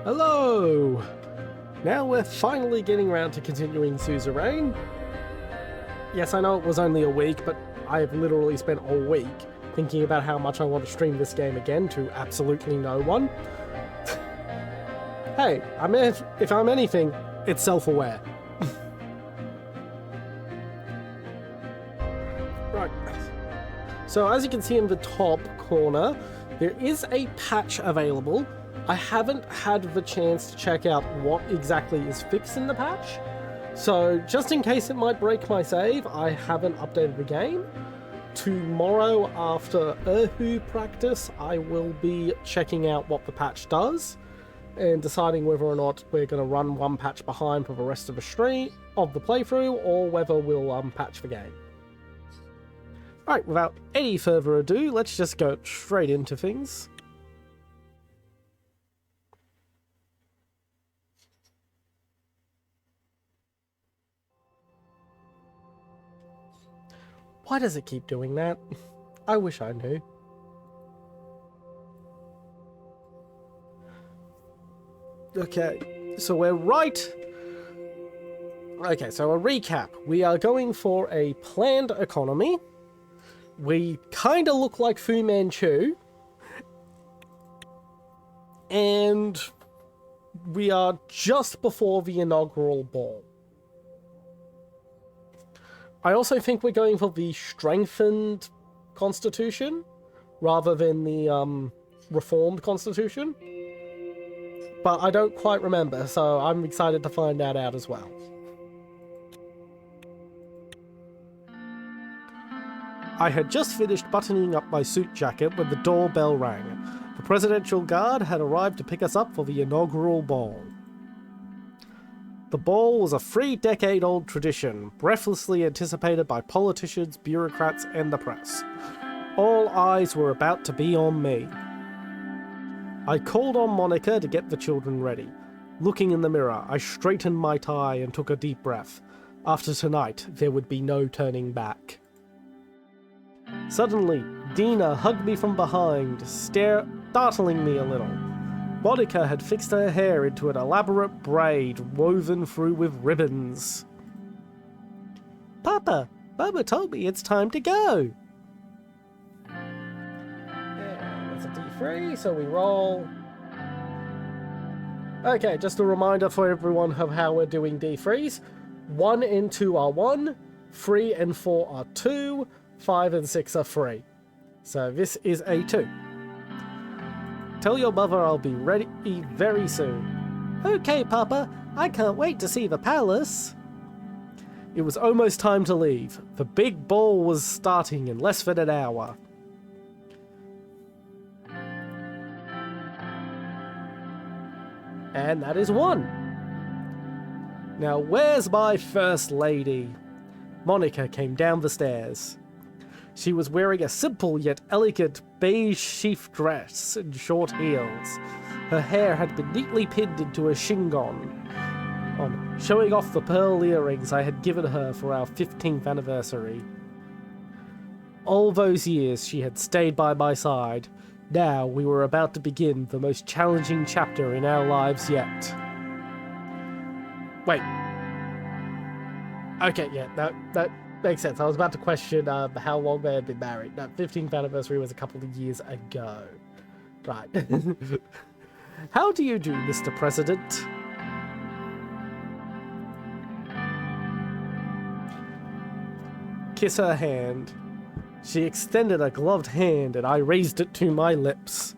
Hello! Now we're finally getting around to continuing Suzerain. Yes, I know it was only a week, but I have literally spent a week thinking about how much I want to stream this game again to absolutely no one. Hey, if I'm anything, it's self-aware. Right. So as you can see in the top corner, there is a patch available. I haven't had the chance to check out what exactly is fixed in the patch, so just in case it might break my save, I haven't updated the game. Tomorrow after Erhu practice, I will be checking out what the patch does and deciding whether or not we're going to run one patch behind for the rest of the stream of the playthrough, or whether we'll patch the game. Right, without any further ado, let's just go straight into things. Why does it keep doing that? I wish I knew. Okay, so we're right. Okay, so a recap. We are going for a planned economy. We kind of look like Fu Manchu. And we are just before the inaugural ball. I also think we're going for the strengthened constitution rather than the reformed constitution. But I don't quite remember, so I'm excited to find that out as well. I had just finished buttoning up my suit jacket when the doorbell rang. The presidential guard had arrived to pick us up for the inaugural ball. The ball was a 3-decade-old tradition, breathlessly anticipated by politicians, bureaucrats, and the press. All eyes were about to be on me. I called on Monica to get the children ready. Looking in the mirror, I straightened my tie and took a deep breath. After tonight, there would be no turning back. Suddenly, Dina hugged me from behind, startling me a little. Monica had fixed her hair into an elaborate braid woven through with ribbons. Papa, Mama told me it's time to go. Yeah, that's a D3, so we roll. Okay, just a reminder for everyone of how we're doing D3s. 1 and 2 are 1, 3 and 4 are 2, 5 and 6 are 3. So this is a 2. Tell your mother I'll be ready very soon. Okay, Papa. I can't wait to see the palace. It was almost time to leave. The big ball was starting in less than an hour. And that is 1. Now, where's my first lady? Monica came down the stairs. She was wearing a simple yet elegant beige sheath dress and short heels. Her hair had been neatly pinned into a chignon, showing off the pearl earrings I had given her for our 15th anniversary. All those years she had stayed by my side. Now we were about to begin the most challenging chapter in our lives yet. Wait. Okay, yeah, that makes sense. I was about to question how long they had been married. That 15th anniversary was a couple of years ago. Right. How do you do, Mr. President? Kiss her hand. She extended a gloved hand and I raised it to my lips.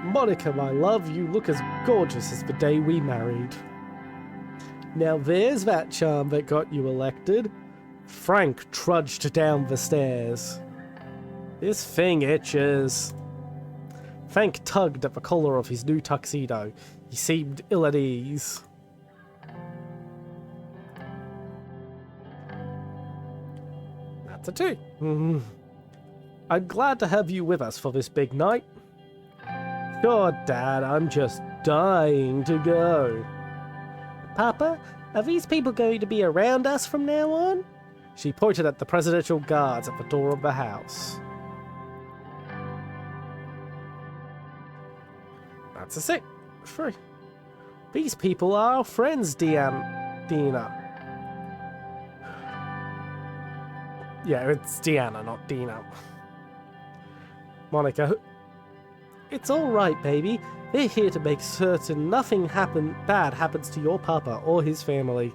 Monica, my love, you look as gorgeous as the day we married. Now there's that charm that got you elected. Frank trudged down the stairs. This thing itches. Frank tugged at the collar of his new tuxedo. He seemed ill at ease. That's a 2. I'm glad to have you with us for this big night. Sure, Dad, I'm just dying to go. Papa, are these people going to be around us from now on? She pointed at the presidential guards at the door of the house. That's a six. Free. These people are our friends, Dina. Yeah, it's Deanna, not Dina. Monica. It's alright, baby. They're here to make certain nothing bad happens to your papa or his family.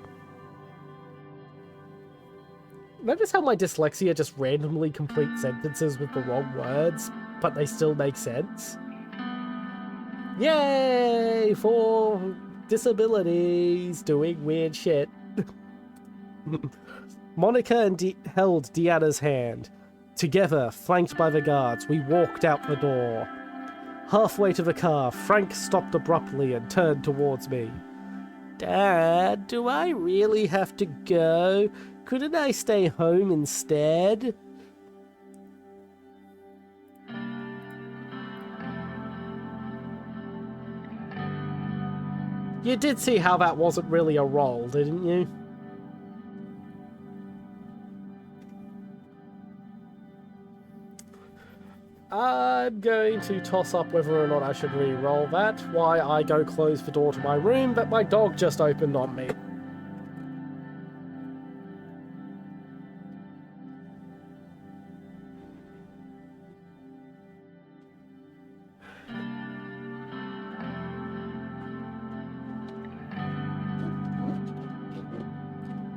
Notice how my dyslexia just randomly completes sentences with the wrong words, but they still make sense? Yay! For disabilities doing weird shit. Monica held Deanna's hand. Together, flanked by the guards, we walked out the door. Halfway to the car, Frank stopped abruptly and turned towards me. Dad, do I really have to go? Couldn't I stay home instead? You did see how that wasn't really a roll, didn't you? I'm going to toss up whether or not I should re-roll that, why I go close the door to my room that my dog just opened on me.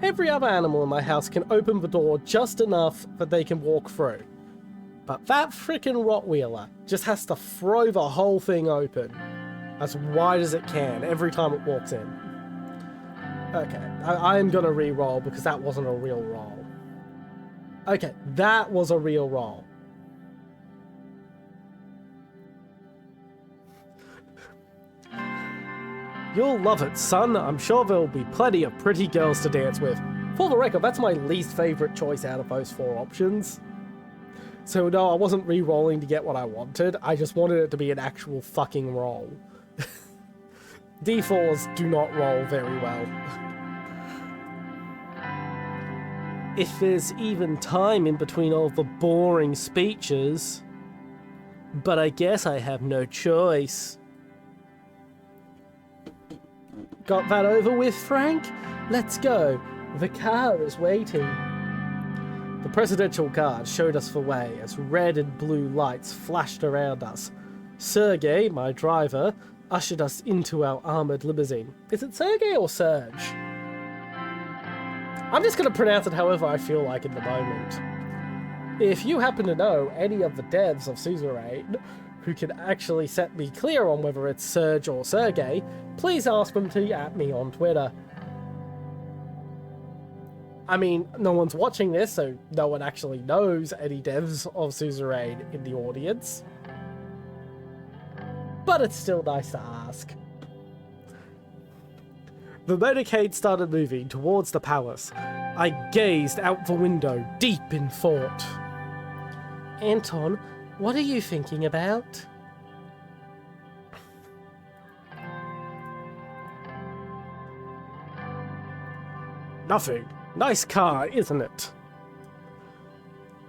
Every other animal in my house can open the door just enough that they can walk through. But that frickin' Rottweiler just has to throw the whole thing open as wide as it can every time it walks in. Okay, I am gonna re-roll because that wasn't a real roll. Okay, that was a real roll. You'll love it, son. I'm sure there'll be plenty of pretty girls to dance with. For the record, that's my least favorite choice out of those four options. So no, I wasn't re-rolling to get what I wanted. I just wanted it to be an actual fucking roll. D4s do not roll very well. If there's even time in between all the boring speeches. But I guess I have no choice. Got that over with, Frank? Let's go. The car is waiting. The presidential guard showed us the way as red and blue lights flashed around us. Sergei, my driver, ushered us into our armored limousine. Is it Sergei or Serge? I'm just going to pronounce it however I feel like in the moment. If you happen to know any of the devs of Suzerain who can actually set me clear on whether it's Serge or Sergei, please ask them to at me on Twitter. I mean, no one's watching this, so no one actually knows any devs of Suzerain in the audience. But it's still nice to ask. The motorcade started moving towards the palace. I gazed out the window, deep in thought. Anton, what are you thinking about? Nothing. Nice car, isn't it?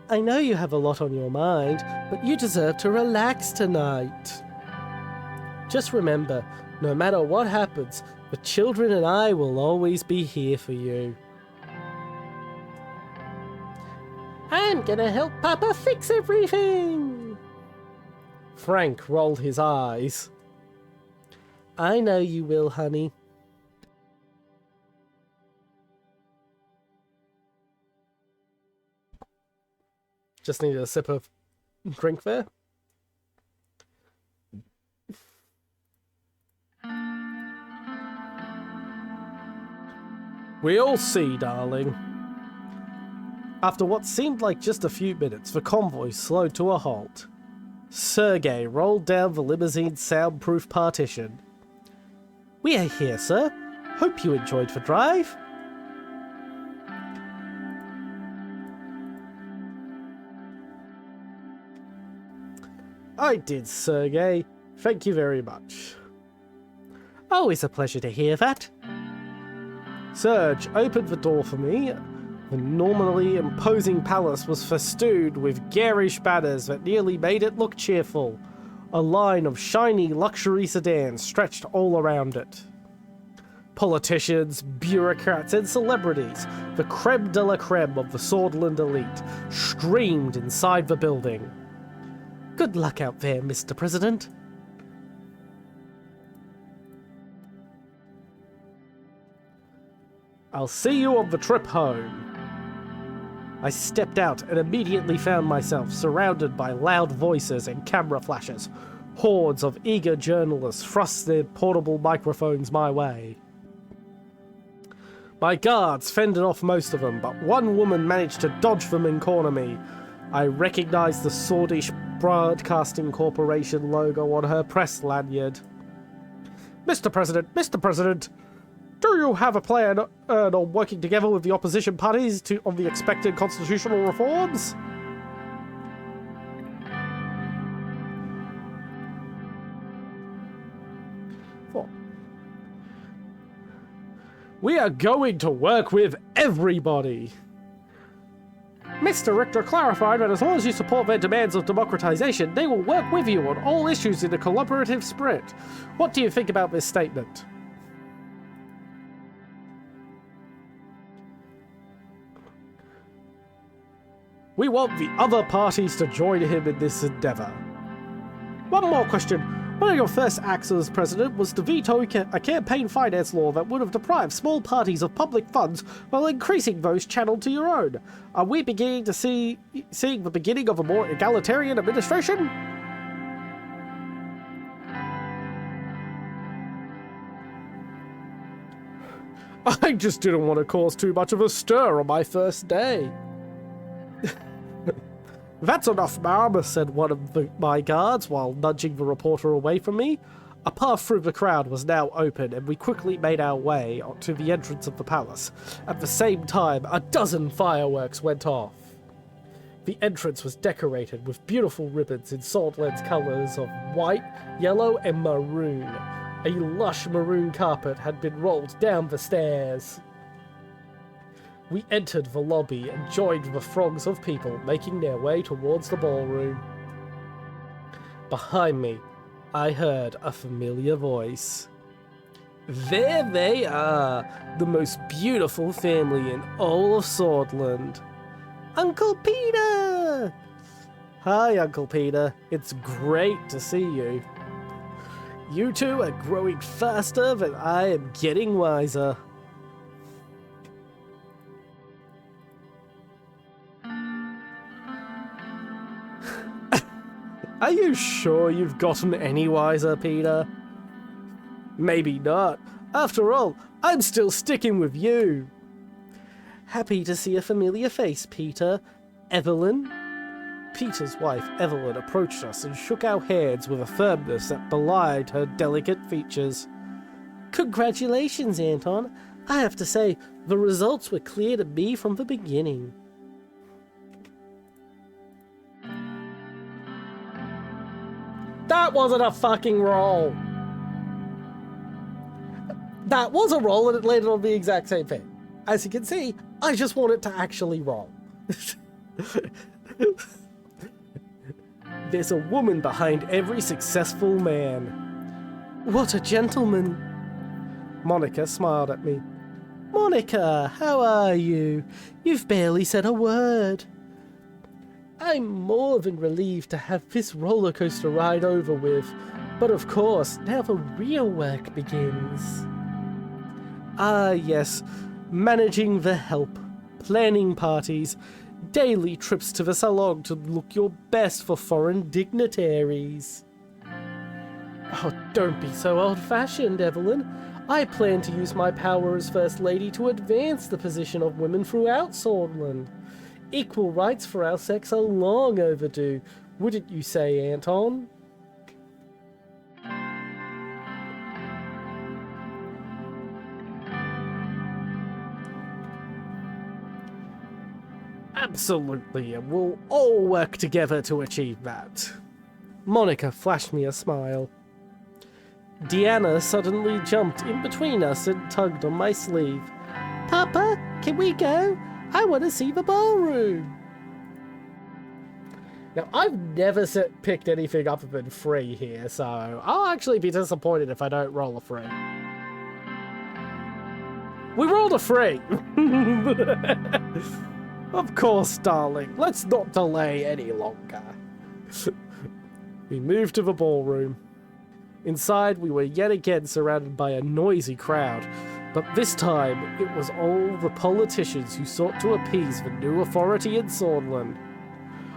I know you have a lot on your mind, but you deserve to relax tonight. Just remember, no matter what happens, the children and I will always be here for you. I'm gonna help Papa fix everything! Frank rolled his eyes. I know you will, honey. Just needed a sip of drink there. We'll see, darling. After what seemed like just a few minutes, the convoy slowed to a halt. Sergei rolled down the limousine's soundproof partition. We are here, sir. Hope you enjoyed the drive. I did, Sergei. Thank you very much. Always a pleasure to hear that. Serge opened the door for me. The normally imposing palace was festooned with garish banners that nearly made it look cheerful. A line of shiny luxury sedans stretched all around it. Politicians, bureaucrats, and celebrities, the creme de la creme of the Swordland elite, streamed inside the building. Good luck out there, Mr. President. I'll see you on the trip home. I stepped out and immediately found myself surrounded by loud voices and camera flashes. Hordes of eager journalists thrust their portable microphones my way. My guards fended off most of them, but one woman managed to dodge them and corner me. I recognized the Swordish Broadcasting Corporation logo on her press lanyard. Mr. President, do you have a plan on working together with the opposition parties on the expected constitutional reforms? We are going to work with everybody. Mr. Richter clarified that as long as you support their demands of democratization, they will work with you on all issues in a collaborative spirit. What do you think about this statement? We want the other parties to join him in this endeavor. One more question. One of your first acts as president was to veto a campaign finance law that would have deprived small parties of public funds while increasing those channeled to your own. Are we beginning to seeing the beginning of a more egalitarian administration? I just didn't want to cause too much of a stir on my first day. That's enough, ma'am, said one of my guards while nudging the reporter away from me. A path through the crowd was now open, and we quickly made our way to the entrance of the palace. At the same time, a dozen fireworks went off. The entrance was decorated with beautiful ribbons in Swordland's colours of white, yellow, and maroon. A lush maroon carpet had been rolled down the stairs. We entered the lobby and joined the throngs of people making their way towards the ballroom. Behind me, I heard a familiar voice. There they are, the most beautiful family in all of Swordland. Uncle Peter! Hi, Uncle Peter. It's great to see you. You two are growing faster than I am getting wiser. Are you sure you've gotten any wiser, Peter? Maybe not. After all, I'm still sticking with you. Happy to see a familiar face, Peter. Evelyn? Peter's wife, Evelyn, approached us and shook our hands with a firmness that belied her delicate features. Congratulations, Anton. I have to say, the results were clear to me from the beginning. That wasn't a fucking roll. That was a roll and it landed on the exact same thing. As you can see, I just want it to actually roll. There's a woman behind every successful man. What a gentleman. Monica smiled at me. Monica, how are you? You've barely said a word. I'm more than relieved to have this roller coaster ride over with, but of course, now the real work begins. Ah yes, managing the help, planning parties, daily trips to the salon to look your best for foreign dignitaries. Oh, don't be so old-fashioned, Evelyn. I plan to use my power as First Lady to advance the position of women throughout Swordland. Equal rights for our sex are long overdue, wouldn't you say, Anton? Absolutely, and we'll all work together to achieve that. Monica flashed me a smile. Deanna suddenly jumped in between us and tugged on my sleeve. Papa, can we go? I want to see the ballroom. Now, I've never picked anything up and been free here, so I'll actually be disappointed if I don't roll a free. We rolled a free! Of course, darling. Let's not delay any longer. We moved to the ballroom. Inside, we were yet again surrounded by a noisy crowd, but this time it was all the politicians who sought to appease the new authority in Swordland.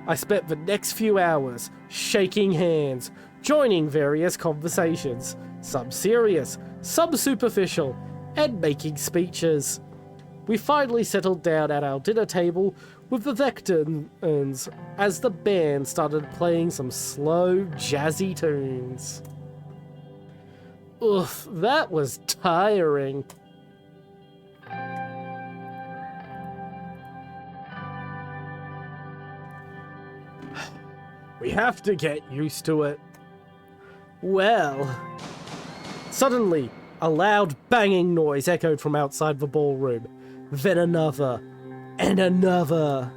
I spent the next few hours shaking hands, joining various conversations, some serious, some superficial, and making speeches. We finally settled down at our dinner table with the veterans as the band started playing some slow, jazzy tunes. Oof, that was tiring. We have to get used to it. Well, suddenly, a loud banging noise echoed from outside the ballroom. Then another, and another.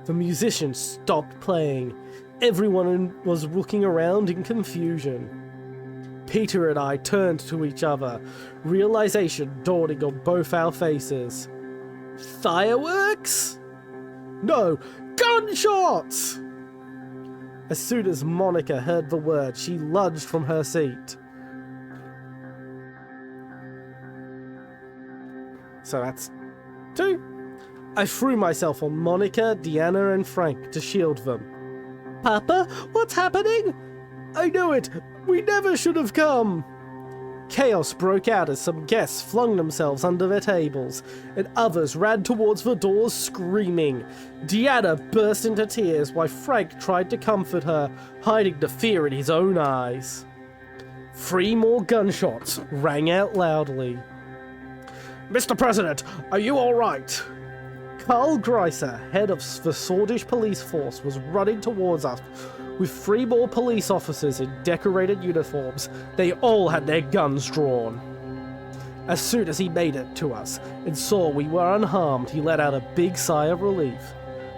The musicians stopped playing. Everyone was looking around in confusion. Peter and I turned to each other, realization dawning on both our faces. Fireworks? No, gunshots! As soon as Monica heard the word, she lunged from her seat. So that's 2. I threw myself on Monica, Deanna, and Frank to shield them. Papa, what's happening? I knew it! We never should have come! Chaos broke out as some guests flung themselves under their tables, and others ran towards the doors screaming. Deanna burst into tears while Frank tried to comfort her, hiding the fear in his own eyes. 3 more gunshots rang out loudly. Mr. President, are you alright? Carl Greiser, head of the Swordish police force, was running towards us with 3 more police officers in decorated uniforms. They all had their guns drawn. As soon as he made it to us and saw we were unharmed, he let out a big sigh of relief.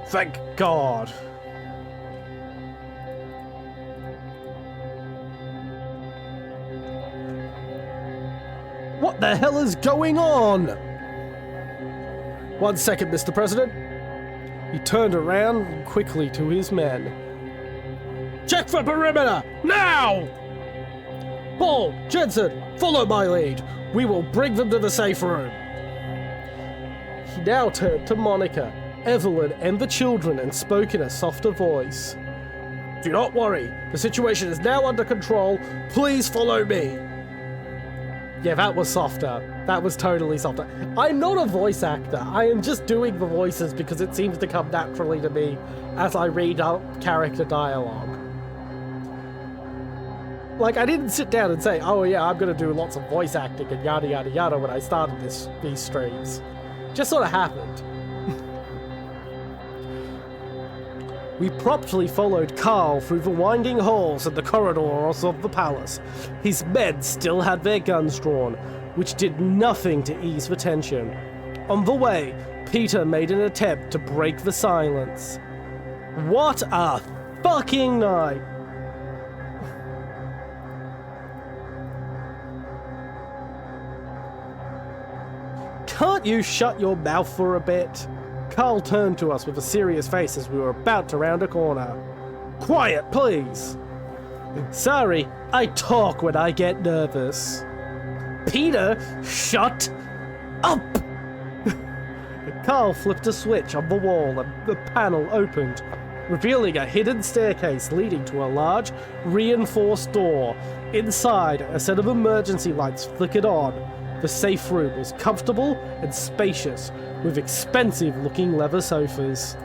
Thank God! What the hell is going on? 1 second, Mr. President. He turned around quickly to his men. Check for perimeter! Now! Paul, Jensen, follow my lead. We will bring them to the safe room. He now turned to Monica, Evelyn, and the children and spoke in a softer voice. Do not worry. The situation is now under control. Please follow me. Yeah, that was softer. That was totally softer. I'm not a voice actor. I am just doing the voices because it seems to come naturally to me as I read out character dialogue. Like, I didn't sit down and say, oh yeah, I'm going to do lots of voice acting and yada yada yada when I started these streams. Just sort of happened. We promptly followed Carl through the winding halls and the corridors of the palace. His men still had their guns drawn, which did nothing to ease the tension. On the way, Peter made an attempt to break the silence. What a fucking night! Can't you shut your mouth for a bit? Carl turned to us with a serious face as we were about to round a corner. Quiet, please! Sorry, I talk when I get nervous. Peter, shut up! Carl flipped a switch on the wall and the panel opened, revealing a hidden staircase leading to a large, reinforced door. Inside, a set of emergency lights flickered on. The safe room was comfortable and spacious, with expensive-looking leather sofas.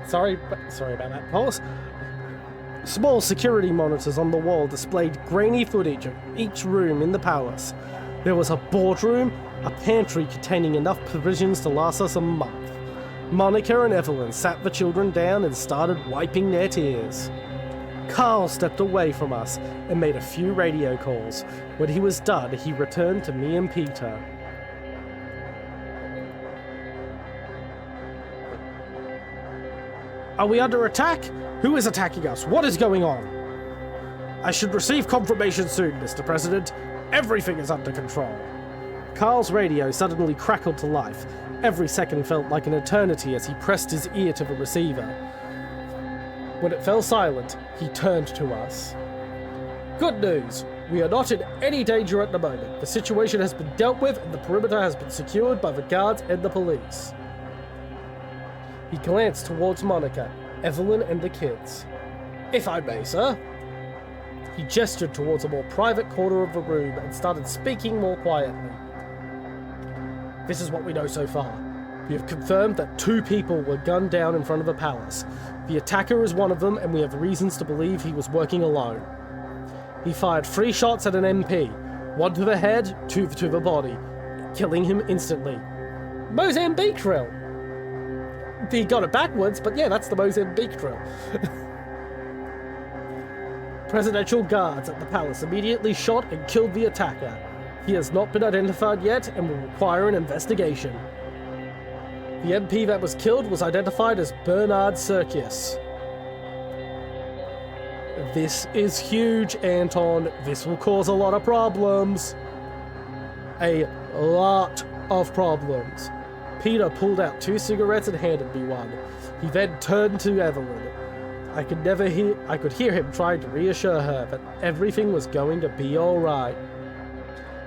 Sorry about that pause. Small security monitors on the wall displayed grainy footage of each room in the palace. There was a boardroom, a pantry containing enough provisions to last us a month, Monica and Evelyn sat the children down and started wiping their tears. Carl stepped away from us and made a few radio calls. When he was done, he returned to me and Peter. Are we under attack? Who is attacking us? What is going on? I should receive confirmation soon, Mr. President. Everything is under control. Carl's radio suddenly crackled to life. Every second felt like an eternity as he pressed his ear to the receiver. When it fell silent, he turned to us. Good news. We are not in any danger at the moment. The situation has been dealt with and the perimeter has been secured by the guards and the police. He glanced towards Monica, Evelyn, and the kids. If I may, sir. He gestured towards a more private corner of the room and started speaking more quietly. This is what we know so far. We have confirmed that 2 people were gunned down in front of the palace. The attacker is one of them, and we have reasons to believe he was working alone. He fired 3 shots at an MP, 1 to the head, 2 to the body, killing him instantly. Mozambique drill! He got it backwards, but yeah, that's the Mozambique drill. Presidential guards at the palace immediately shot and killed the attacker. He has not been identified yet and will require an investigation. The MP that was killed was identified as Bernard Serkius. This is huge, Anton. This will cause a lot of problems. A lot of problems. Peter pulled out 2 cigarettes and handed me one. He then turned to Evelyn. I could hear him trying to reassure her that everything was going to be alright.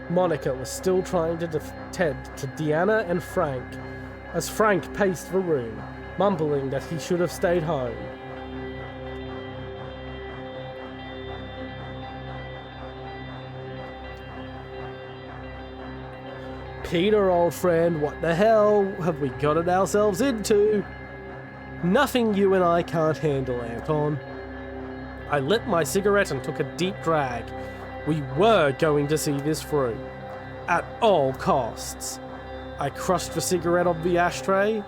Monica was still trying to tend to Deanna and Frank, as Frank paced the room, mumbling that he should have stayed home. Peter, old friend, what the hell have we gotten ourselves into? Nothing you and I can't handle, Anton. I lit my cigarette and took a deep drag. We were going to see this through. At all costs. I crushed the cigarette on the ashtray.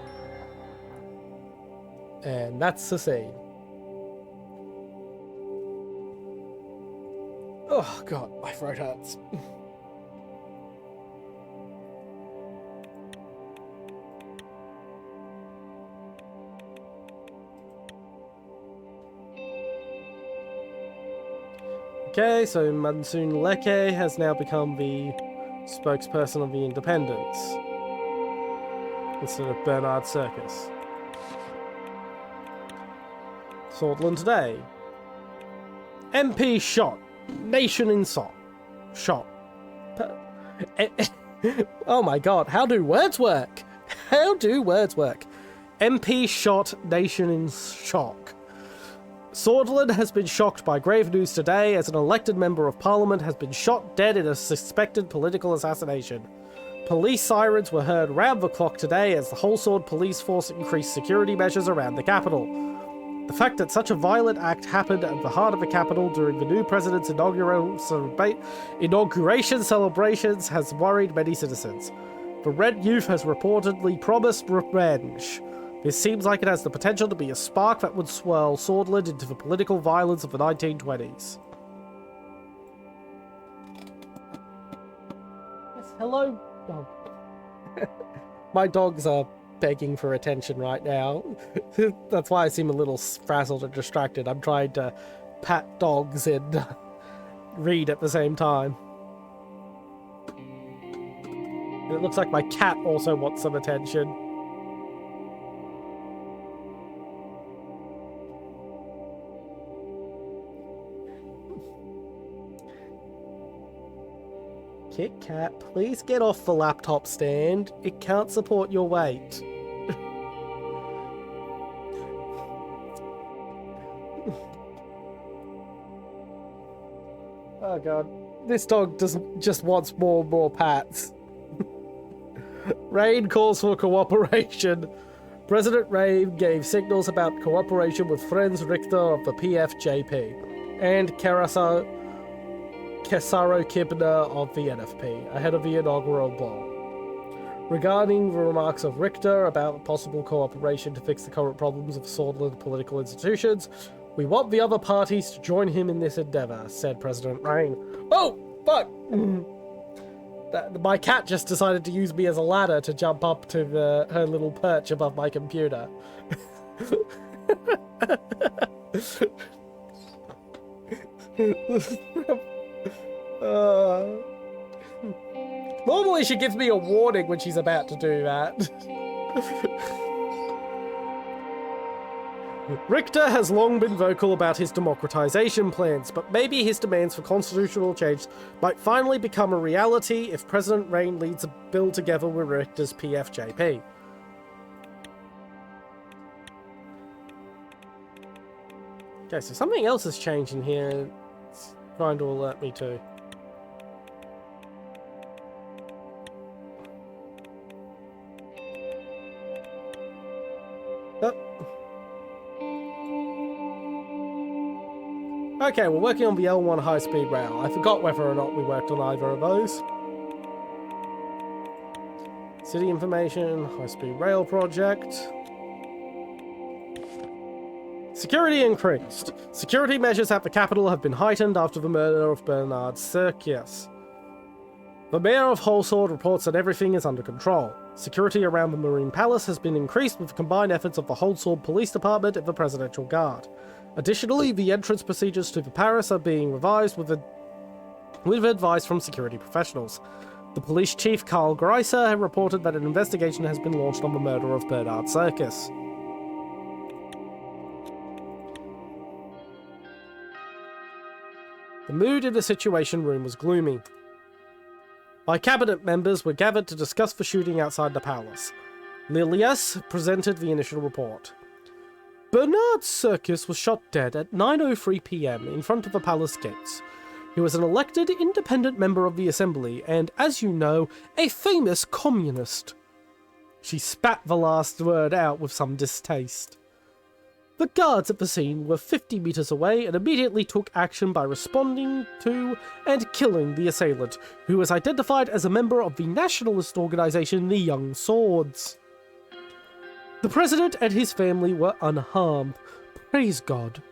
And that's the scene. Oh god, my throat hurts. Okay, so Monsoon Leke has now become the spokesperson of the Independents instead of Bernard Serkius. Swordland today. MP shot. Nation in shot. Oh my god, how do words work? How do words work? MP shot, nation in shock. Swordland has been shocked by grave news today as an elected member of parliament has been shot dead in a suspected political assassination. Police sirens were heard round the clock today as the whole sword police force increased security measures around the capital. The fact that such a violent act happened at the heart of the capital during the new president's inauguration celebrations has worried many citizens. The Red Youth has reportedly promised revenge. This seems like it has the potential to be a spark that would swirl Swordland into the political violence of the 1920s. Yes, hello, dog. My dogs are begging for attention right now. That's why I seem a little frazzled and distracted. I'm trying to pat dogs and read at the same time. And it looks like my cat also wants some attention. Kit Kat, please get off the laptop stand. It can't support your weight. Oh god. This dog just wants more and more pats. Rain calls for cooperation. President Rain gave signals about cooperation with Franz Richter of the PFJP and Kesaro Kibner of the NFP ahead of the inaugural ball. Regarding the remarks of Richter about possible cooperation to fix the current problems of sordid political institutions, we want the other parties to join him in this endeavor, said President Rain. Oh, fuck! My cat just decided to use me as a ladder to jump up to her little perch above my computer. Normally she gives me a warning when she's about to do that. Richter has long been vocal about his democratization plans, but maybe his demands for constitutional change might finally become a reality if President Rain leads a bill together with Richter's PFJP. Okay, so something else has changed in here. It's trying to alert me to. Okay, we're working on the L1 high-speed rail. I forgot whether or not we worked on either of those. City information, high-speed rail project. Security increased. Security measures at the capital have been heightened after the murder of Bernard Circus. The mayor of Holsword reports that everything is under control. Security around the Marine Palace has been increased with the combined efforts of the Holsword Police Department and the Presidential Guard. Additionally, the entrance procedures to the Paris are being revised with advice from security professionals. The police chief, Karl Greiser, had reported that an investigation has been launched on the murder of Bernard Circus. The mood in the Situation Room was gloomy. My cabinet members were gathered to discuss the shooting outside the palace. Lilias presented the initial report. Bernard Circus was shot dead at 9:03 p.m. in front of the palace gates. He was an elected independent member of the assembly and, as you know, a famous communist. She spat the last word out with some distaste. The guards at the scene were 50 meters away and immediately took action by responding to and killing the assailant, who was identified as a member of the nationalist organization the Young Swords. The president and his family were unharmed. Praise God.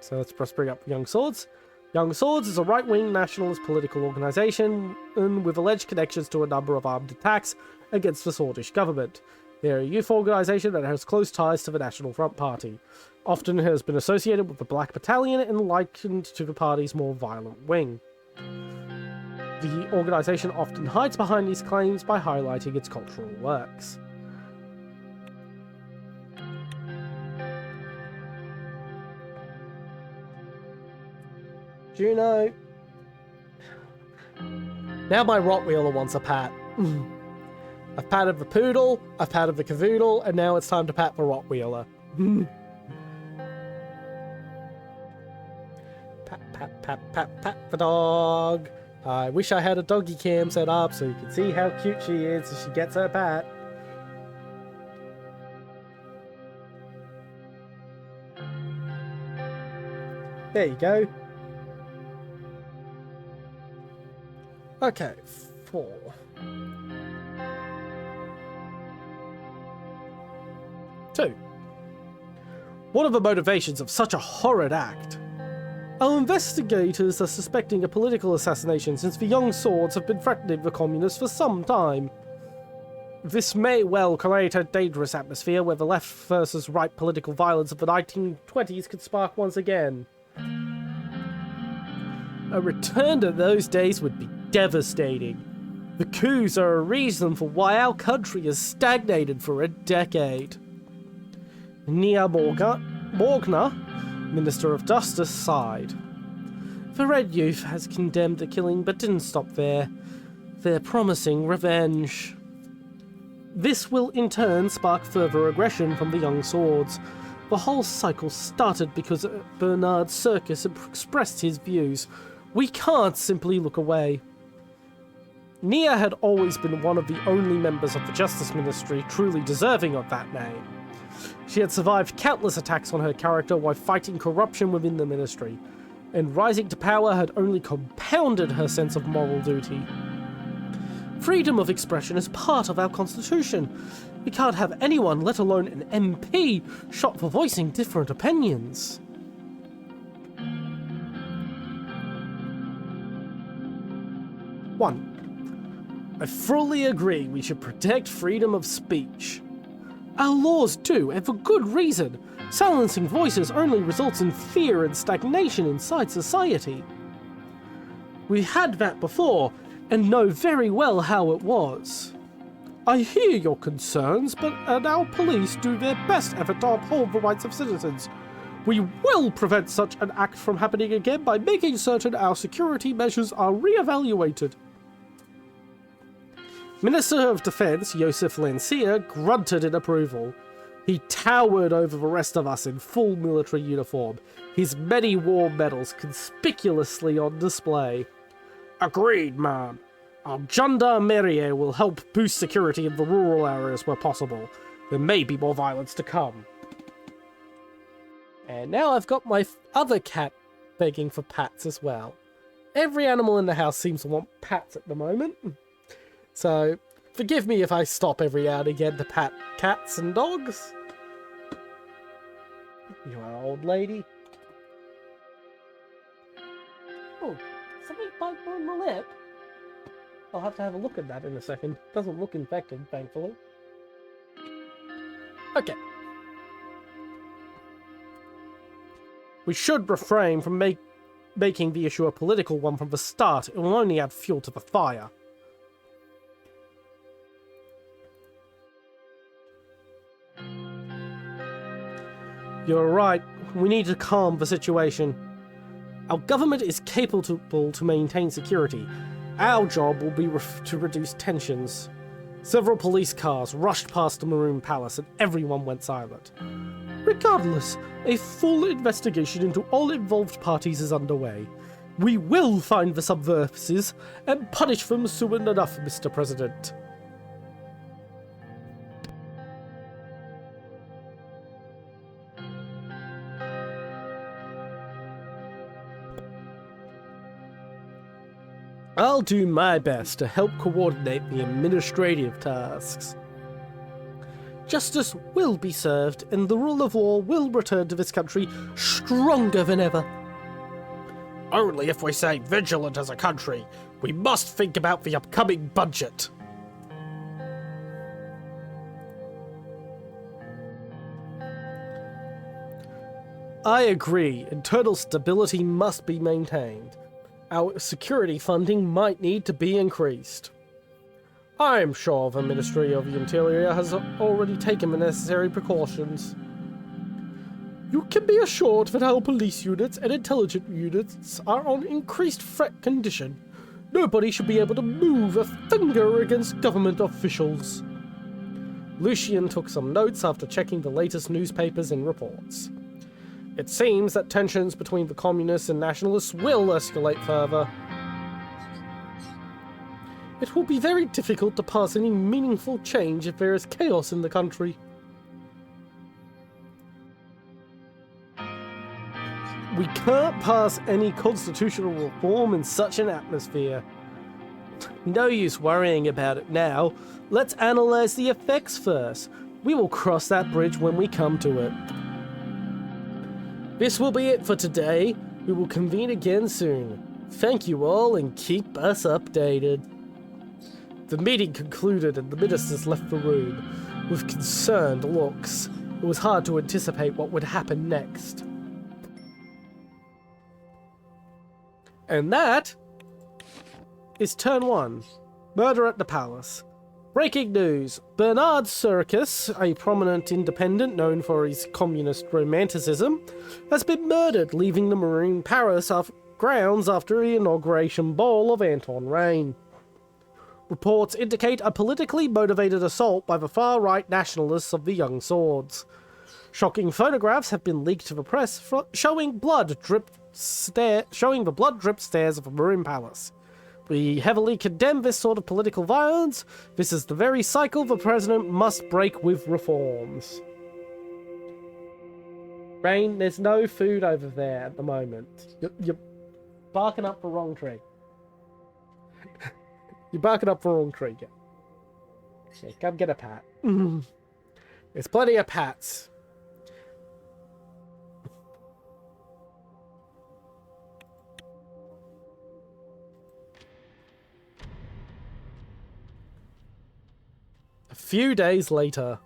So let's bring up Young Swords. Young Swords is a right-wing nationalist political organization with alleged connections to a number of armed attacks against the Swordish government. They're a youth organization that has close ties to the National Front Party. Often has been associated with the Black Battalion and likened to the party's more violent wing. The organization often hides behind these claims by highlighting its cultural works. Juno. Now my Rottweiler wants a pat. I've patted the poodle, I've patted the cavoodle, and now it's time to pat the Rottweiler. Pat the dog. I wish I had a doggy cam set up so you can see how cute she is as she gets her pat. There you go. Okay, 4. Two. What are the motivations of such a horrid act? Our investigators are suspecting a political assassination since the Young Swords have been threatening the communists for some time. This may well create a dangerous atmosphere where the left versus right political violence of the 1920s could spark once again. A return to those days would be devastating. The coups are a reason for why our country has stagnated for a decade. Nia Morgner, Minister of Justice, sighed. The Red Youth has condemned the killing but didn't stop there. They're promising revenge. This will in turn spark further aggression from the Young Swords. The whole cycle started because Bernard Circus expressed his views. We can't simply look away. Nia had always been one of the only members of the Justice Ministry truly deserving of that name. She had survived countless attacks on her character while fighting corruption within the ministry, and rising to power had only compounded her sense of moral duty. Freedom of expression is part of our constitution. We can't have anyone, let alone an MP, shot for voicing different opinions. One. I fully agree we should protect freedom of speech. Our laws do, and for good reason. Silencing voices only results in fear and stagnation inside society. We had that before, and know very well how it was. I hear your concerns, but our police do their best effort to uphold the rights of citizens. We will prevent such an act from happening again by making certain our security measures are re-evaluated. Minister of Defense Joseph Lancia grunted in approval. He towered over the rest of us in full military uniform, his many war medals conspicuously on display. Agreed, ma'am. Our gendarmerie will help boost security in the rural areas where possible. There may be more violence to come. And now I've got my other cat begging for pats as well. Every animal in the house seems to want pats at the moment. So, forgive me if I stop every now and again to pat cats and dogs. You are old lady. Oh, something bite on the lip. I'll have to have a look at that in a second. Doesn't look infected, thankfully. Okay. We should refrain from making the issue a political one from the start. It will only add fuel to the fire. You're right. We need to calm the situation. Our government is capable to maintain security. Our job will be to reduce tensions. Several police cars rushed past the Maroon Palace and everyone went silent. Regardless, a full investigation into all involved parties is underway. We will find the subversives and punish them soon enough, Mr. President. I'll do my best to help coordinate the administrative tasks. Justice will be served, and the rule of law will return to this country stronger than ever. Only if we stay vigilant as a country. We must think about the upcoming budget. I agree. Internal stability must be maintained. Our security funding might need to be increased. I am sure the Ministry of the Interior has already taken the necessary precautions. You can be assured that our police units and intelligence units are on increased threat condition. Nobody should be able to move a finger against government officials. Lucian took some notes after checking the latest newspapers and reports. It seems that tensions between the communists and nationalists will escalate further. It will be very difficult to pass any meaningful change if there is chaos in the country. We can't pass any constitutional reform in such an atmosphere. No use worrying about it now. Let's analyze the effects first. We will cross that bridge when we come to it. This will be it for today. We will convene again soon. Thank you all and keep us updated. The meeting concluded and the ministers left the room. With concerned looks, it was hard to anticipate what would happen next. And that is turn 1. Murder at the Palace. Breaking news. Bernard Circus, a prominent independent known for his communist romanticism, has been murdered, leaving the Maroon Palace grounds after the inauguration ball of Anton Rain. Reports indicate a politically motivated assault by the far-right nationalists of the Young Swords. Shocking photographs have been leaked to the press showing the blood-dripped stairs of the Maroon Palace. We heavily condemn this sort of political violence. This is the very cycle the president must break with reforms. Rain, there's no food over there at the moment. You're barking up the wrong tree. You're barking up the wrong tree. Yeah, come get a pat. There's plenty of pats. A few days later,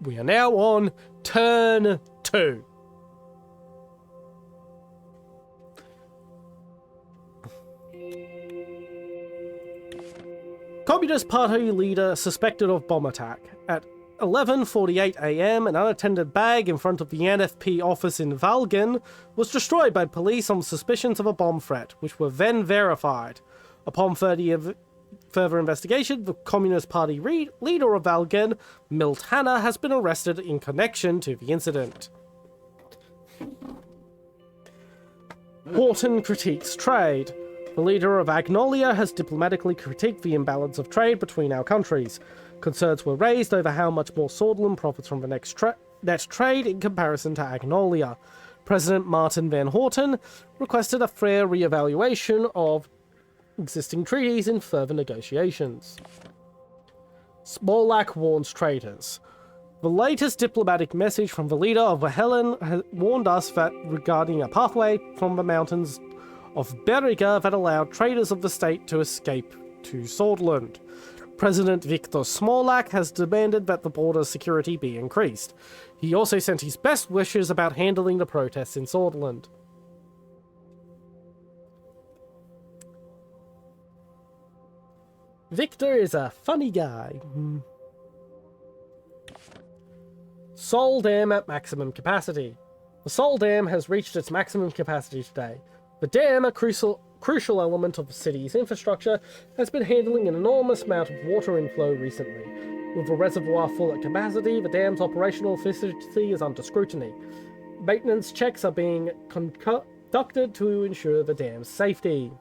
we are now on turn 2. Communist Party leader suspected of bomb attack. At 11:48 a.m, an unattended bag in front of the NFP office in Valgen was destroyed by police on suspicions of a bomb threat, which were then verified. Upon further investigation, the Communist Party leader of Valgen, Milt Hanna, has been arrested in connection to the incident. Horton critiques trade. The leader of Agnolia has diplomatically critiqued the imbalance of trade between our countries. Concerns were raised over how much more Swordsland profits from the net trade in comparison to Agnolia. President Martin Van Horten requested a fair re-evaluation of existing treaties in further negotiations. Smolak warns traders. The latest diplomatic message from the leader of Helen has warned us that regarding a pathway from the mountains of Beriga that allowed traders of the state to escape to Swordsland. President Viktor Smolak has demanded that the border security be increased. He also sent his best wishes about handling the protests in Swordsland. Victor is a funny guy. Sol Dam at maximum capacity. The Sol Dam has reached its maximum capacity today. The dam, a crucial element of the city's infrastructure, has been handling an enormous amount of water inflow recently. With the reservoir full at capacity, the dam's operational efficiency is under scrutiny. Maintenance checks are being conducted to ensure the dam's safety.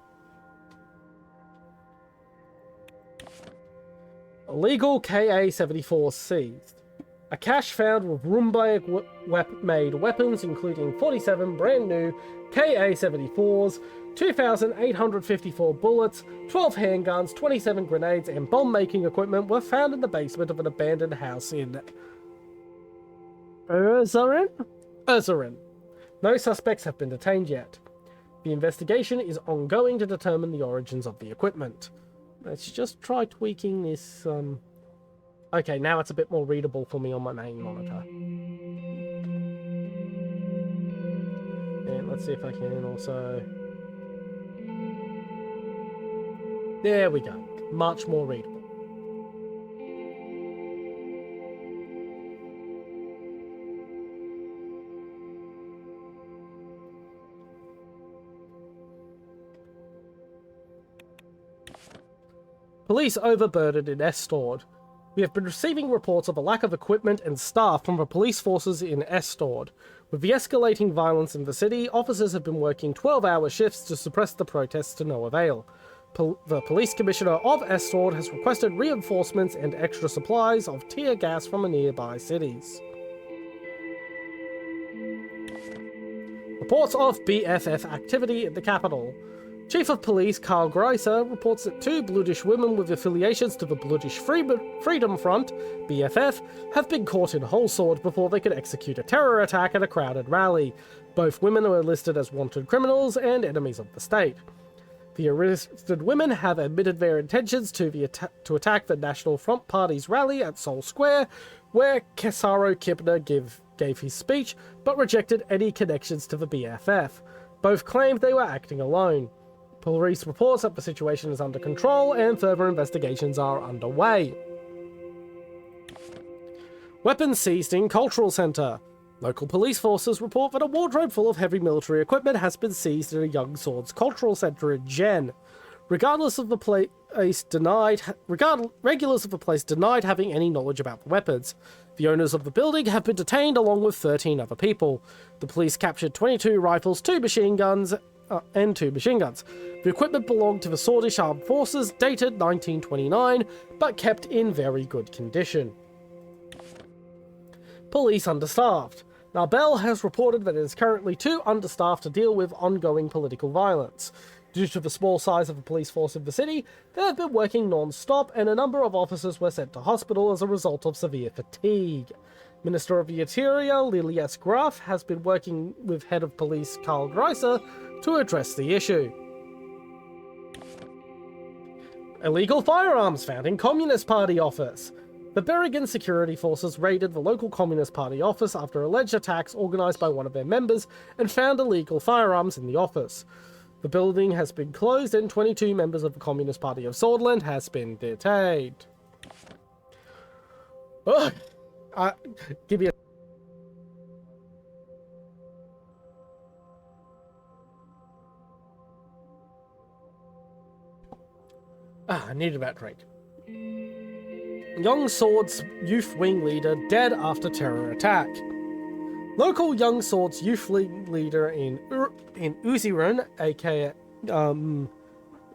Illegal KA-74 seized. A cache found with Roomba-made weapons, including 47 brand new KA-74s, 2,854 bullets, 12 handguns, 27 grenades, and bomb-making equipment were found in the basement of an abandoned house in Suzerain. No suspects have been detained yet. The investigation is ongoing to determine the origins of the equipment. Let's just try tweaking this. Okay, now it's a bit more readable for me on my main monitor. And let's see if I can also... There we go. Much more readable. Police overburdened in Estord. We have been receiving reports of a lack of equipment and staff from the police forces in Estord. With the escalating violence in the city, officers have been working 12-hour shifts to suppress the protests to no avail. The police commissioner of Estord has requested reinforcements and extra supplies of tear gas from the nearby cities. Reports of BFF activity in the capital. Chief of Police Karl Greiser reports that 2 Bludish women with affiliations to the Bludish Freedom Front, BFF, have been caught in Holsword before they could execute a terror attack at a crowded rally. Both women are listed as wanted criminals and enemies of the state. The arrested women have admitted their intentions to attack the National Front Party's rally at Sol Square, where Kesaro Kipner gave his speech, but rejected any connections to the BFF. Both claimed they were acting alone. Police reports that the situation is under control and further investigations are underway. Weapons seized in Cultural Centre. Local police forces report that a wardrobe full of heavy military equipment has been seized at a Young Swords Cultural Centre in Gen. Regulars of the place denied having any knowledge about the weapons. The owners of the building have been detained along with 13 other people. The police captured 22 rifles, 2 machine guns, and 2 machine guns. The equipment belonged to the Swordish Armed Forces, dated 1929, but kept in very good condition. Police understaffed. Narbel has reported that it is currently too understaffed to deal with ongoing political violence. Due to the small size of the police force in the city, they have been working non-stop, and a number of officers were sent to hospital as a result of severe fatigue. Minister of the Interior, Lilias Graf, has been working with Head of Police Karl Greiser to address the issue. Illegal firearms found in Communist Party office. The Berrigan security forces raided the local Communist Party office after alleged attacks organised by one of their members and found illegal firearms in the office. The building has been closed and 22 members of the Communist Party of Swordland has been detained. Ugh. Give me a... I needed that drink. Young Swords youth wing leader dead after terror attack. Local Young Swords youth leader in Suzerain, aka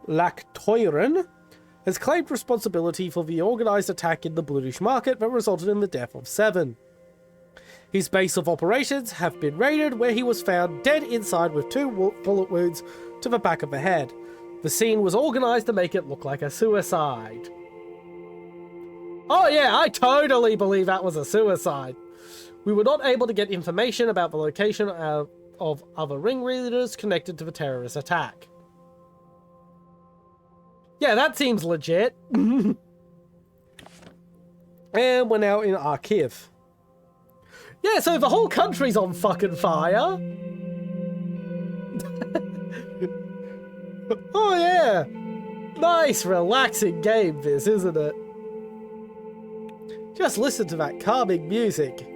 Lakteuren, has claimed responsibility for the organised attack in the British market that resulted in the death of 7. His base of operations have been raided, where he was found dead inside with 2 bullet wounds to the back of the head. The scene was organised to make it look like a suicide. Oh yeah, I totally believe that was a suicide. We were not able to get information about the location of other ringleaders connected to the terrorist attack. Yeah, that seems legit. And we're now in Kharkiv. Yeah, so the whole country's on fucking fire. Oh yeah. Nice, relaxing game this, isn't it? Just listen to that calming music.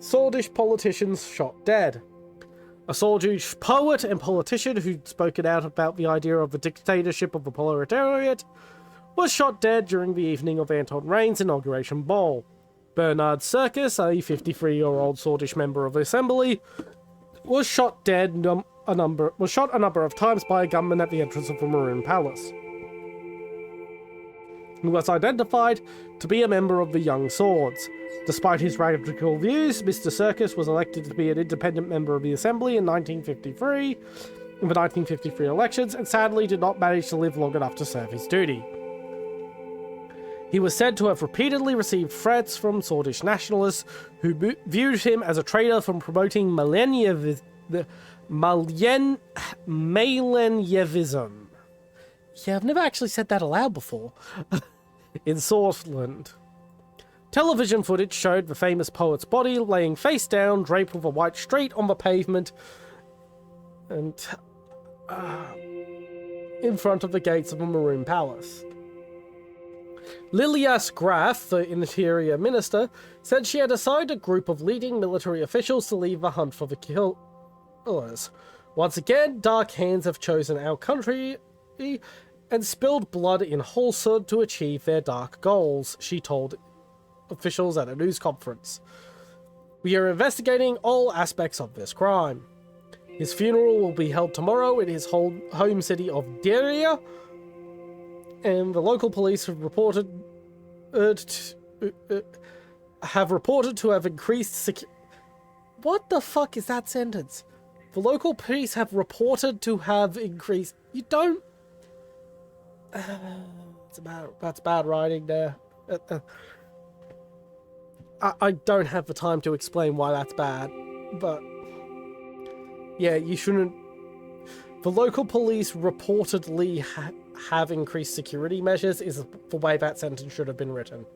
Swordish politicians shot dead. A Swordish poet and politician who'd spoken out about the idea of the dictatorship of the proletariat was shot dead during the evening of Anton Rain's inauguration ball. Bernard Circus, a 53-year-old Swordish member of the assembly, was shot dead a number of times by a gunman at the entrance of the Maroon Palace. He was identified to be a member of the Young Swords. Despite his radical views, Mr. Circus was elected to be an independent member of the Assembly in the 1953 elections, and sadly did not manage to live long enough to serve his duty. He was said to have repeatedly received threats from Swordish nationalists who viewed him as a traitor from promoting Malenievism. Yeah, I've never actually said that aloud before. In Swordsland. Television footage showed the famous poet's body laying face down, draped with a white street on the pavement, and in front of the gates of the Maroon Palace. Lilias Graf, the Interior Minister, said she had assigned a group of leading military officials to lead the hunt for the killers. Once again, dark hands have chosen our country and spilled blood in Holsud to achieve their dark goals, she told officials at a news conference. We are investigating all aspects of this crime. His funeral will be held tomorrow in his home city of Deria, and the local police have reported to have increased What the fuck is that sentence? The local police have reported to have increased... You don't... That's bad writing there. I don't have the time to explain why that's bad, but... Yeah, you shouldn't... The local police reportedly have increased security measures is the way that sentence should have been written.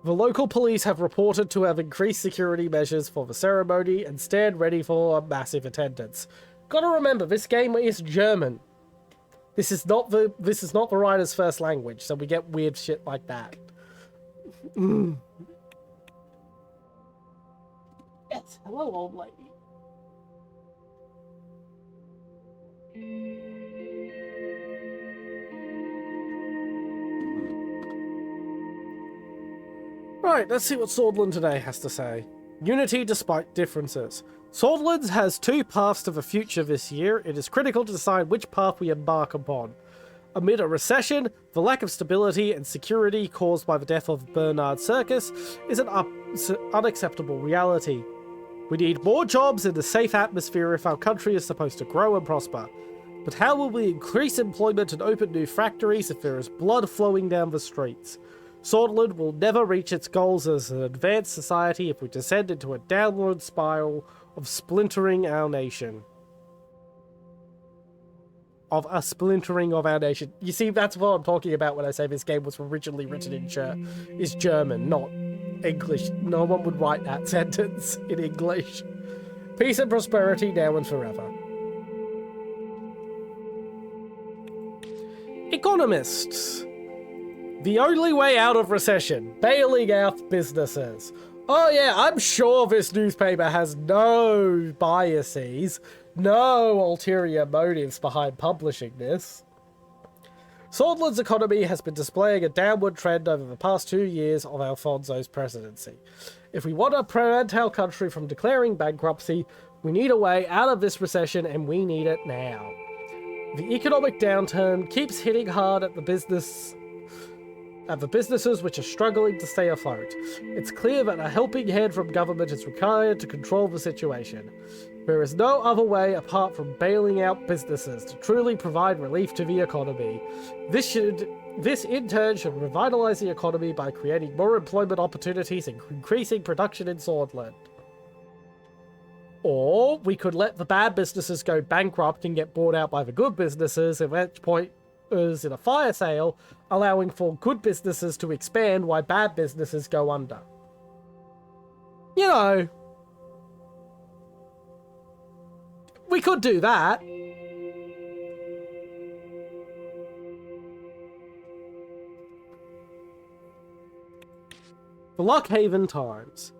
The local police have reported to have increased security measures for the ceremony and stand ready for a massive attendance. Gotta remember, this game is German. This is not the writer's first language, so we get weird shit like that. Yes, hello, old lady. Right, let's see what Swordland today has to say. Unity despite differences. Swordlands has 2 paths to the future this year. It is critical to decide which path we embark upon. Amid a recession, the lack of stability and security caused by the death of Bernard Circus is an unacceptable reality. We need more jobs in a safe atmosphere if our country is supposed to grow and prosper. But how will we increase employment and open new factories if there is blood flowing down the streets? Swordland will never reach its goals as an advanced society if we descend into a downward spiral of splintering our nation. Of a splintering of our nation. You see, that's what I'm talking about when I say this game was originally written in is German, not English. No one would write that sentence in English. Peace and prosperity now and forever. Economists. The only way out of recession. Bailing out businesses. Oh yeah, I'm sure this newspaper has no biases, no ulterior motives behind publishing this. Swordland's economy has been displaying a downward trend over the past 2 years of Alfonso's presidency. If we want to prevent our country from declaring bankruptcy, we need a way out of this recession, and we need it now. The economic downturn keeps hitting hard at the businesses which are struggling to stay afloat. It's clear that a helping hand from government is required to control the situation. There is no other way apart from bailing out businesses to truly provide relief to the economy. This in turn should revitalize the economy by creating more employment opportunities and increasing production in Swordland. Or we could let the bad businesses go bankrupt and get bought out by the good businesses, at which point is in a fire sale, allowing for good businesses to expand while bad businesses go under. You know, we could do that. The Lockhaven Times.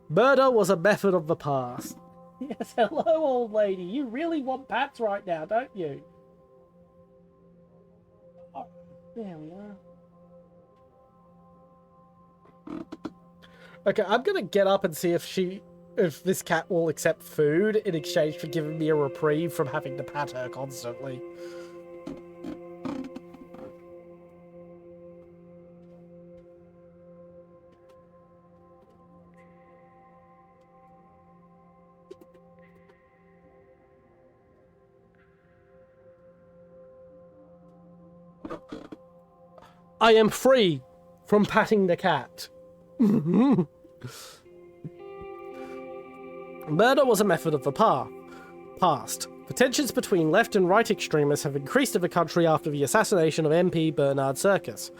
Murder was a method of the past. Yes, hello, old lady. You really want pats right now, don't you? Oh, there we are. Okay, I'm gonna get up and see if this cat will accept food in exchange for giving me a reprieve from having to pat her constantly. I am free from patting the cat. Murder was a method of the past. The tensions between left and right extremists have increased in the country after the assassination of MP Bernard Serkis.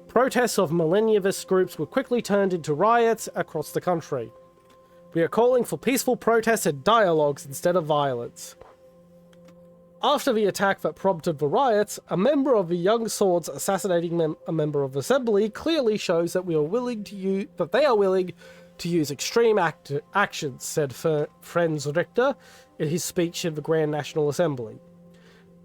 Protests of millennialist groups were quickly turned into riots across the country. We are calling for peaceful protests and dialogues instead of violence. After the attack that prompted the riots, a member of the Young Swords assassinating a member of the Assembly clearly shows that they are willing to use extreme actions, said Franz Richter in his speech in the Grand National Assembly.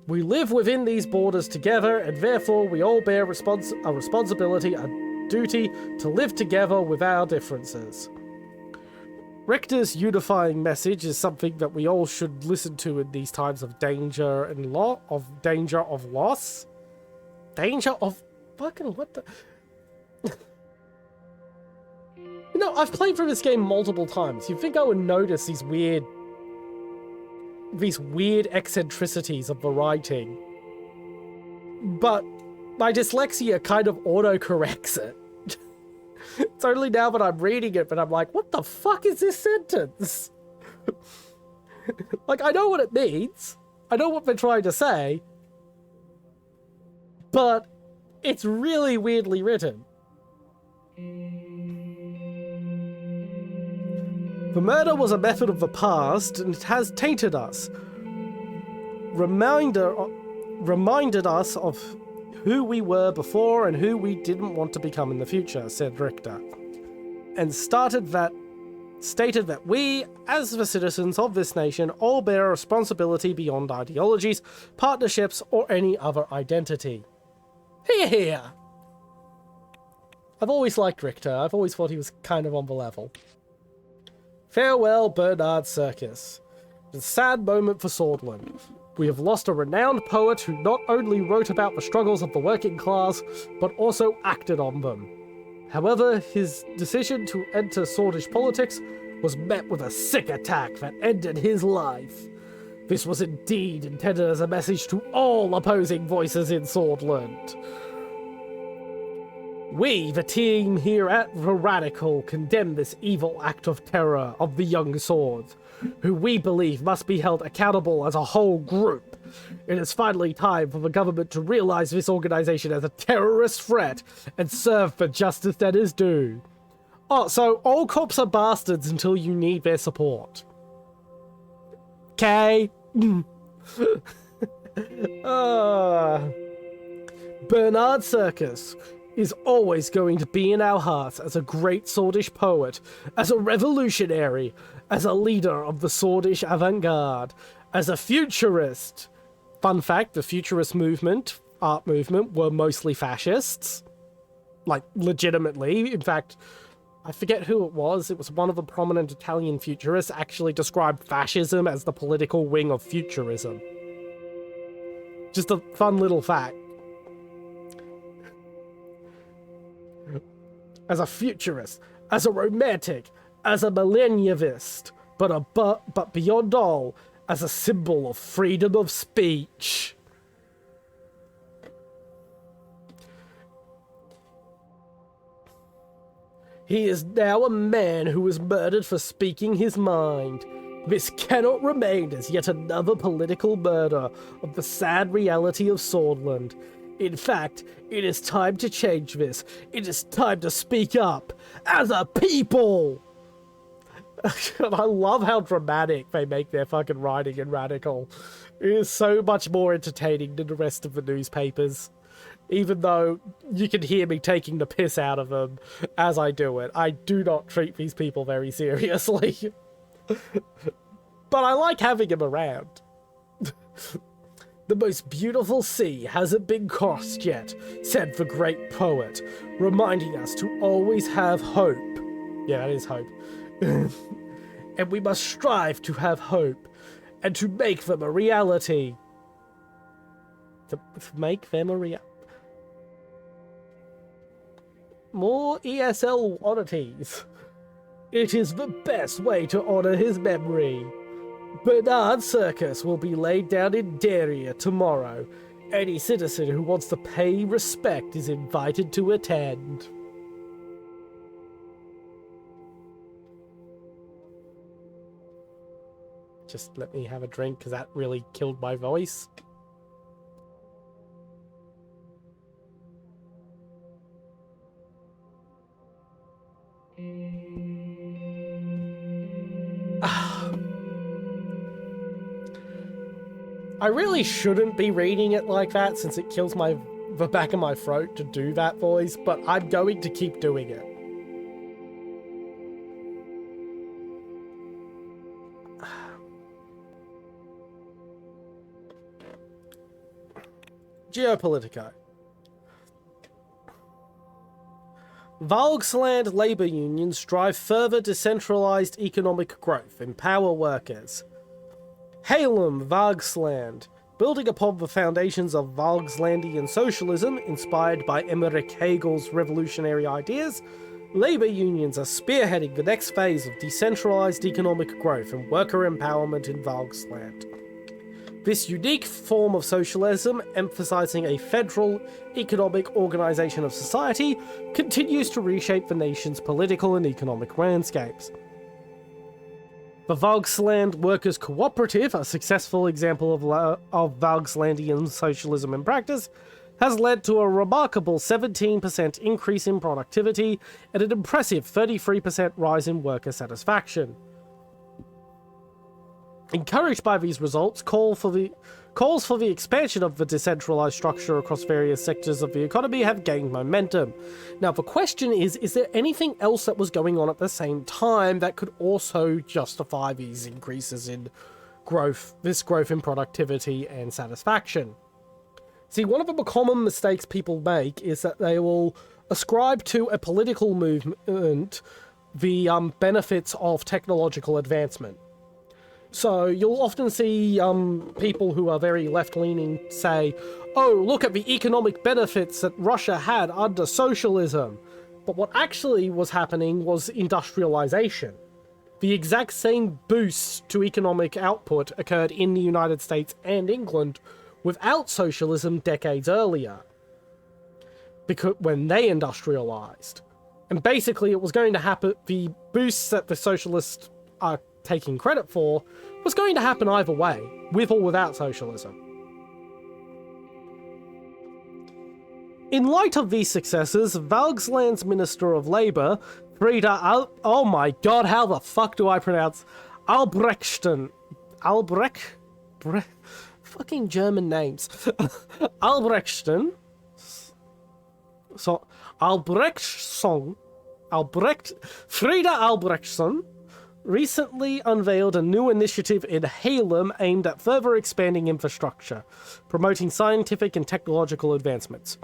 We live within these borders together, and therefore we all bear a responsibility, a duty to live together with our differences. Richter's unifying message is something that we all should listen to in these times of danger and danger of loss. Danger of fucking what the. You know, I've played through this game multiple times. You'd think I would notice these weird eccentricities of the writing, but my dyslexia kind of autocorrects it. It's only now that I'm reading it, but I'm like, what the fuck is this sentence? Like, I know what it means. I know what they're trying to say. But it's really weirdly written. The murder was a method of the past, and it has tainted us. Reminded us of who we were before and who we didn't want to become in the future, said Richter, and stated that we, as the citizens of this nation, all bear a responsibility beyond ideologies, partnerships, or any other identity. Hear, hear! I've always liked Richter. I've always thought he was kind of on the level. Farewell, Bernard Serkis. It's a sad moment for Swordland. We have lost a renowned poet who not only wrote about the struggles of the working class, but also acted on them. However, his decision to enter Swordish politics was met with a sick attack that ended his life. This was indeed intended as a message to all opposing voices in Swordland. We, the team here at The Radical, condemn this evil act of terror of the young swords, who we believe must be held accountable as a whole group. It is finally time for the government to realize this organization as a terrorist threat and serve for justice that is due. Oh, so all cops are bastards until you need their support. Okay. Bernard Circus is always going to be in our hearts as a great Swordish poet, as a revolutionary, as a leader of the Swordish avant-garde, as a futurist. Fun fact, the futurist movement, art movement, were mostly fascists. Like, legitimately. In fact, I forget who it was. It was one of the prominent Italian futurists actually described fascism as the political wing of futurism. Just a fun little fact. As a futurist, as a romantic, as a millennialist, but beyond all, as a symbol of freedom of speech. He is now a man who was murdered for speaking his mind. This cannot remain as yet another political murder of the sad reality of Swordland. In fact, it is time to change this. It is time to speak up as a people. I love how dramatic they make their fucking writing in Radical. It is so much more entertaining than the rest of the newspapers. Even though you can hear me taking the piss out of them as I do it. I do not treat these people very seriously. But I like having them around. The most beautiful sea hasn't been crossed yet, said the great poet, reminding us to always have hope. Yeah, that is hope. And we must strive to have hope, and to make them a reality. To make them a reality. More ESL oddities. It is the best way to honor his memory. Bernard Circus will be laid down in Daria tomorrow. Any citizen who wants to pay respect is invited to attend. Just let me have a drink, because that really killed my voice. I really shouldn't be reading it like that, since it kills the back of my throat to do that voice, but I'm going to keep doing it. Geopolitico. Valgsland labour unions drive further decentralised economic growth, empower workers. Halem Valgsland, building upon the foundations of Valgslandian socialism, inspired by Emmerich Hagel's revolutionary ideas, labour unions are spearheading the next phase of decentralised economic growth and worker empowerment in Valgsland. This unique form of socialism, emphasising a federal economic organisation of society, continues to reshape the nation's political and economic landscapes. The Valgsland Workers' Cooperative, a successful example of Valgslandian socialism in practice, has led to a remarkable 17% increase in productivity and an impressive 33% rise in worker satisfaction. Encouraged by these results, calls for the expansion of the decentralized structure across various sectors of the economy have gained momentum. Now, the question is there anything else that was going on at the same time that could also justify these increases in growth, this growth in productivity and satisfaction? See, one of the common mistakes people make is that they will ascribe to a political movement the benefits of technological advancement. So you'll often see people who are very left-leaning say, oh, look at the economic benefits that Russia had under socialism. But what actually was happening was industrialization. The exact same boost to economic output occurred in the United States and England without socialism decades earlier, because when they industrialized. And basically it was going to happen, the boosts that the socialists are taking credit for was going to happen either way, with or without socialism. In light of these successes, Valgsland's Minister of Labour, Frida oh my god, how the fuck do I pronounce Albrechtston? Fucking German names. Albrechtston. So, Frida Albrechtsson recently unveiled a new initiative in Haarlem aimed at further expanding infrastructure, promoting scientific and technological advancements.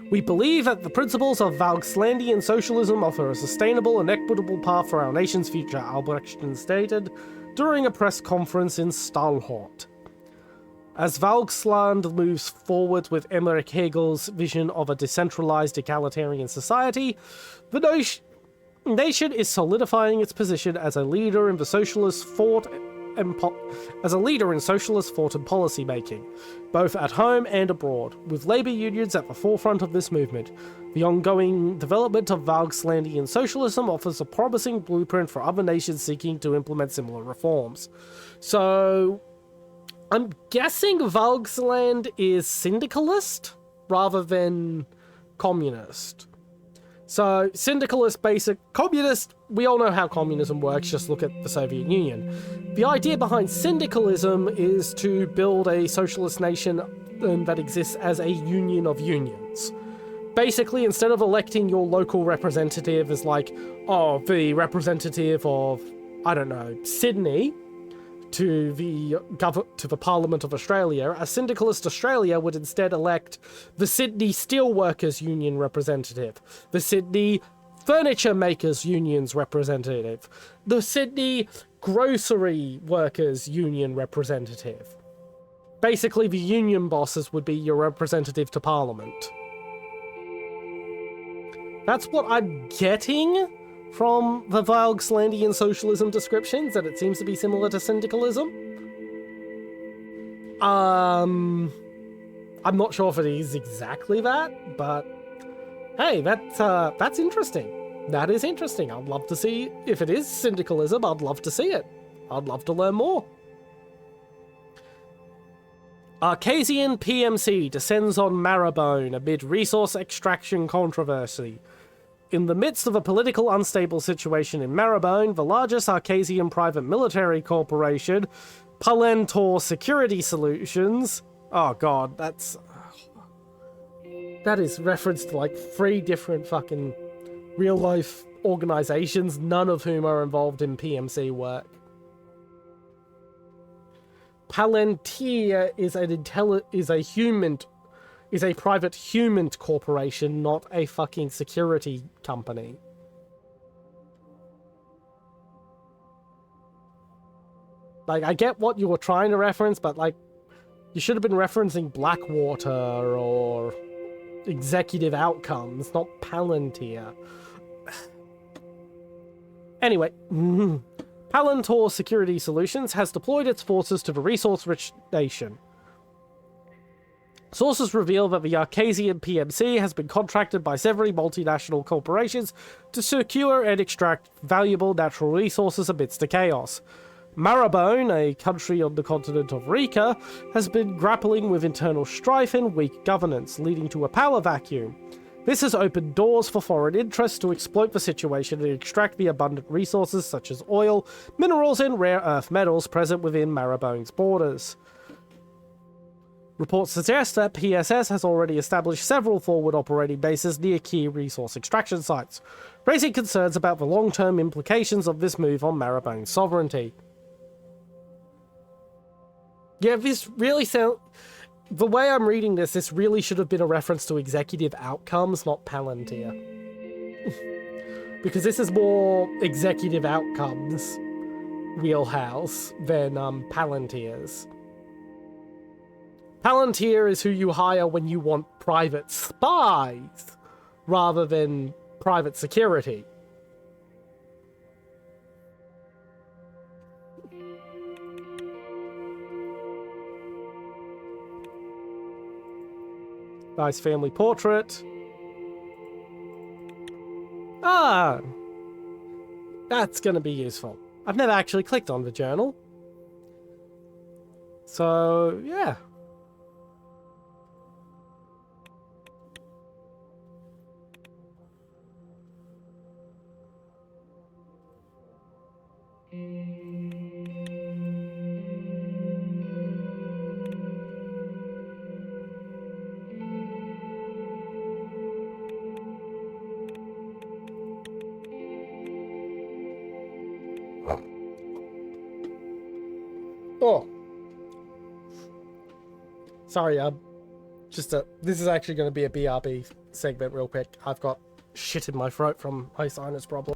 We believe that the principles of Valgslandian socialism offer a sustainable and equitable path for our nation's future, Albrechtston stated during a press conference in Stalholt. As Valgsland moves forward with Emmerich Hegel's vision of a decentralized egalitarian society, the nation is solidifying its position as a leader in the socialist thought and policy making, both at home and abroad, with labour unions at the forefront of this movement. The ongoing development of Valgslandian socialism offers a promising blueprint for other nations seeking to implement similar reforms. So, I'm guessing Valgsland is syndicalist rather than communist. So, syndicalist, basic, communist, we all know how communism works, just look at the Soviet Union. The idea behind syndicalism is to build a socialist nation that exists as a union of unions. Basically, instead of electing your local representative as like, oh, the representative of, I don't know, Sydney, to the Parliament of Australia, a syndicalist Australia would instead elect the Sydney Steelworkers Union representative, the Sydney Furniture Makers Union's representative, the Sydney Grocery Workers Union representative. Basically, the union bosses would be your representative to Parliament. That's what I'm getting from the Valgslandian socialism descriptions, that it seems to be similar to syndicalism. I'm not sure if it is exactly that, but hey, that's interesting. That is interesting. I'd love to see, if it is syndicalism, I'd love to see it. I'd love to learn more. Arcasian PMC descends on Marrowbone amid resource extraction controversy. In the midst of a political unstable situation in Marrowbone, the largest Arcasian private military corporation, Palantor Security Solutions... Oh god, that is referenced to like 3 different fucking real-life organizations, none of whom are involved in PMC work. Palantir is a private human corporation, not a fucking security company. Like, I get what you were trying to reference, but like, you should have been referencing Blackwater or Executive Outcomes, not Palantir. Anyway, Palantor Security Solutions has deployed its forces to the resource-rich nation. Sources reveal that the Arcasian PMC has been contracted by several multinational corporations to secure and extract valuable natural resources amidst the chaos. Marrowbone, a country on the continent of Rica, has been grappling with internal strife and weak governance, leading to a power vacuum. This has opened doors for foreign interests to exploit the situation and extract the abundant resources such as oil, minerals, and rare earth metals present within Marrowbone's borders. Reports suggest that PSS has already established several forward operating bases near key resource extraction sites, raising concerns about the long-term implications of this move on Marrowbone's sovereignty. Yeah, this really sounds... The way I'm reading this really should have been a reference to Executive Outcomes, not Palantir. Because this is more Executive Outcomes wheelhouse than Palantir's. Palantir is who you hire when you want private spies, rather than private security. Nice family portrait. Ah! That's going to be useful. I've never actually clicked on the journal. So, yeah. Oh. Sorry, this is actually going to be a BRB segment real quick. I've got shit in my throat from my sinus problem.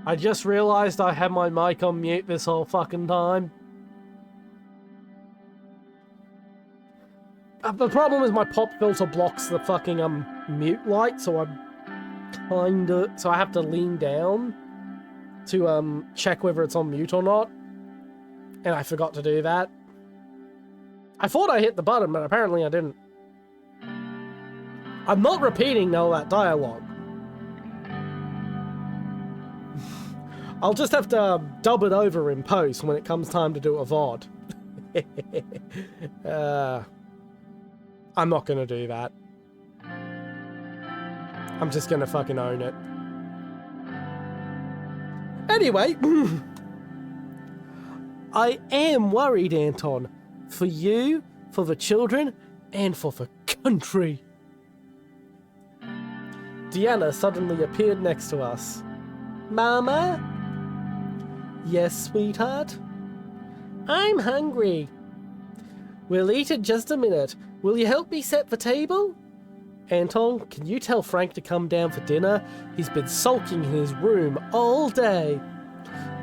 I just realized I had my mic on mute this whole fucking time. The problem is my pop filter blocks the fucking mute light, so I have to lean down to check whether it's on mute or not. And I forgot to do that. I thought I hit the button, but apparently I didn't. I'm not repeating all that dialogue. I'll just have to dub it over in post when it comes time to do a VOD. I'm not gonna do that. I'm just gonna fucking own it. Anyway, I am worried, Anton. For you, for the children, and for the country. Deanna suddenly appeared next to us. Mama? Yes, sweetheart? I'm hungry. We'll eat in just a minute. Will you help me set the table? Anton, can you tell Frank to come down for dinner? He's been sulking in his room all day.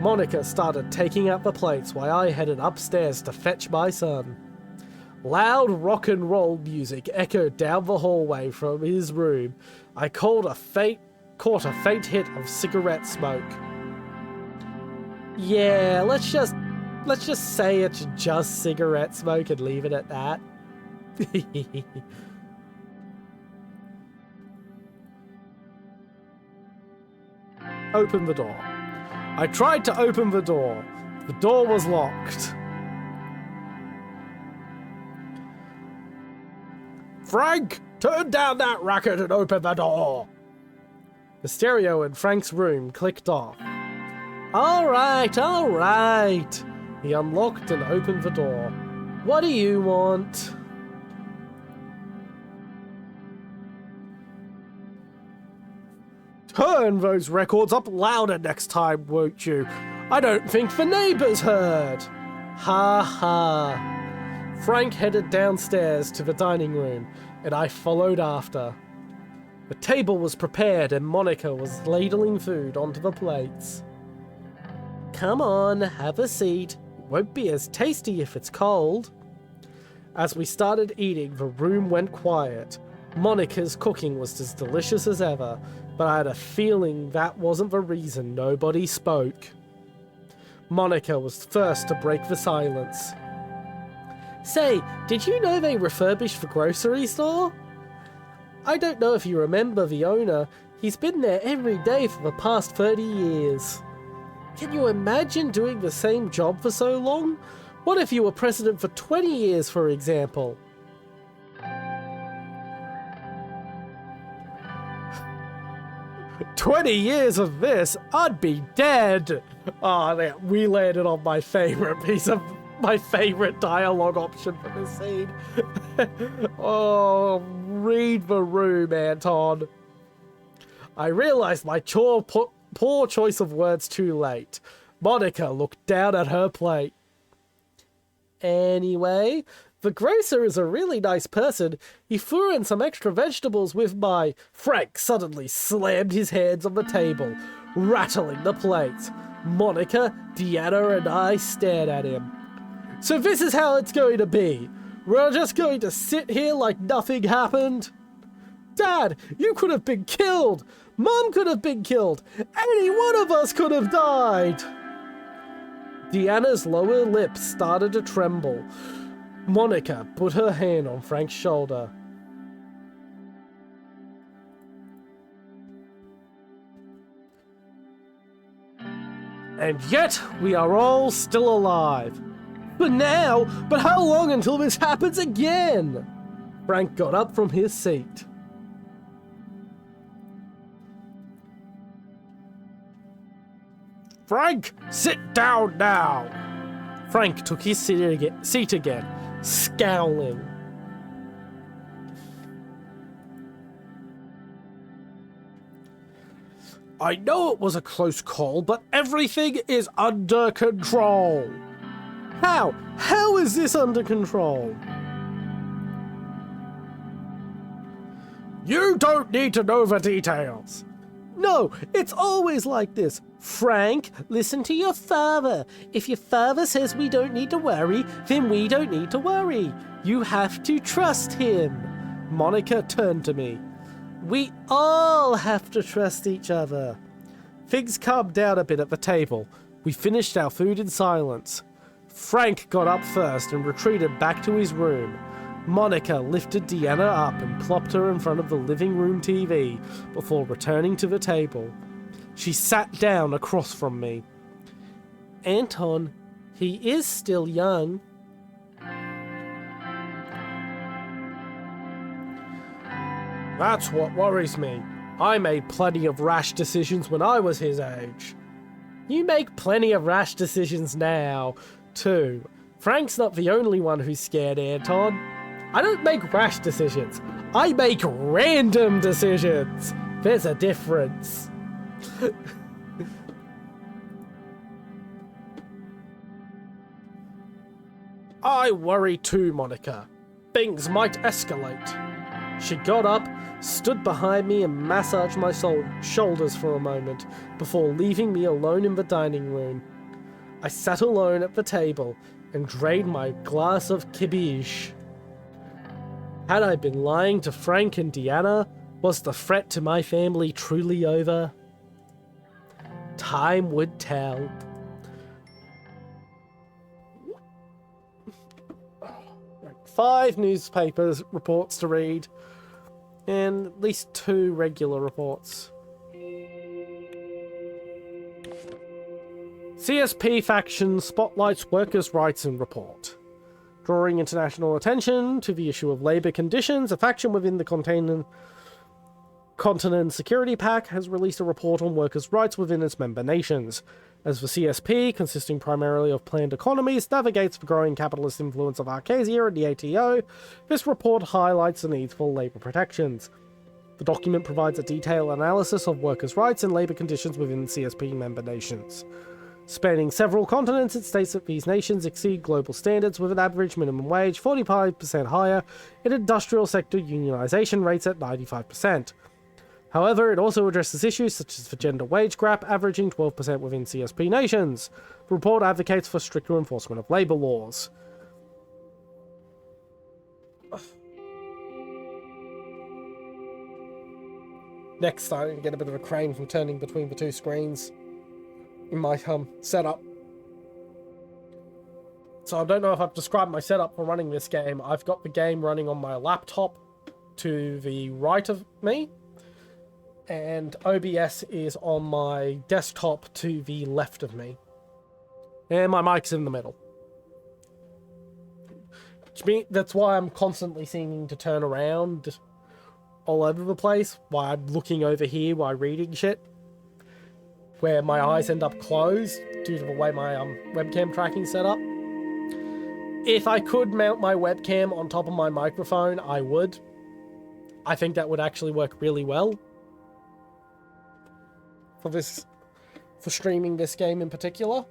Monica started taking out the plates while I headed upstairs to fetch my son. Loud rock and roll music echoed down the hallway from his room. I caught a faint hit of cigarette smoke. Yeah, let's just say it's just cigarette smoke and leave it at that. Open the door. I tried to open the door. The door was locked. Frank, turn down that racket and open the door. The stereo in Frank's room clicked off. All right. He unlocked and opened the door. What do you want? Turn those records up louder next time, won't you? I don't think the neighbors heard. Ha ha. Frank headed downstairs to the dining room, and I followed after. The table was prepared and Monica was ladling food onto the plates. Come on, have a seat. It won't be as tasty if it's cold. As we started eating, the room went quiet. Monica's cooking was as delicious as ever, but I had a feeling that wasn't the reason nobody spoke. Monica was first to break the silence. Say, did you know they refurbished the grocery store? I don't know if you remember the owner. He's been there every day for the past 30 years. Can you imagine doing the same job for so long? What if you were president for 20 years, for example? "20 years of this, I'd be dead." Oh, we landed on my favorite dialogue option for this scene. Oh, read the room, Anton. I realized my poor choice of words too late. Monica looked down at her plate. Anyway, the grocer is a really nice person. He threw in some extra vegetables with my... Frank suddenly slammed his hands on the table, rattling the plates. Monica, Deanna, and I stared at him. So this is how it's going to be. We're just going to sit here like nothing happened? Dad, you could have been killed. Mom could have been killed. Any one of us could have died. Deanna's lower lip started to tremble. Monica put her hand on Frank's shoulder. And yet, we are all still alive. But now, but how long until this happens again? Frank got up from his seat. Frank, sit down now. Frank took his seat again, scowling. I know it was a close call, but everything is under control. How? How is this under control? You don't need to know the details. No, it's always like this. Frank, listen to your father. If your father says we don't need to worry, then we don't need to worry. You have to trust him. Monica turned to me. We all have to trust each other. Things calmed down a bit at the table. We finished our food in silence. Frank got up first and retreated back to his room. Monica lifted Deanna up and plopped her in front of the living room TV before returning to the table. She sat down across from me. Anton, he is still young. That's what worries me. I made plenty of rash decisions when I was his age. You make plenty of rash decisions now, too. Frank's not the only one who's scared, Anton. I don't make rash decisions. I make random decisions. There's a difference. I worry too, Monica. Things might escalate. She got up, stood behind me and massaged my shoulders for a moment before leaving me alone in the dining room. I sat alone at the table and drained my glass of kibish. Had I been lying to Frank and Deanna? Was the threat to my family truly over? Time would tell. Five newspapers reports to read, and at least 2 regular reports. CSP faction spotlights workers' rights in report. Drawing international attention to the issue of labour conditions, a faction within the Continent Security Pact has released a report on workers' rights within its member nations. As the CSP, consisting primarily of planned economies, navigates the growing capitalist influence of Arcasia and the ATO, this report highlights the need for labour protections. The document provides a detailed analysis of workers' rights and labour conditions within CSP member nations. Spanning several continents, it states that these nations exceed global standards with an average minimum wage 45% higher and industrial sector unionization rates at 95%. However, it also addresses issues such as the gender wage gap averaging 12% within CSP nations. The report advocates for stricter enforcement of labour laws. Next, I get a bit of a crane from turning between the 2 screens in my setup. So I don't know if I've described my setup for running this game. I've got the game running on my laptop to the right of me, and OBS is on my desktop to the left of me. And my mic's in the middle. That's why I'm constantly seeming to turn around all over the place, why I'm looking over here while reading shit, where my eyes end up closed due to the way my webcam tracking's set up. If I could mount my webcam on top of my microphone, I would. I think that would actually work really well for streaming this game in particular.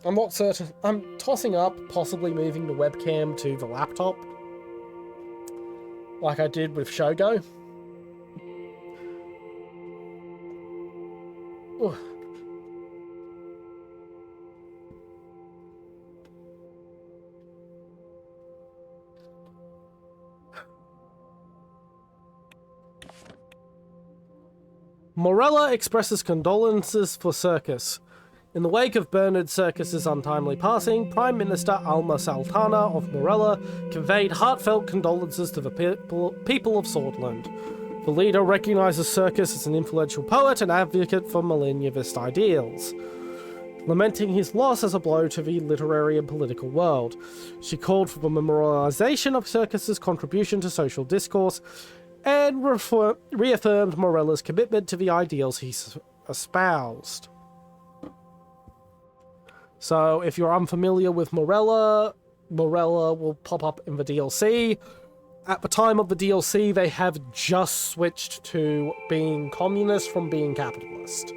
I'm not certain. I'm tossing up possibly moving the webcam to the laptop, like I did with Shogo. Ooh. Morella expresses condolences for Circus. In the wake of Bernard Circus's untimely passing, Prime Minister Alma Sultana of Morella conveyed heartfelt condolences to the people of Swordland. The leader recognises Circus as an influential poet and advocate for millennialist ideals, lamenting his loss as a blow to the literary and political world. She called for the memorialisation of Circus's contribution to social discourse and reaffirmed Morella's commitment to the ideals he espoused. So, if you're unfamiliar with Morella, Morella will pop up in the DLC. At the time of the DLC, they have just switched to being communist from being capitalist.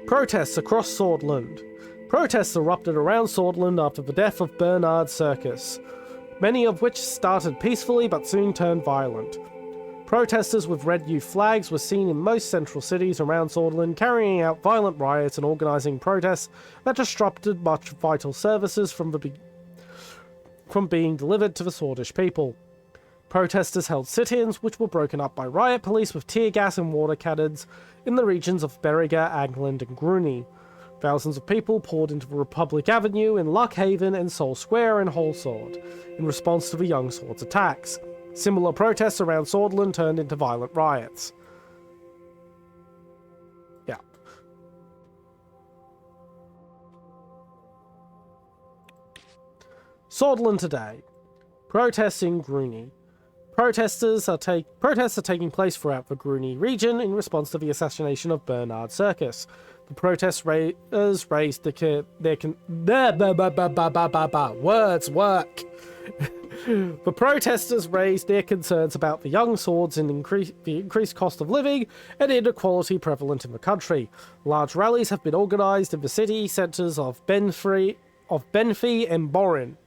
Protests across Swordland. Protests erupted around Swordland after the death of Bernard Circus, many of which started peacefully but soon turned violent. Protesters with red youth flags were seen in most central cities around Swordland, carrying out violent riots and organising protests that disrupted much vital services from being delivered to the Swordish people. Protesters held sit-ins, which were broken up by riot police with tear gas and water cannons in the regions of Berriga, Agland and Grooney. Thousands of people poured into Republic Avenue in Luckhaven and Sol Square in Wholesword in response to the Young Swords attacks. Similar protests around Swordland turned into violent riots. Yeah. Swordland today. Protests in Grooney. Protests are taking place throughout the Grooney region in response to the assassination of Bernard Circus. The protest raisers raised words work. The protesters raised their concerns about the young swords and the increased cost of living and inequality prevalent in the country. Large rallies have been organised in the city centres of Benfey and Borin.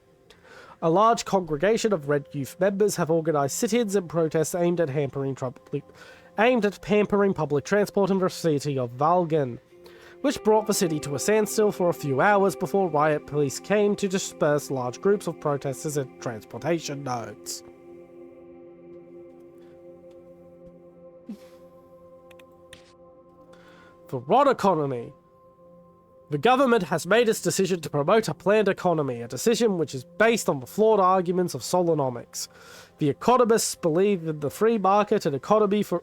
A large congregation of Red Youth members have organised sit-ins and protests aimed at hampering public transport in the city of Valgan, which brought the city to a standstill for a few hours before riot police came to disperse large groups of protesters at transportation nodes. The rod economy. The government has made its decision to promote a planned economy, a decision which is based on the flawed arguments of Solonomics. The economists believe in the free market economy for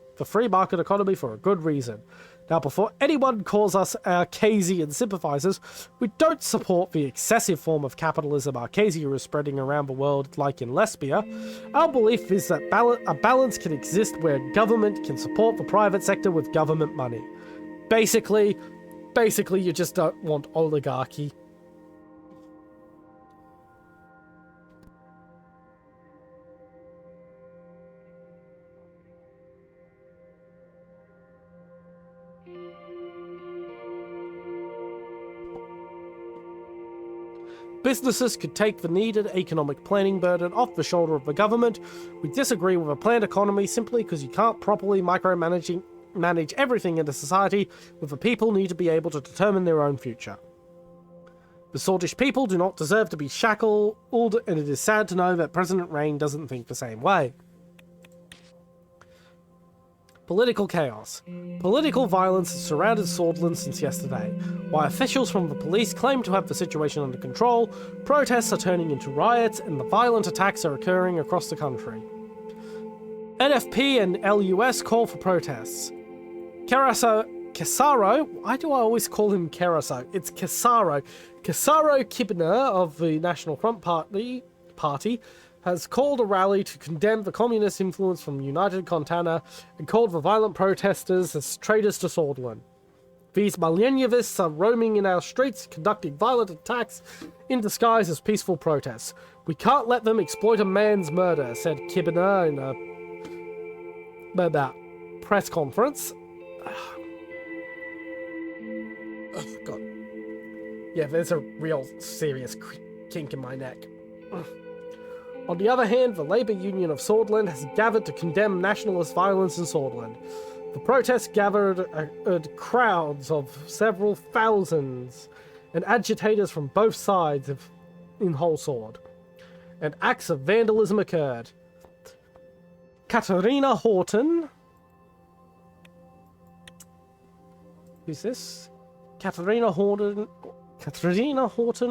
a good reason. Now, before anyone calls us Arcasian sympathizers, we don't support the excessive form of capitalism Arcasia is spreading around the world like in Lesbia. Our belief is that a balance can exist where government can support the private sector with government money. Basically, you just don't want oligarchy. Businesses could take the needed economic planning burden off the shoulder of the government. We disagree with a planned economy simply because you can't properly manage everything in a society, where the people need to be able to determine their own future. The Swordish people do not deserve to be shackled, and it is sad to know that President Rain doesn't think the same way. Political chaos. Political violence has surrounded Swordland since yesterday. While officials from the police claim to have the situation under control, protests are turning into riots and the violent attacks are occurring across the country. NFP and LUS call for protests. Casaro, why do I always call him Caraso? It's Casaro. Casaro Kibner of the National Front Party has called a rally to condemn the communist influence from United Contana and called the violent protesters as traitors to Swordland. These Millennialists are roaming in our streets, conducting violent attacks in disguise as peaceful protests. We can't let them exploit a man's murder, said Kibner in a press conference. Oh, God. Yeah, there's a real serious kink in my neck. On the other hand, the Labour Union of Swordland has gathered to condemn nationalist violence in Swordland. The protests gathered crowds of several thousands and agitators from both sides in Wholesword, and acts of vandalism occurred. Katarina Horton. Who's this? Katarina Horton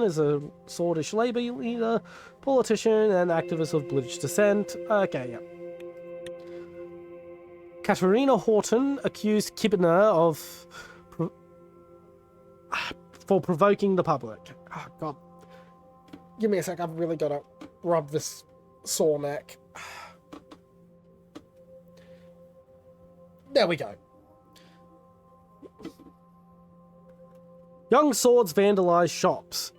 is a Swordish Labour leader, politician, and activist of British descent. Okay, yeah. Katarina Horton accused Kibner for provoking the public. Oh, God. Give me a sec, I've really got to rub this sore neck. There we go. Young Swords vandalise shops.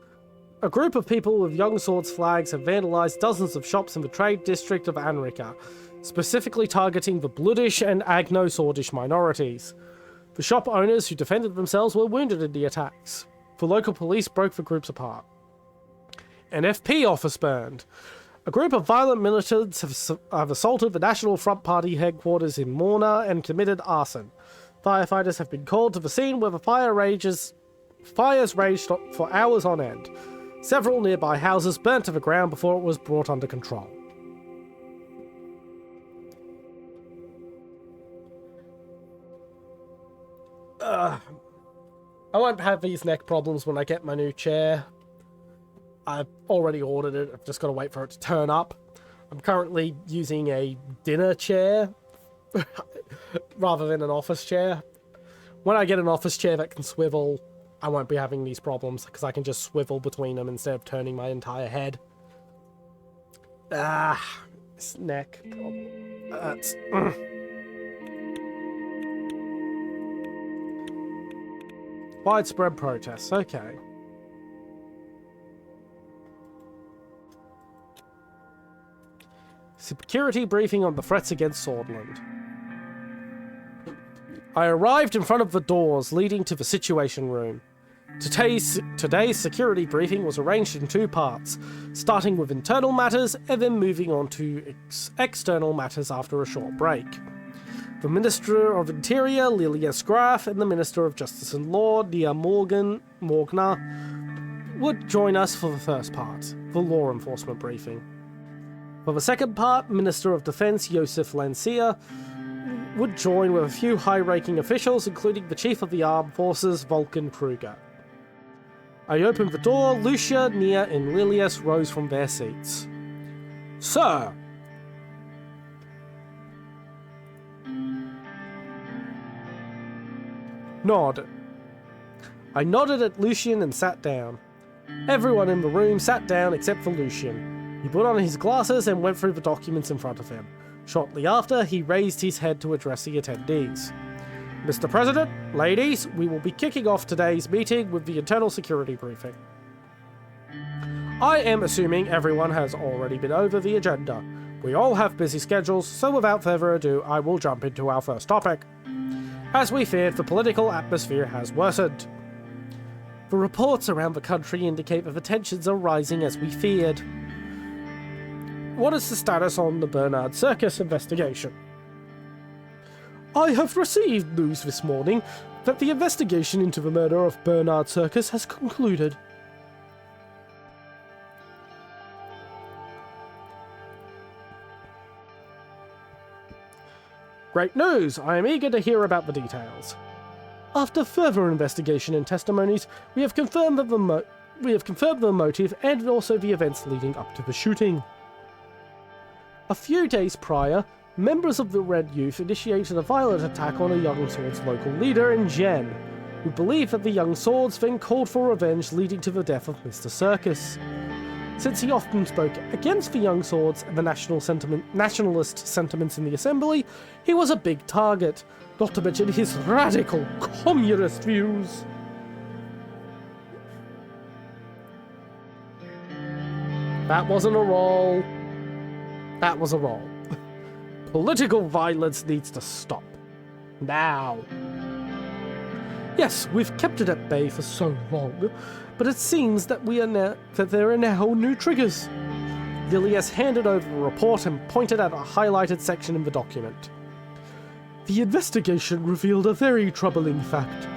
A group of people with Young Swords flags have vandalised dozens of shops in the trade district of Anrika, specifically targeting the Bloodish and Agno-Swordish minorities. The shop owners who defended themselves were wounded in the attacks. The local police broke the groups apart. An FP office burned. A group of violent militants have assaulted the National Front Party headquarters in Morna and committed arson. Firefighters have been called to the scene where the fires raged for hours on end. Several nearby houses burnt to the ground before it was brought under control. I won't have these neck problems when I get my new chair. I've already ordered it. I've just got to wait for it to turn up. I'm currently using a dinner chair rather than an office chair. When I get an office chair that can swivel, I won't be having these problems because I can just swivel between them instead of turning my entire head. This neck hurts. Widespread protests, okay. Security briefing on the threats against Swordland. I arrived in front of the doors leading to the Situation Room. Today's security briefing was arranged in two parts, starting with internal matters and then moving on to external matters after a short break. The Minister of Interior, Lilia Graf, and the Minister of Justice and Law, Nia Morgna, would join us for the first part, the law enforcement briefing. For the second part, Minister of Defense Josef Lancia would join with a few high-ranking officials, including the Chief of the Armed Forces, Vulcan Kruger. I opened the door. Lucia, Nia, and Lilias rose from their seats. Sir! Nod. I nodded at Lucian and sat down. Everyone in the room sat down except for Lucian. He put on his glasses and went through the documents in front of him. Shortly after, he raised his head to address the attendees. Mr. President, ladies, we will be kicking off today's meeting with the internal security briefing. I am assuming everyone has already been over the agenda. We all have busy schedules, so without further ado, I will jump into our first topic. As we feared, the political atmosphere has worsened. The reports around the country indicate that the tensions are rising as we feared. What is the status on the Bernard Circus investigation? I have received news this morning that the investigation into the murder of Bernard Circus has concluded. Great news! I am eager to hear about the details. After further investigation and testimonies, we have confirmed the motive and also the events leading up to the shooting. A few days prior, members of the Red Youth initiated a violent attack on a Young Swords local leader in Jen, who believed that the Young Swords then called for revenge, leading to the death of Mr. Circus. Since he often spoke against the Young Swords and the nationalist sentiments in the Assembly, he was a big target, not to mention his radical communist views. That wasn't a roll. That was a roll. Political violence needs to stop. Now. Yes, we've kept it at bay for so long, but it seems that there are now new triggers. Lilias handed over a report and pointed at a highlighted section in the document. The investigation revealed a very troubling fact.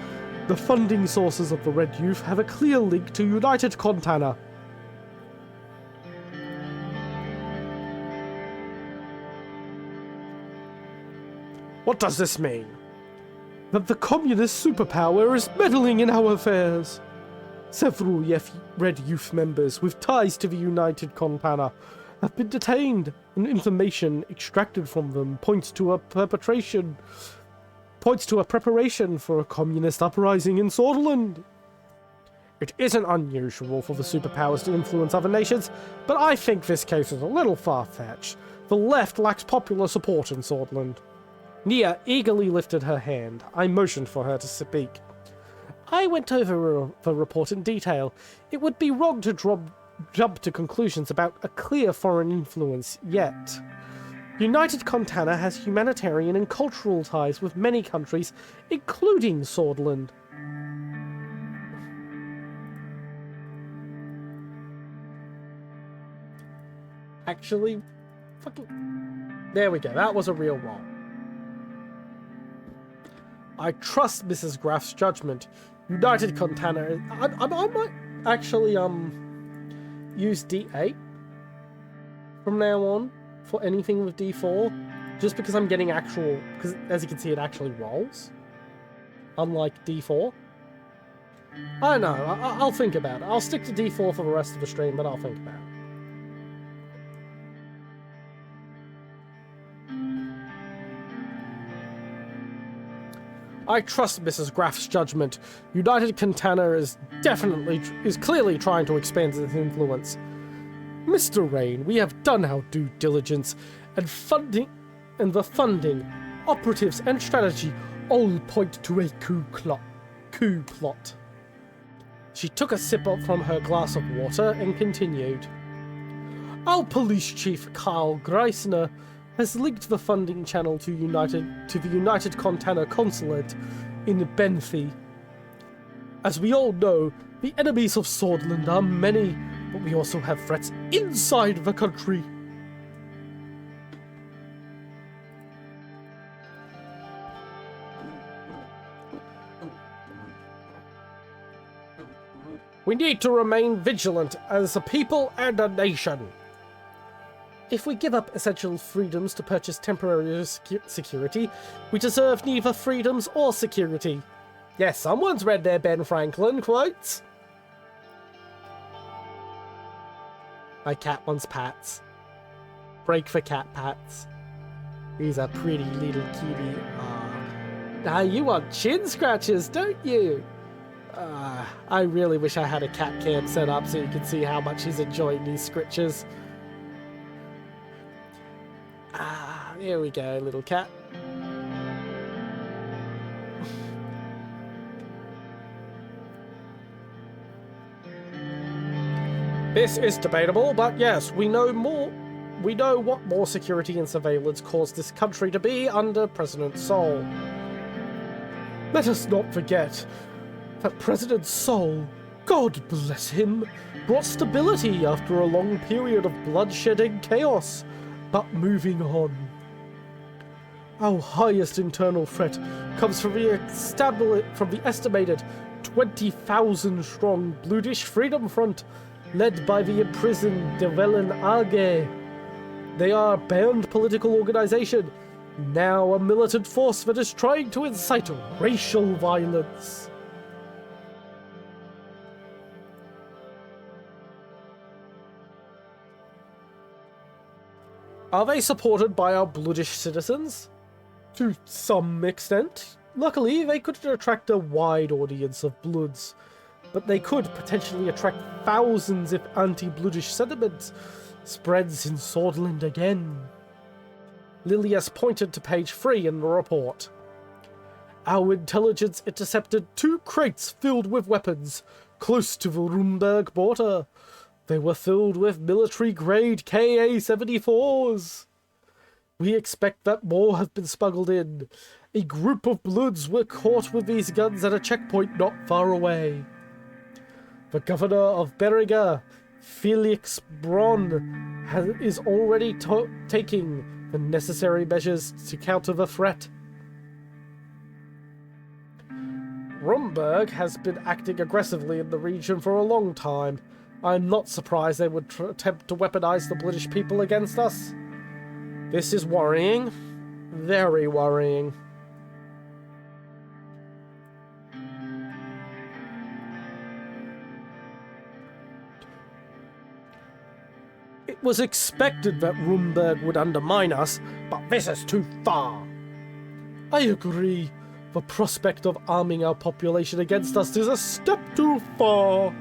The funding sources of the Red Youth have a clear link to United Contana. What does this mean? That the communist superpower is meddling in our affairs. Several Red Youth members with ties to the United Contana have been detained, and information extracted from them points to a preparation for a communist uprising in Swordland. It isn't unusual for the superpowers to influence other nations, but I think this case is a little far-fetched. The left lacks popular support in Swordland. Nia eagerly lifted her hand. I motioned for her to speak. I went over the report in detail. It would be wrong to jump to conclusions about a clear foreign influence yet. United Contana has humanitarian and cultural ties with many countries, including Swordland. actually fucking... There we go. That was a real roll. I trust Mrs. Graff's judgment. United Contana... I might actually, use D8 from now on for anything with D4. Just because I'm getting actual... Because, as you can see, it actually rolls. Unlike D4. I don't know. I'll think about it. I'll stick to D4 for the rest of the stream, but I'll think about it. I trust Mrs. Graff's judgment. United Contana is clearly trying to expand its influence. Mr. Rain, we have done our due diligence, and the funding, operatives, and strategy all point to a coup plot. She took a sip from her glass of water and continued. Our police chief, Carl Greisner, has linked the funding channel to the United Contana Consulate in Benthi. As we all know, the enemies of Swordland are many, but we also have threats inside the country. We need to remain vigilant as a people and a nation. If we give up essential freedoms to purchase temporary security, we deserve neither freedoms or security. Yes, someone's read their Ben Franklin quotes. My cat wants pats. Break for cat pats. He's a pretty little kitty. Now you want chin scratches, don't you? I really wish I had a cat cam set up so you could see how much he's enjoying these scratches. Here we go, little cat. This is debatable, but yes, we know what more security and surveillance caused this country to be under President Sol. Let us not forget that President Sol, God bless him, brought stability after a long period of bloodshed and chaos. But moving on. Our highest internal threat comes from the estimated 20,000 strong Bludish Freedom Front, led by the imprisoned De Velen AG. They are a banned political organization, now a militant force that is trying to incite racial violence. Are they supported by our Bloodish citizens? To some extent. Luckily, they could attract a wide audience of Bloods, but they could potentially attract thousands if anti-Bloodish sentiment spreads in Swordland again. Lilias pointed to page 3 in the report. Our intelligence intercepted 2 crates filled with weapons close to the Rumberg border. They were filled with military-grade Ka-74s. We expect that more have been smuggled in. A group of Bloods were caught with these guns at a checkpoint not far away. The governor of Beringer, Felix Bronn, is already taking the necessary measures to counter the threat. Rumberg has been acting aggressively in the region for a long time. I'm not surprised they would attempt to weaponize the British people against us. This is worrying. Very worrying. It was expected that Rumberg would undermine us, but this is too far. I agree. The prospect of arming our population against us is a step too far.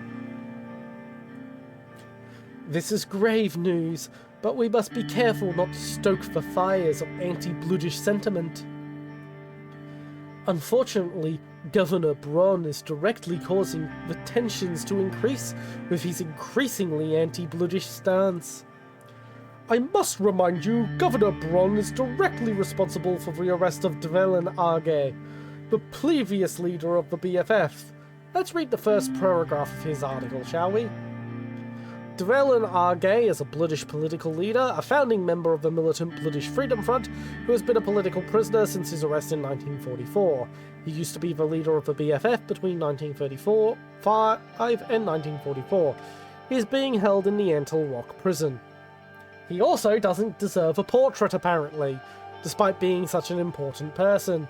This is grave news, but we must be careful not to stoke the fires of anti-Bloodish sentiment. Unfortunately, Governor Braun is directly causing the tensions to increase with his increasingly anti-Bloodish stance. I must remind you, Governor Braun is directly responsible for the arrest of De Velen AG, the previous leader of the BFF. Let's read the first paragraph of his article, shall we? Dwellen Argay is a British political leader, a founding member of the militant British Freedom Front, who has been a political prisoner since his arrest in 1944. He used to be the leader of the BFF between 1935 and 1944. He is being held in the Antle Rock prison. He also doesn't deserve a portrait, apparently, despite being such an important person.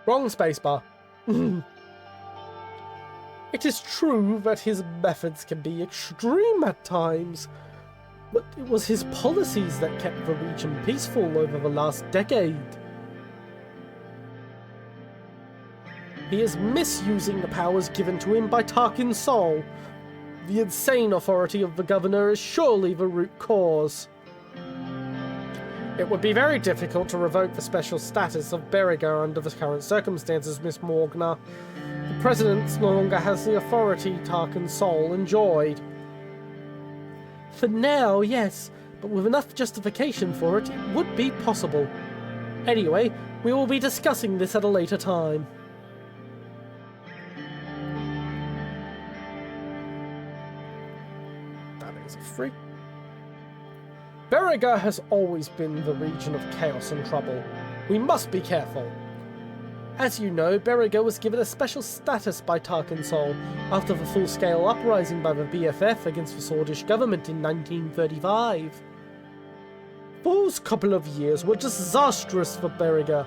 Wrong spacebar. It is true that his methods can be extreme at times, but it was his policies that kept the region peaceful over the last decade. He is misusing the powers given to him by Tarkin Sol. The insane authority of the governor is surely the root cause. It would be very difficult to revoke the special status of Beriga under the current circumstances, Miss Morgana. The President no longer has the authority Tarkin Sol enjoyed. For now, yes, but with enough justification for it, it would be possible. Anyway, we will be discussing this at a later time. That is a freak. Beriga has always been the region of chaos and trouble. We must be careful. As you know, Beriga was given a special status by Tarkin Sol after the full-scale uprising by the BFF against the Swordish government in 1935. Those couple of years were disastrous for Beriga.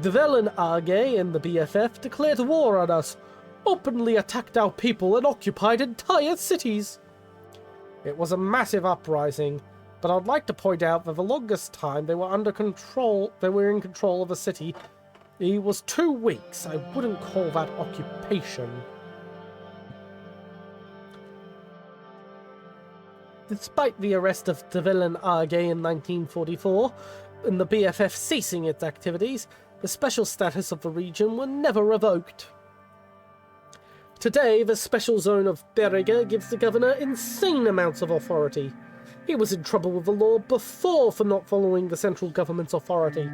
Dwellen Argay and the BFF declared war on us, openly attacked our people and occupied entire cities. It was a massive uprising, but I'd like to point out that the longest time they were in control of a city, it was 2 weeks. I wouldn't call that occupation. Despite the arrest of Dwellen Argay in 1944, and the BFF ceasing its activities, the special status of the region were never revoked. Today, the special zone of Beriga gives the governor insane amounts of authority. He was in trouble with the law before for not following the central government's authority.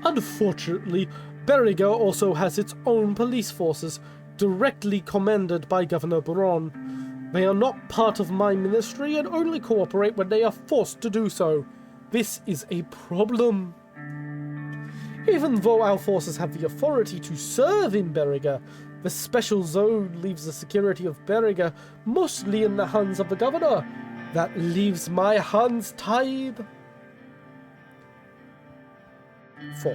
Unfortunately, Beriga also has its own police forces, directly commanded by Governor Baron. They are not part of my ministry and only cooperate when they are forced to do so. This is a problem. Even though our forces have the authority to serve in Beriga, the special zone leaves the security of Beriga mostly in the hands of the governor. That leaves my hands tied. 4.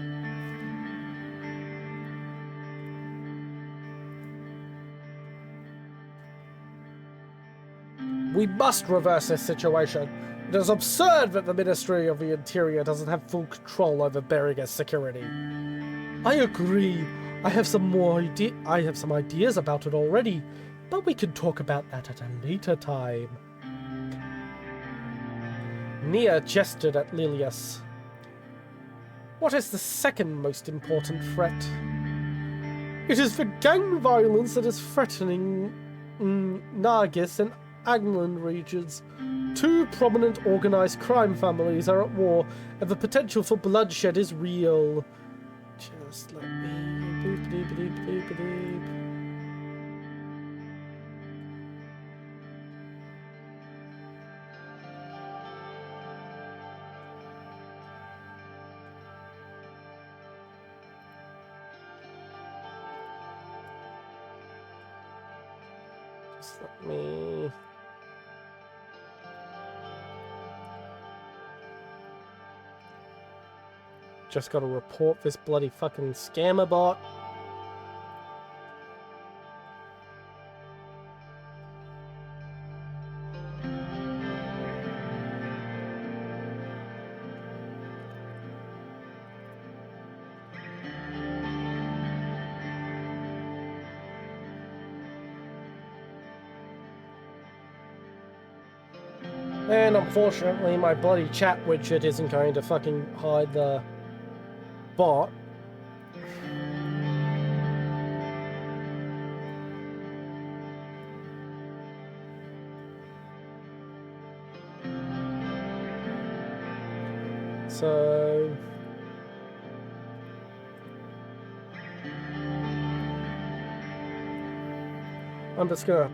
We must reverse this situation. It is absurd that the Ministry of the Interior doesn't have full control over Beriga's security. I agree. I have some ideas about it already, but we can talk about that at a later time. Nia gestured at Lilius. What is the second most important threat? It is the gang violence that is threatening Nargis and Agland regions. 2 prominent organized crime families are at war, and the potential for bloodshed is real. Just let me... Let me... Just gotta report this bloody fucking scammer bot. And unfortunately, my bloody chat widget isn't going to fucking hide the bot. So I'm just gonna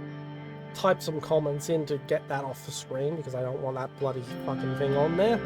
type some comments in to get that off the screen because I don't want that bloody fucking thing on there.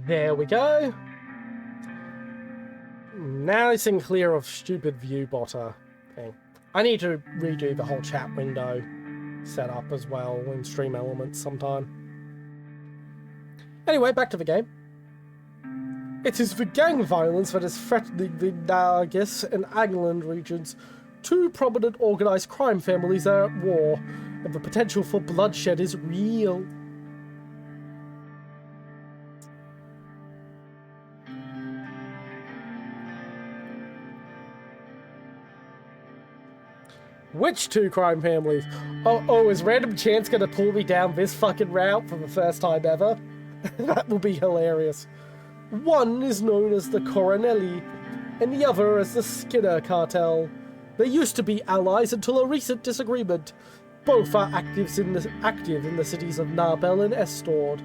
There we go. Now it's in clear of stupid view botter thing. I need to redo the whole chat window setup as well in Stream Elements sometime. Anyway, back to the game. It is the gang violence that is threatening the Nargis and Angland regions. Two prominent organised crime families are at war, and the potential for bloodshed is real. Which two crime families? Oh, is Random Chance gonna pull me down this fucking route for the first time ever? That will be hilarious. One is known as the Coronelli, and the other as the Skinner Cartel. They used to be allies until a recent disagreement. Both are active in the cities of Narbel and Estord.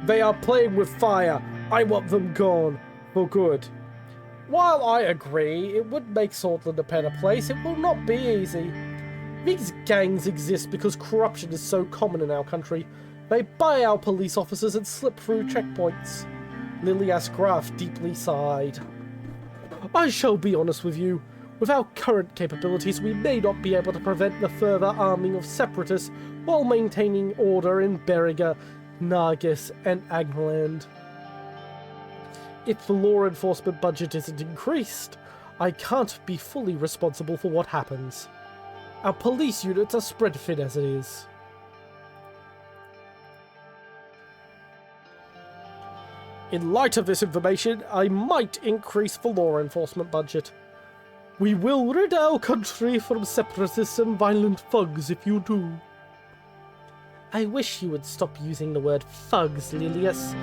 They are playing with fire. I want them gone. For good. While I agree it would make Swordland a better place, it will not be easy. These gangs exist because corruption is so common in our country. They buy our police officers and slip through checkpoints. Lilias Graf deeply sighed. I shall be honest with you. With our current capabilities, we may not be able to prevent the further arming of separatists while maintaining order in Beriga, Nargis, and Angland. If the law enforcement budget isn't increased, I can't be fully responsible for what happens. Our police units are spread thin as it is. In light of this information, I might increase the law enforcement budget. We will rid our country from separatists and violent thugs if you do. I wish you would stop using the word thugs, Lilius.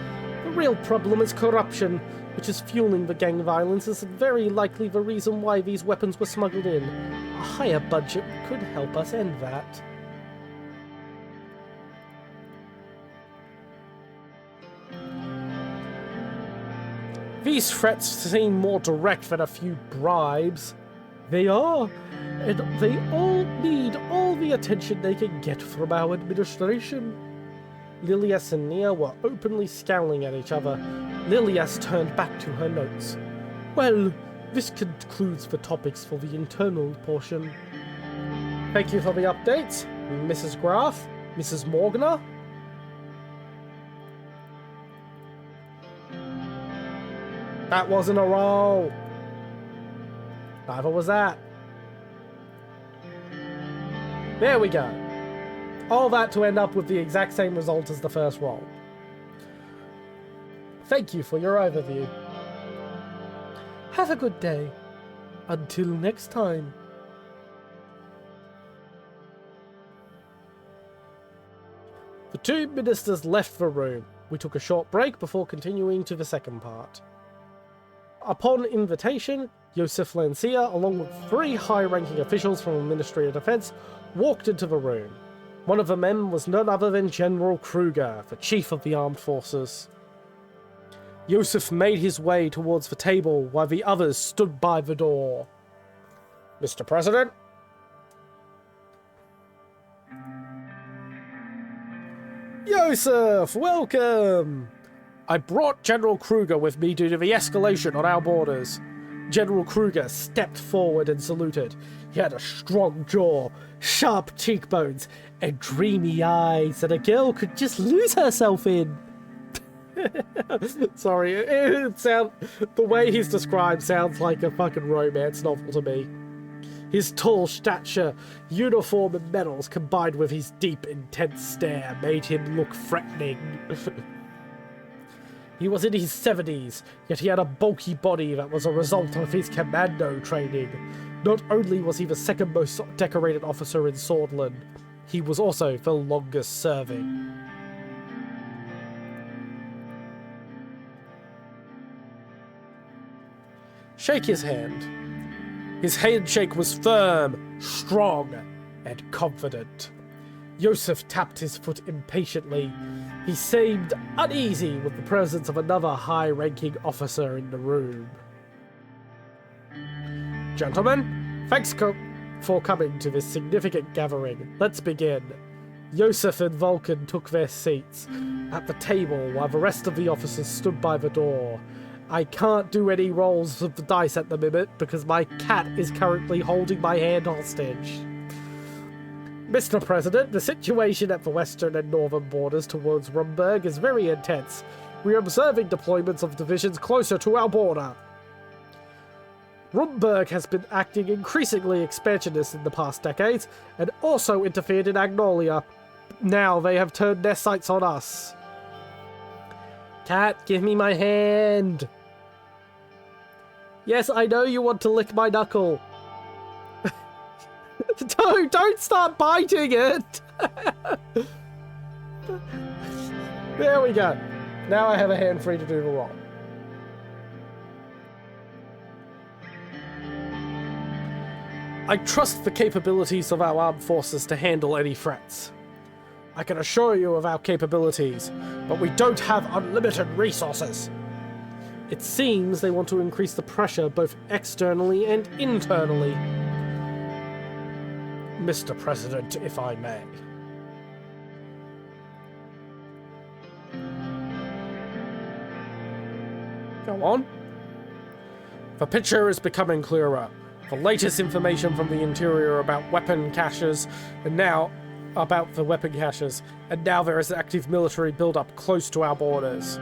The real problem is corruption, which is fueling the gang violence, is very likely the reason why these weapons were smuggled in. A higher budget could help us end that. These threats seem more direct than a few bribes. They are, and they all need all the attention they can get from our administration. Lilias and Nia were openly scowling at each other. Lilias turned back to her notes. Well, this concludes the topics for the internal portion. Thank you for the updates, Mrs. Graf, Mrs. Morgana. That wasn't a roll. Neither was that. There we go. All that to end up with the exact same result as the first roll. Thank you for your overview. Have a good day. Until next time. The two ministers left the room. We took a short break before continuing to the second part. Upon invitation, Josef Lancia, along with 3 high-ranking officials from the Ministry of Defense, walked into the room. One of the men was none other than General Kruger, the Chief of the Armed Forces. Josef made his way towards the table while the others stood by the door. Mr. President? Josef, welcome! I brought General Kruger with me due to the escalation on our borders. General Kruger stepped forward and saluted. He had a strong jaw, sharp cheekbones, and dreamy eyes that a girl could just lose herself in. Sorry, the way he's described sounds like a fucking romance novel to me. His tall stature, uniform and medals combined with his deep, intense stare made him look threatening. He was in his 70s, yet he had a bulky body that was a result of his commando training. Not only was he the second most decorated officer in Swordland, he was also the longest serving. Shake his hand. His handshake was firm, strong, and confident. Yosef tapped his foot impatiently. He seemed uneasy with the presence of another high-ranking officer in the room. Gentlemen, thanks for coming to this significant gathering. Let's begin. Yosef and Vulcan took their seats at the table while the rest of the officers stood by the door. I can't do any rolls of the dice at the minute because my cat is currently holding my hand hostage. Mr. President, the situation at the western and northern borders towards Rumberg is very intense. We are observing deployments of divisions closer to our border. Rumberg has been acting increasingly expansionist in the past decades and also interfered in Agnolia. Now they have turned their sights on us. Cat, give me my hand. Yes, I know you want to lick my knuckle. Don't start biting it. There we go. Now I have a hand free to do the roll. I trust the capabilities of our armed forces to handle any threats. I can assure you of our capabilities, but we don't have unlimited resources. It seems they want to increase the pressure both externally and internally. Mr. President, if I may. Go on. The picture is becoming clearer. The latest information from the interior about weapon caches, and now there is an active military build-up close to our borders.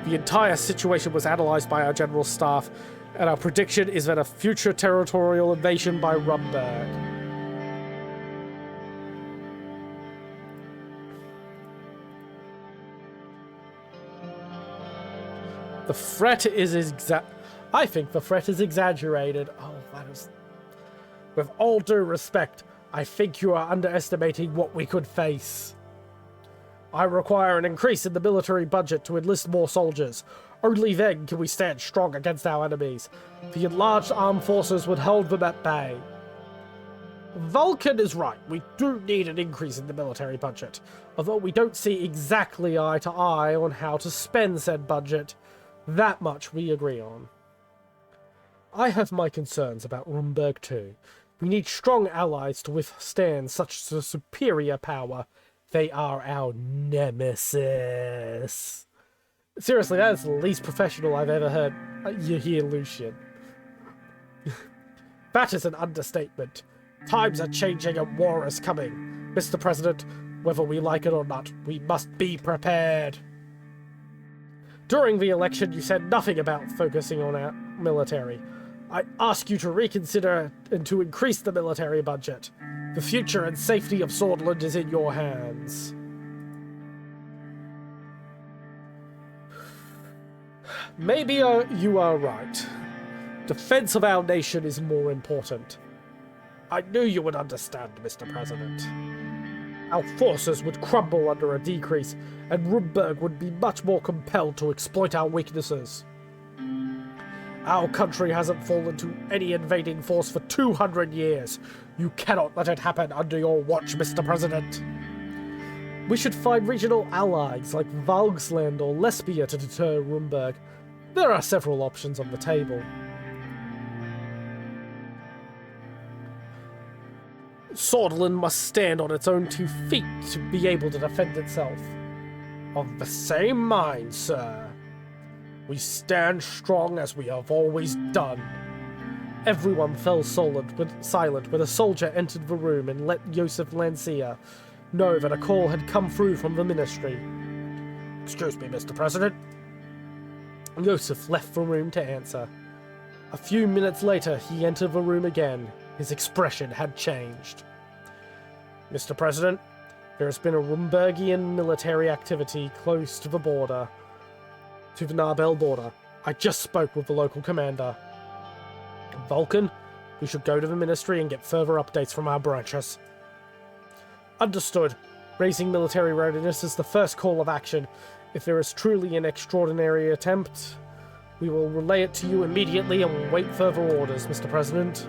The entire situation was analysed by our general staff, and our prediction is that a future territorial invasion by Rumberg. The threat is I think the threat is exaggerated. Oh, that is... With all due respect, I think you are underestimating what we could face. I require an increase in the military budget to enlist more soldiers. Only then can we stand strong against our enemies. The enlarged armed forces would hold them at bay. Vulcan is right. We do need an increase in the military budget, although we don't see exactly eye to eye on how to spend said budget. That much we agree on. I have my concerns about Rumberg too. We need strong allies to withstand such a superior power. They are our nemesis. Seriously, that is the least professional I've ever heard you hear Lucian. That is an understatement. Times are changing and war is coming. Mr. President, whether we like it or not, we must be prepared. During the election, you said nothing about focusing on our military. I ask you to reconsider and to increase the military budget. The future and safety of Swordland is in your hands. Maybe you are right. Defense of our nation is more important. I knew you would understand, Mr. President. Our forces would crumble under a decrease, and Rumberg would be much more compelled to exploit our weaknesses. Our country hasn't fallen to any invading force for 200 years. You cannot let it happen under your watch, Mr. President. We should find regional allies like Valgsland or Lesbia to deter Rumberg. There are several options on the table. Swordland must stand on its own 2 feet to be able to defend itself. Of the same mind, sir. We stand strong as we have always done. Everyone fell silent when a soldier entered the room and let Joseph Lancia know that a call had come through from the ministry. Excuse me, Mr. President. Joseph left the room to answer. A few minutes later, he entered the room again. His expression had changed. Mr. President, there has been a Rumbergian military activity close to the border, to the Narbel border. I just spoke with the local commander. Vulcan, we should go to the ministry and get further updates from our branches. Understood. Raising military readiness is the first call of action. If there is truly an extraordinary attempt, we will relay it to you immediately and will wait further orders, Mr. President.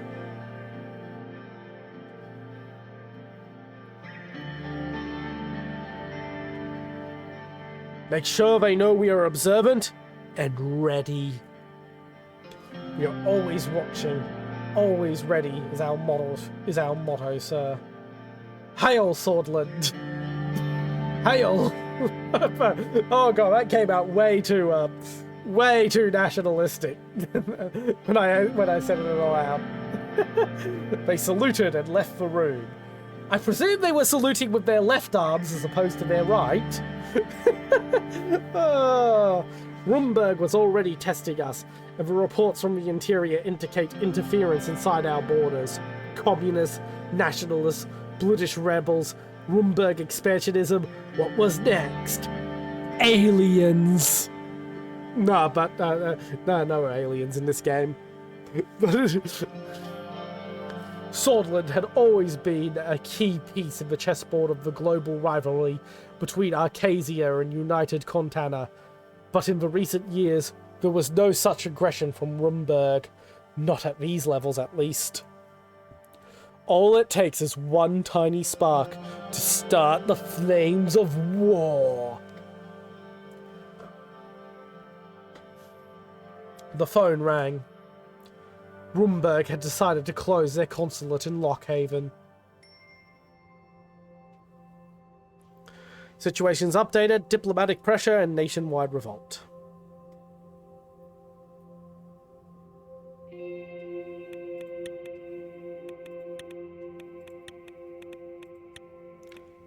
Make sure they know we are observant and ready. We are always watching, always ready is our motto, sir. Hail, Swordland! Hail! Oh god, that came out way too nationalistic when I said it aloud. They saluted and left the room. I presume they were saluting with their left arms as opposed to their right. Oh, Rumberg was already testing us, and the reports from the interior indicate interference inside our borders. Communists, nationalists, British rebels, Rumberg expansionism. What was next? Aliens! No aliens in this game. Swordland had always been a key piece in the chessboard of the global rivalry between Arcasia and United Contana, but in the recent years there was no such aggression from Rumberg, not at these levels at least. All it takes is one tiny spark to start the flames of war. The phone rang. Rumberg had decided to close their consulate in Lockhaven. Situations updated, diplomatic pressure, and nationwide revolt.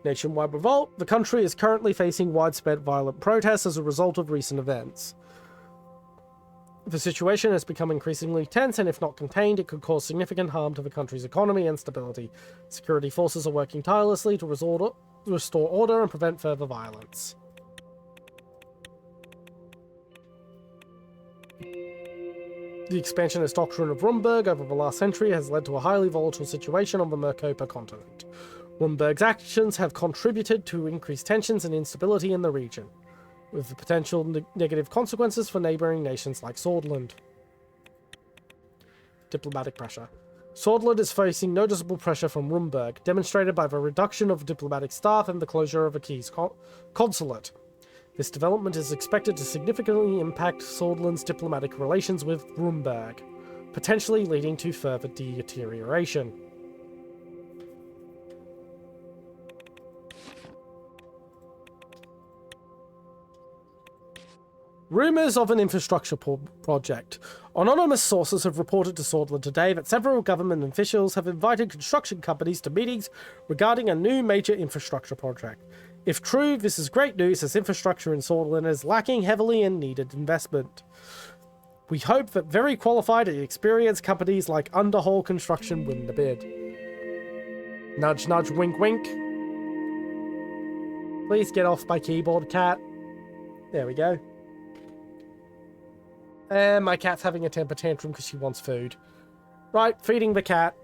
Nationwide revolt. The country is currently facing widespread violent protests as a result of recent events. The situation has become increasingly tense, and if not contained, it could cause significant harm to the country's economy and stability. Security forces are working tirelessly to restore order and prevent further violence. The expansionist doctrine of Rumberg over the last century has led to a highly volatile situation on the Mercopa continent. Rumberg's actions have contributed to increased tensions and instability in the region, with the potential negative consequences for neighbouring nations like Swordland. Diplomatic pressure. Swordland is facing noticeable pressure from Rumberg, demonstrated by the reduction of diplomatic staff and the closure of a Keys consulate. This development is expected to significantly impact Swordland's diplomatic relations with Rumberg, potentially leading to further deterioration. Rumours of an infrastructure project. Anonymous sources have reported to Swordland today that several government officials have invited construction companies to meetings regarding a new major infrastructure project. If true, this is great news, as infrastructure in Swordland is lacking heavily in needed investment. We hope that very qualified and experienced companies like Underhaul Construction win the bid. Nudge nudge, wink wink. Please get off my keyboard, cat. There we go. And my cat's having a temper tantrum because she wants food. Right, feeding the cat.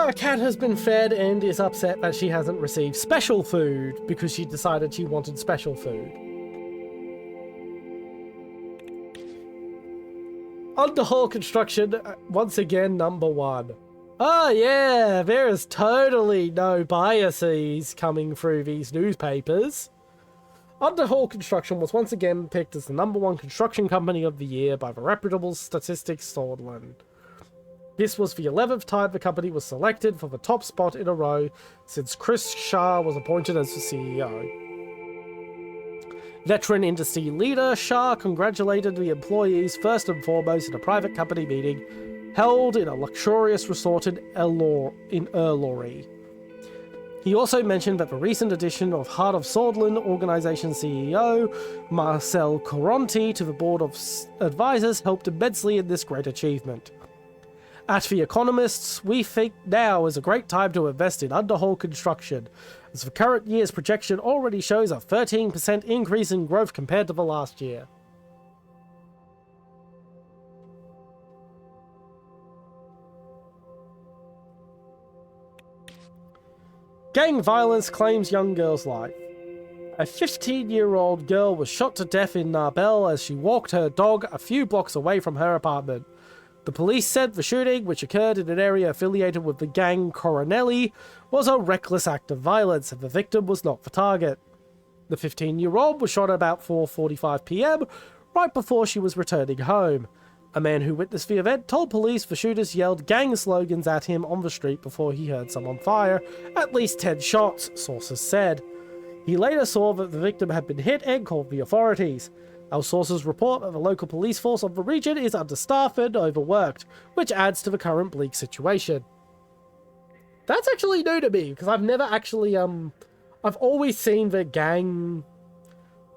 A cat has been fed and is upset that she hasn't received special food because she decided she wanted special food. Underhaul construction, once again, number 1. Oh yeah, there is totally no biases coming through these newspapers. Underhaul Construction was once again picked as the number 1 construction company of the year by the reputable Statistics Sordland. This was the 11th time the company was selected for the top spot in a row since Chris Shah was appointed as the CEO. Veteran industry leader Shah congratulated the employees first and foremost in a private company meeting held in a luxurious resort in Urlori. He also mentioned that the recent addition of Heart of Sordland organization CEO Marcel Coronti to the board of advisors helped immensely in this great achievement. At The Economists, we think now is a great time to invest in Underhaul Construction, as the current year's projection already shows a 13% increase in growth compared to the last year. Gang violence claims young girl's life. A 15-year-old girl was shot to death in Narbel as she walked her dog a few blocks away from her apartment. The police said the shooting, which occurred in an area affiliated with the gang Coronelli, was a reckless act of violence and the victim was not the target. The 15-year-old was shot about 4:45 p.m, right before she was returning home. A man who witnessed the event told police the shooters yelled gang slogans at him on the street before he heard someone fire at least 10 shots, sources said. He later saw that the victim had been hit and called the authorities. Our sources report that the local police force of the region is understaffed and overworked, which adds to the current bleak situation. That's actually new to me, because I've never actually, I've always seen the gang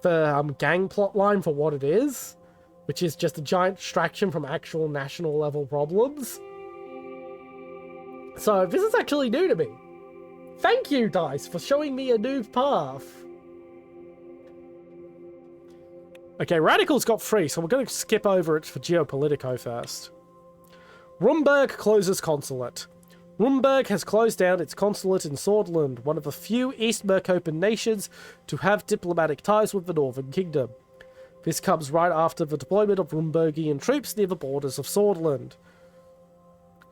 plotline for what it is, which is just a giant distraction from actual national level problems. So this is actually new to me. Thank you, DICE, for showing me a new path. Okay, Radical's got 3, so we're going to skip over it for Geopolitico first. Rumberg closes consulate. Rumberg has closed down its consulate in Sordland, one of the few East Mercopan nations to have diplomatic ties with the Northern Kingdom. This comes right after the deployment of Rumbergian troops near the borders of Sordland.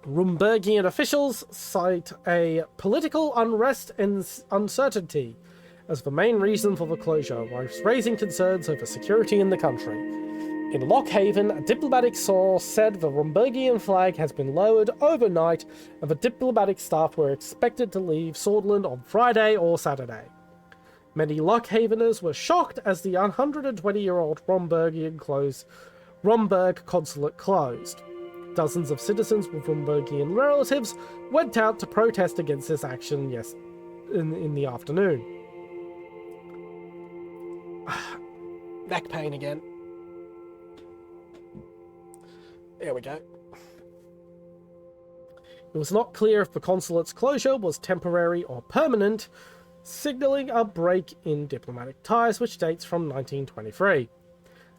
Rumbergian officials cite a political unrest and uncertainty as the main reason for the closure, whilst raising concerns over security in the country. In Lockhaven, a diplomatic source said the Rumbergian flag has been lowered overnight and the diplomatic staff were expected to leave Sordland on Friday or Saturday. Many Lockhaveners were shocked as the 120-year-old Rumberg consulate closed. Dozens of citizens with Rumbergian relatives went out to protest against this action in the afternoon. Back pain again. There we go. It was not clear if the consulate's closure was temporary or permanent, signaling a break in diplomatic ties which dates from 1923.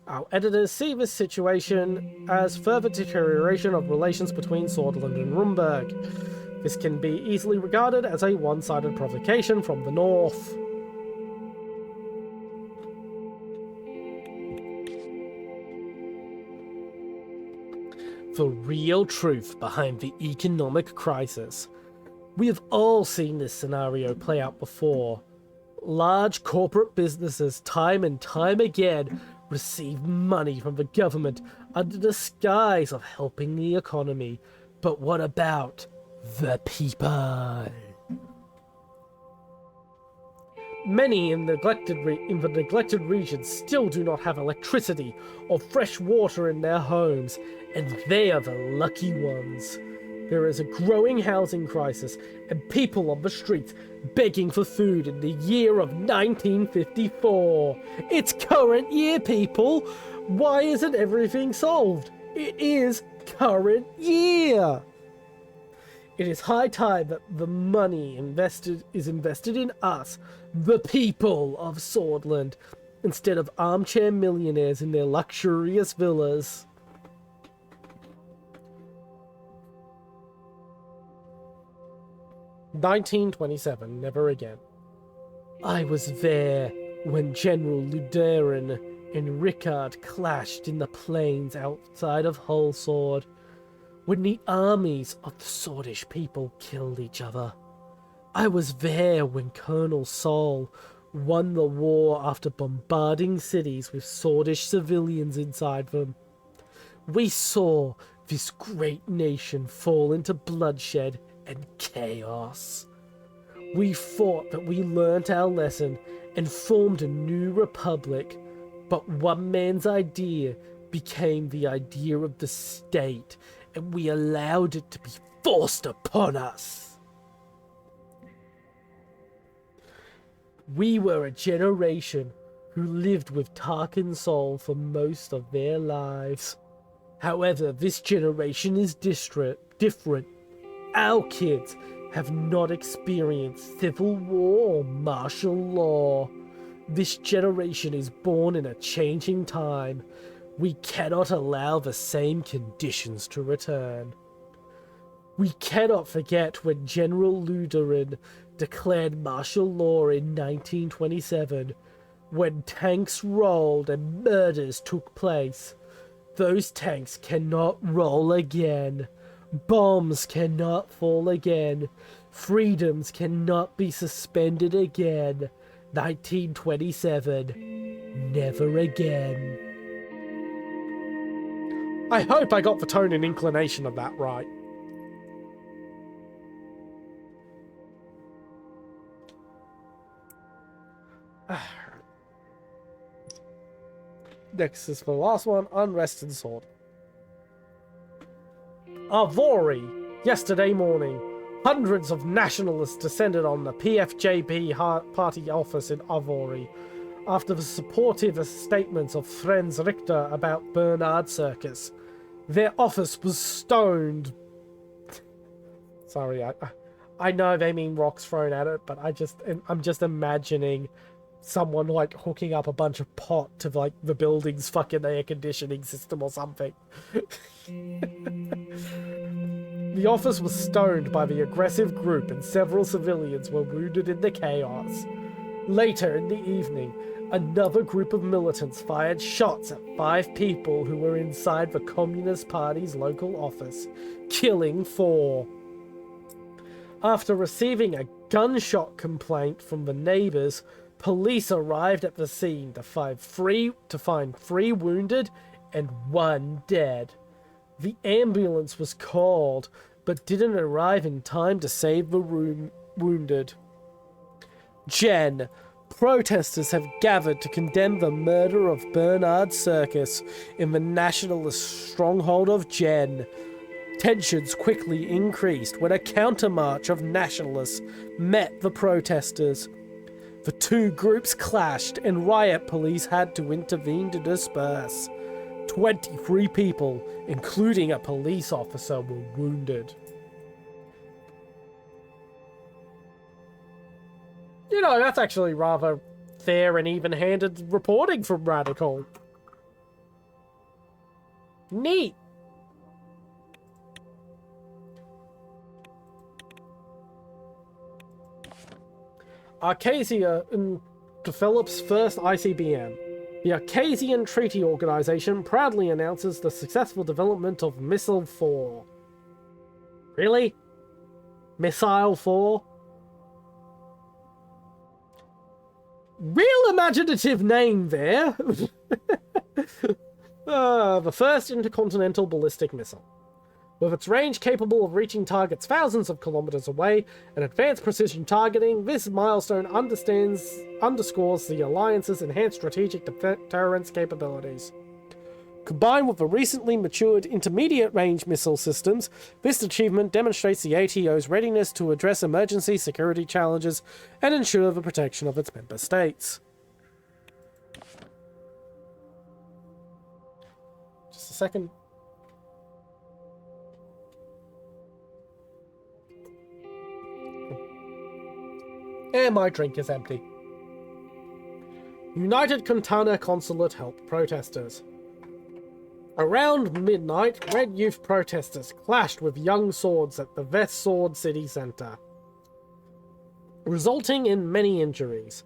Our editors see this situation as further deterioration of relations between Sordland and Rumberg. This can be easily regarded as a one-sided provocation from the north. The real truth behind the economic crisis. We have all seen this scenario play out before. Large corporate businesses, time and time again, receive money from the government under the disguise of helping the economy. But what about the people? Many in the neglected regions still do not have electricity or fresh water in their homes, and they are the lucky ones. There is a growing housing crisis and people on the streets begging for food in the year of 1954. It's current year, people. Why isn't everything solved? It is current year. It is high time that the money is invested in us, the people of Sordland, instead of armchair millionaires in their luxurious villas. 1927, never again. I was there when General Luderin and Rickard clashed in the plains outside of Holsword, when the armies of the Swordish people killed each other. I was there when Colonel Saul won the war after bombarding cities with Swordish civilians inside them. We saw this great nation fall into bloodshed and chaos. We thought that we learnt our lesson and formed a new republic, but one man's idea became the idea of the state, and we allowed it to be forced upon us. We were a generation who lived with Tarkin Sol for most of their lives. However, this generation is different. Our kids have not experienced civil war or martial law. This generation is born in a changing time. We cannot allow the same conditions to return. We cannot forget when General Luderin declared martial law in 1927, when tanks rolled and murders took place. Those tanks cannot roll again. Bombs cannot fall again. Freedoms cannot be suspended again. 1927. Never again. I hope I got the tone and inclination of that right. Next is the last one, Unrest and Sword. Avori. Yesterday morning, hundreds of nationalists descended on the PFJP party office in Avori after the supportive statements of Franz Richter about Bernard Circus. Their office was stoned. Sorry, I know they mean rocks thrown at it, but I'm just imagining someone like hooking up a bunch of pot to like the building's fucking air conditioning system or something. The office was stoned by the aggressive group and several civilians were wounded in the chaos. Later in the evening, another group of militants fired shots at 5 people who were inside the Communist Party's local office, killing 4. After receiving a gunshot complaint from the neighbors, police arrived at the scene to find 3 wounded and 1 dead. The ambulance was called, but didn't arrive in time to save the wounded. Jen. Protesters have gathered to condemn the murder of Bernard Circus in the nationalist stronghold of Jen. Tensions quickly increased when a countermarch of nationalists met the protesters. The 2 groups clashed and riot police had to intervene to disperse. 23 people, including a police officer, were wounded. You know, that's actually rather fair and even-handed reporting from Radical. Neat. Arcasia develops first ICBM. The Arcasian Treaty Organization proudly announces the successful development of Missile 4. Really? Missile 4? Real imaginative name there. The first intercontinental ballistic missile. With its range capable of reaching targets thousands of kilometers away and advanced precision targeting, this milestone underscores the Alliance's enhanced strategic deterrence capabilities. Combined with the recently matured intermediate-range missile systems, this achievement demonstrates the ATO's readiness to address emergency security challenges and ensure the protection of its member states. Just a second. And my drink is empty. United Quintana Consulate helped protesters. Around midnight, Red Youth protesters clashed with Young Swords at the West Sword City Center. resulting in many injuries.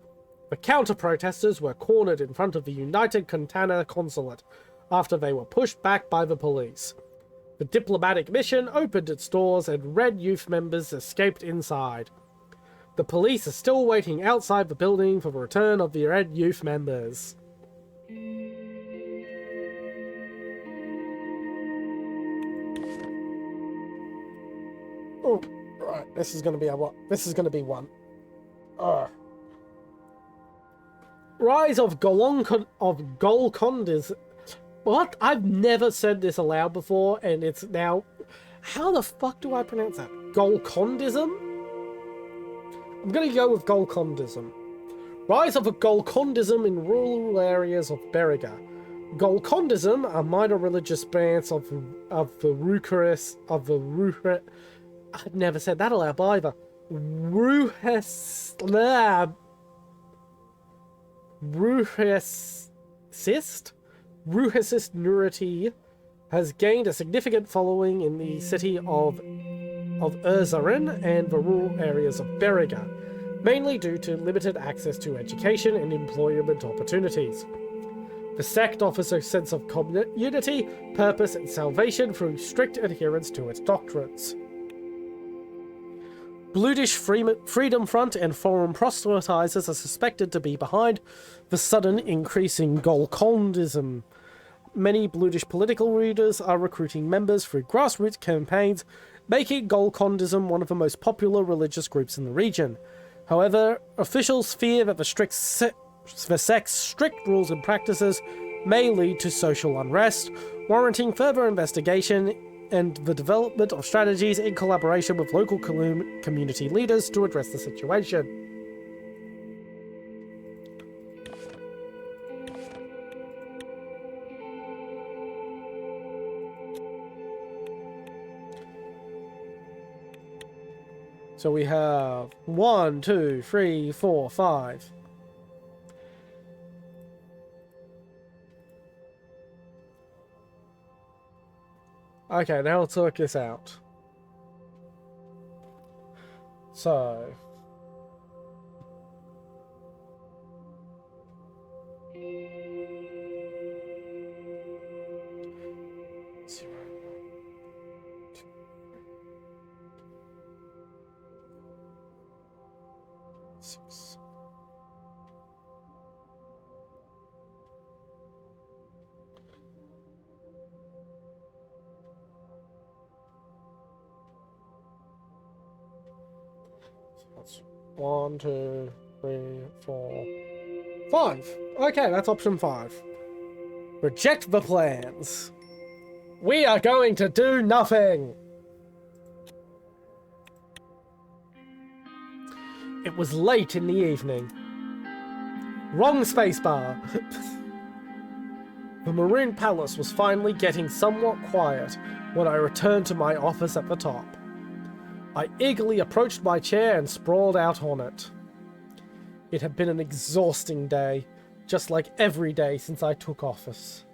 The counter-protesters were cornered in front of the United Cantana consulate after they were pushed back by the police. The diplomatic mission opened its doors and Red Youth members escaped inside. The police are still waiting outside the building for the return of the Red Youth members. Oh, right. This is going to be a what? This is going to be one. Rise of Golcondas. What? I've never said this aloud before, and it's now... How the fuck do I pronounce that? Golcondism? I'm going to go with Golcondism. Rise of a Golcondism in rural areas of Beriga. Golcondism, a minor religious branch of the Ruchris... I've never said that aloud either. Ruhesist Nurity has gained a significant following in the city of Suzerain and the rural areas of Beriga, mainly due to limited access to education and employment opportunities. The sect offers a sense of community, purpose, and salvation through strict adherence to its doctrines. Bludish Freedom Front and foreign proselytizers are suspected to be behind the sudden increase in Golcondism. Many Bludish political leaders are recruiting members through grassroots campaigns, making Golcondism one of the most popular religious groups in the region. However, officials fear that the sect's strict rules and practices may lead to social unrest, warranting further investigation and the development of strategies in collaboration with local community leaders to address the situation. So we have 1, 2, 3, 4, 5. Okay, now let's work this out. So... That's 1, 2, 3, 4, 5. Okay, that's option 5. Reject the plans. We are going to do nothing. It was late in the evening. Wrong spacebar. The Maroon Palace was finally getting somewhat quiet when I returned to my office at the top. I eagerly approached my chair and sprawled out on it. It had been an exhausting day, just like every day since I took office.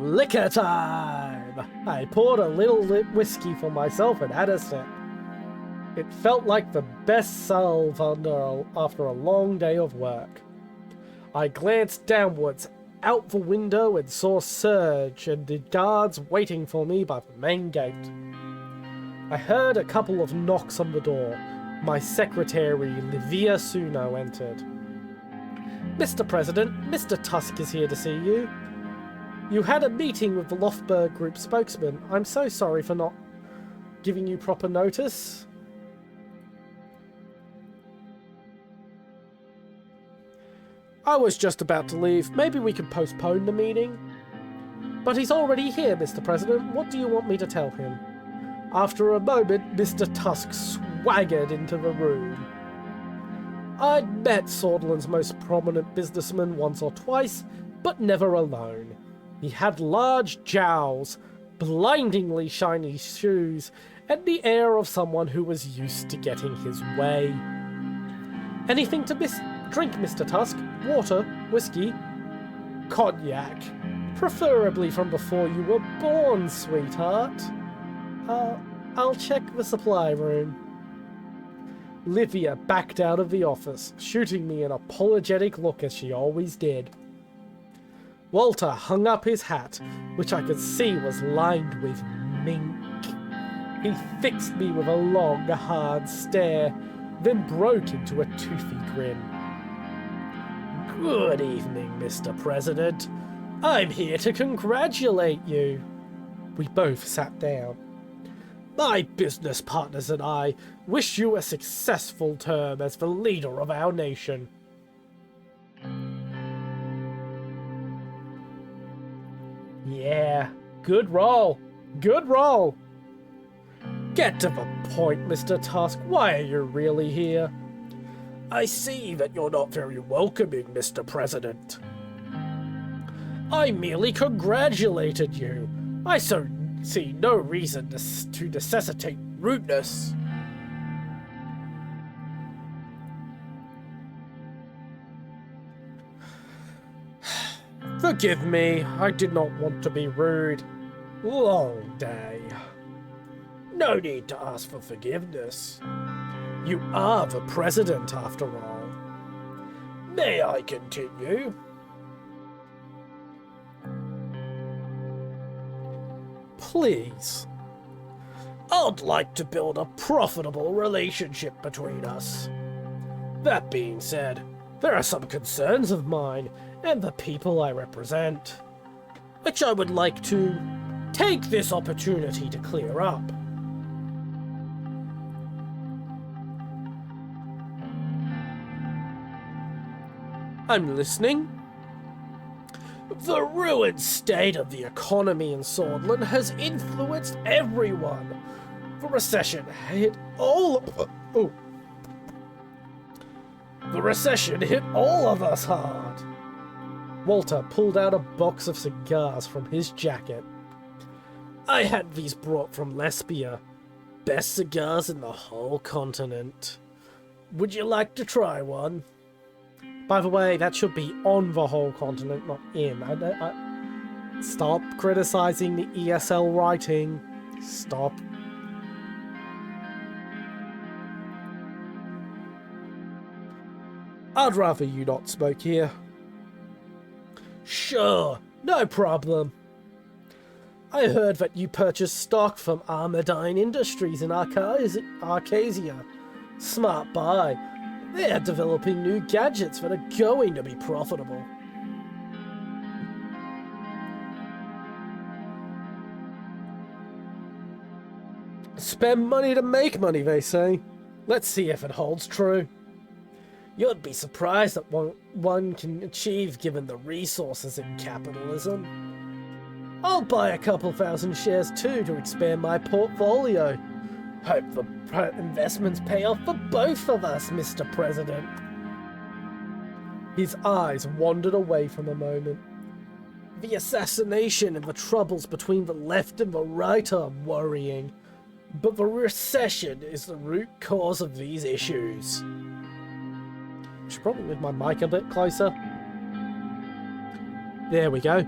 Liquor time! I poured a little whiskey for myself and had a sip. It felt like the best salve after a long day of work. I glanced downwards out the window and saw Serge and the guards waiting for me by the main gate. I heard a couple of knocks on the door. My secretary, Livia Suno, entered. Mr. President, Mr. Tusk is here to see you. You had a meeting with the Lofberg Group spokesman. I'm so sorry for not giving you proper notice. I was just about to leave. Maybe we could postpone the meeting? But he's already here, Mr. President. What do you want me to tell him? After a moment, Mr. Tusk swaggered into the room. I'd met Sordland's most prominent businessman once or twice, but never alone. He had large jowls, blindingly shiny shoes, and the air of someone who was used to getting his way. Anything to drink, Mr. Tusk? Water? Whiskey? Cognac. Preferably from before you were born, sweetheart. I'll check the supply room. Livia backed out of the office, shooting me an apologetic look as she always did. Walter hung up his hat, which I could see was lined with mink. He fixed me with a long, hard stare, then broke into a toothy grin. Good evening, Mr. President. I'm here to congratulate you. We both sat down. My business partners and I wish you a successful term as the leader of our nation. Yeah, good roll. Good roll. Get to the point, Mr. Tusk. Why are you really here? I see that you're not very welcoming, Mr. President. I merely congratulated you. I see no reason to necessitate rudeness. Forgive me, I did not want to be rude. Long day. No need to ask for forgiveness. You are the president, after all. May I continue? Please. I'd like to build a profitable relationship between us. That being said, there are some concerns of mine and the people I represent, which I would like to take this opportunity to clear up. I'm listening. The ruined state of the economy in Swordland has influenced everyone. The recession hit all of us hard. Walter pulled out a box of cigars from his jacket. I had these brought from Lesbia. Best cigars in the whole continent. Would you like to try one? By the way, that should be on the whole continent, not in. Stop criticizing the ESL writing. Stop. I'd rather you not smoke here. Sure, no problem. I heard that you purchased stock from Armadine Industries in Arcasia. Smart buy. They are developing new gadgets that are going to be profitable. Spend money to make money, they say. Let's see if it holds true. You'd be surprised at what one can achieve given the resources in capitalism. I'll buy a couple thousand shares too to expand my portfolio. Hope the investments pay off for both of us, Mr. President. His eyes wandered away from a moment. The assassination and the troubles between the left and the right are worrying, but the recession is the root cause of these issues. I should probably move my mic a bit closer. There we go.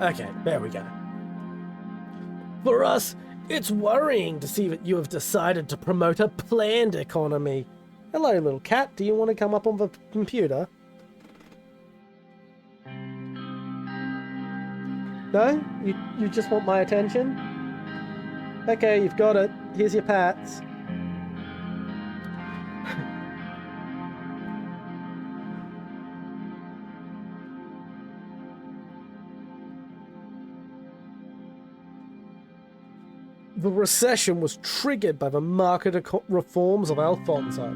Okay, there we go. For us, it's worrying to see that you have decided to promote a planned economy. Hello, little cat. Do you want to come up on the computer? No? You just want my attention? Okay, you've got it. Here's your pats. The recession was triggered by the market reforms of Alfonso,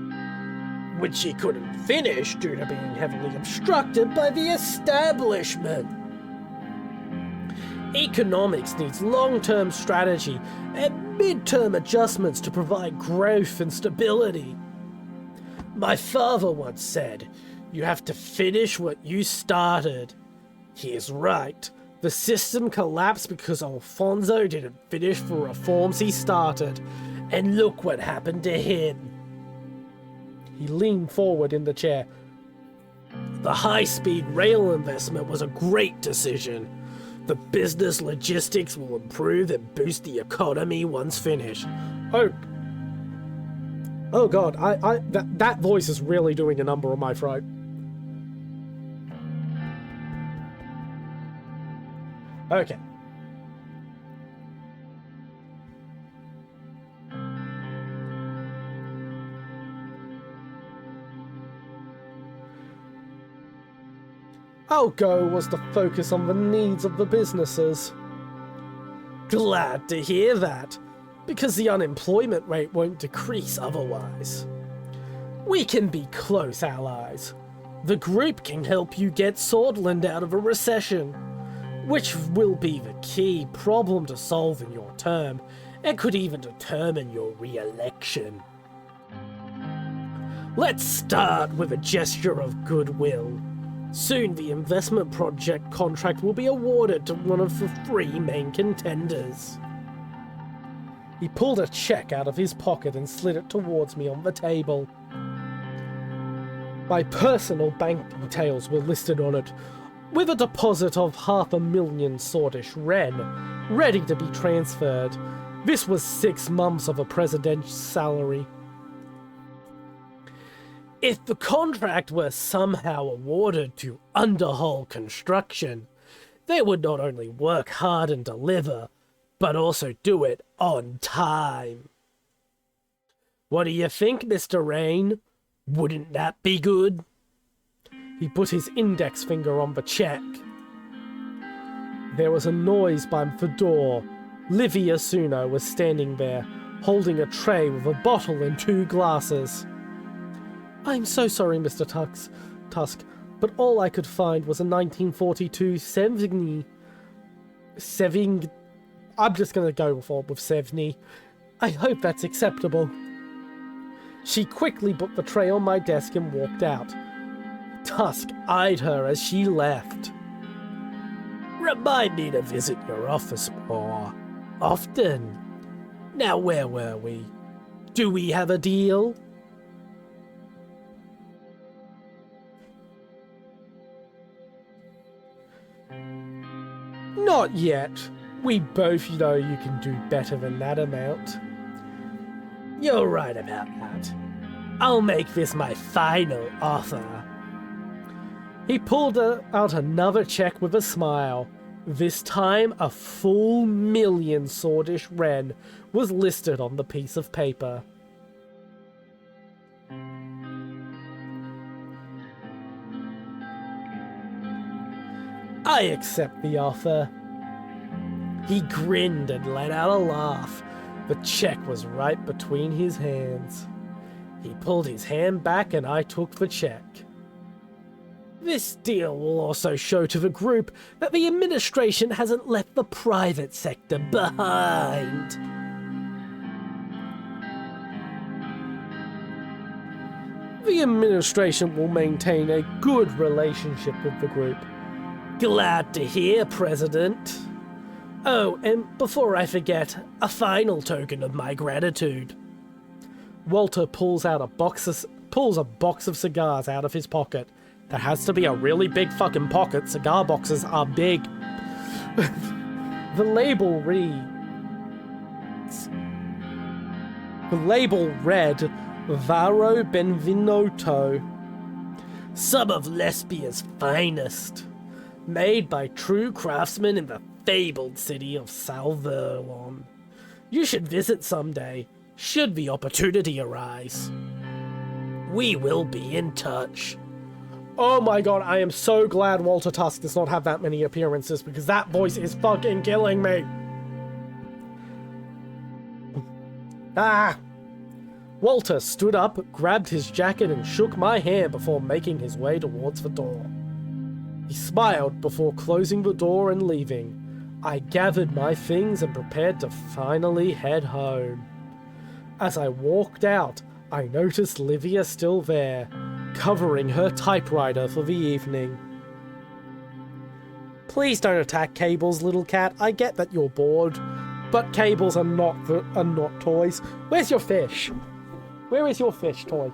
which he couldn't finish due to being heavily obstructed by the establishment. Economics needs long-term strategy and mid-term adjustments to provide growth and stability. My father once said, "You have to finish what you started." He is right. The system collapsed because Alfonso didn't finish the reforms he started, and look what happened to him. He leaned forward in the chair. The high-speed rail investment was a great decision. The business logistics will improve and boost the economy once finished. Oh god, that voice is really doing a number on my throat. Okay. Our goal was to focus on the needs of the businesses. Glad to hear that, because the unemployment rate won't decrease otherwise. We can be close allies. The group can help you get Swordland out of a recession, which will be the key problem to solve in your term, and could even determine your re-election. Let's start with a gesture of goodwill. Soon the investment project contract will be awarded to one of the 3 main contenders. He pulled a check out of his pocket and slid it towards me on the table. My personal bank details were listed on it, with a deposit of 500,000 Swordish Ren, ready to be transferred. This was 6 months of a president's salary. If the contract were somehow awarded to Underhull Construction, they would not only work hard and deliver, but also do it on time. What do you think, Mr. Rain? Wouldn't that be good? He put his index finger on the check. There was a noise by the door. Livia Suno was standing there, holding a tray with a bottle and 2 glasses. I'm so sorry, Mr. Tusk, but all I could find was a 1942 Sevigny. I'm just going to go forward with Sevigny. I hope that's acceptable. She quickly put the tray on my desk and walked out. Tusk eyed her as she left. Remind me to visit your office more often. Now, where were we? Do we have a deal? Not yet. We both know you can do better than that amount. You're right about that. I'll make this my final offer. He pulled out another check with a smile. This time, a full 1,000,000 Swordish Ren was listed on the piece of paper. I accept the offer. He grinned and let out a laugh. The check was right between his hands. He pulled his hand back and I took the check. This deal will also show to the group that the administration hasn't left the private sector behind. The administration will maintain a good relationship with the group. Glad to hear, President. Oh, and before I forget, a final token of my gratitude. Walter pulls a box of cigars out of his pocket. That has to be a really big fucking pocket. Cigar boxes are big. The label read Varo Benvenuto. Some of Lesbia's finest. Made by true craftsmen in the fabled city of Salverlon. You should visit someday, should the opportunity arise. We will be in touch. Oh my god, I am so glad Walter Tusk does not have that many appearances, because that voice is fucking killing me. Walter stood up, grabbed his jacket and shook my hand before making his way towards the door. He smiled before closing the door and leaving. I gathered my things and prepared to finally head home. As I walked out, I noticed Livia still there, covering her typewriter for the evening. Please don't attack Cables, little cat. I get that you're bored, but cables are not toys. Where's your fish? Where is your fish toy?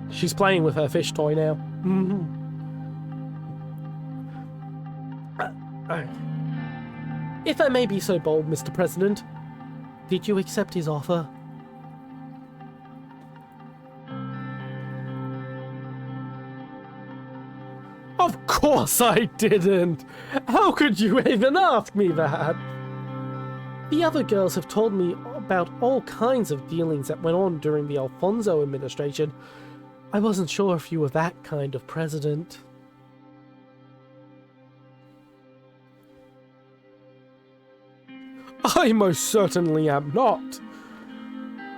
She's playing with her fish toy now. If I may be so bold, Mr. President, did you accept his offer? Of course I didn't! How could you even ask me that? The other girls have told me about all kinds of dealings that went on during the Alfonso administration. I wasn't sure if you were that kind of president. I most certainly am not.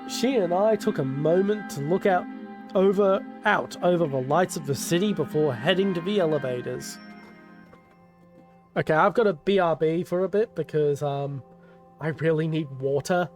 She and I took a moment to look out over the lights of the city before heading to the elevators. Okay, I've got to BRB for a bit because I really need water.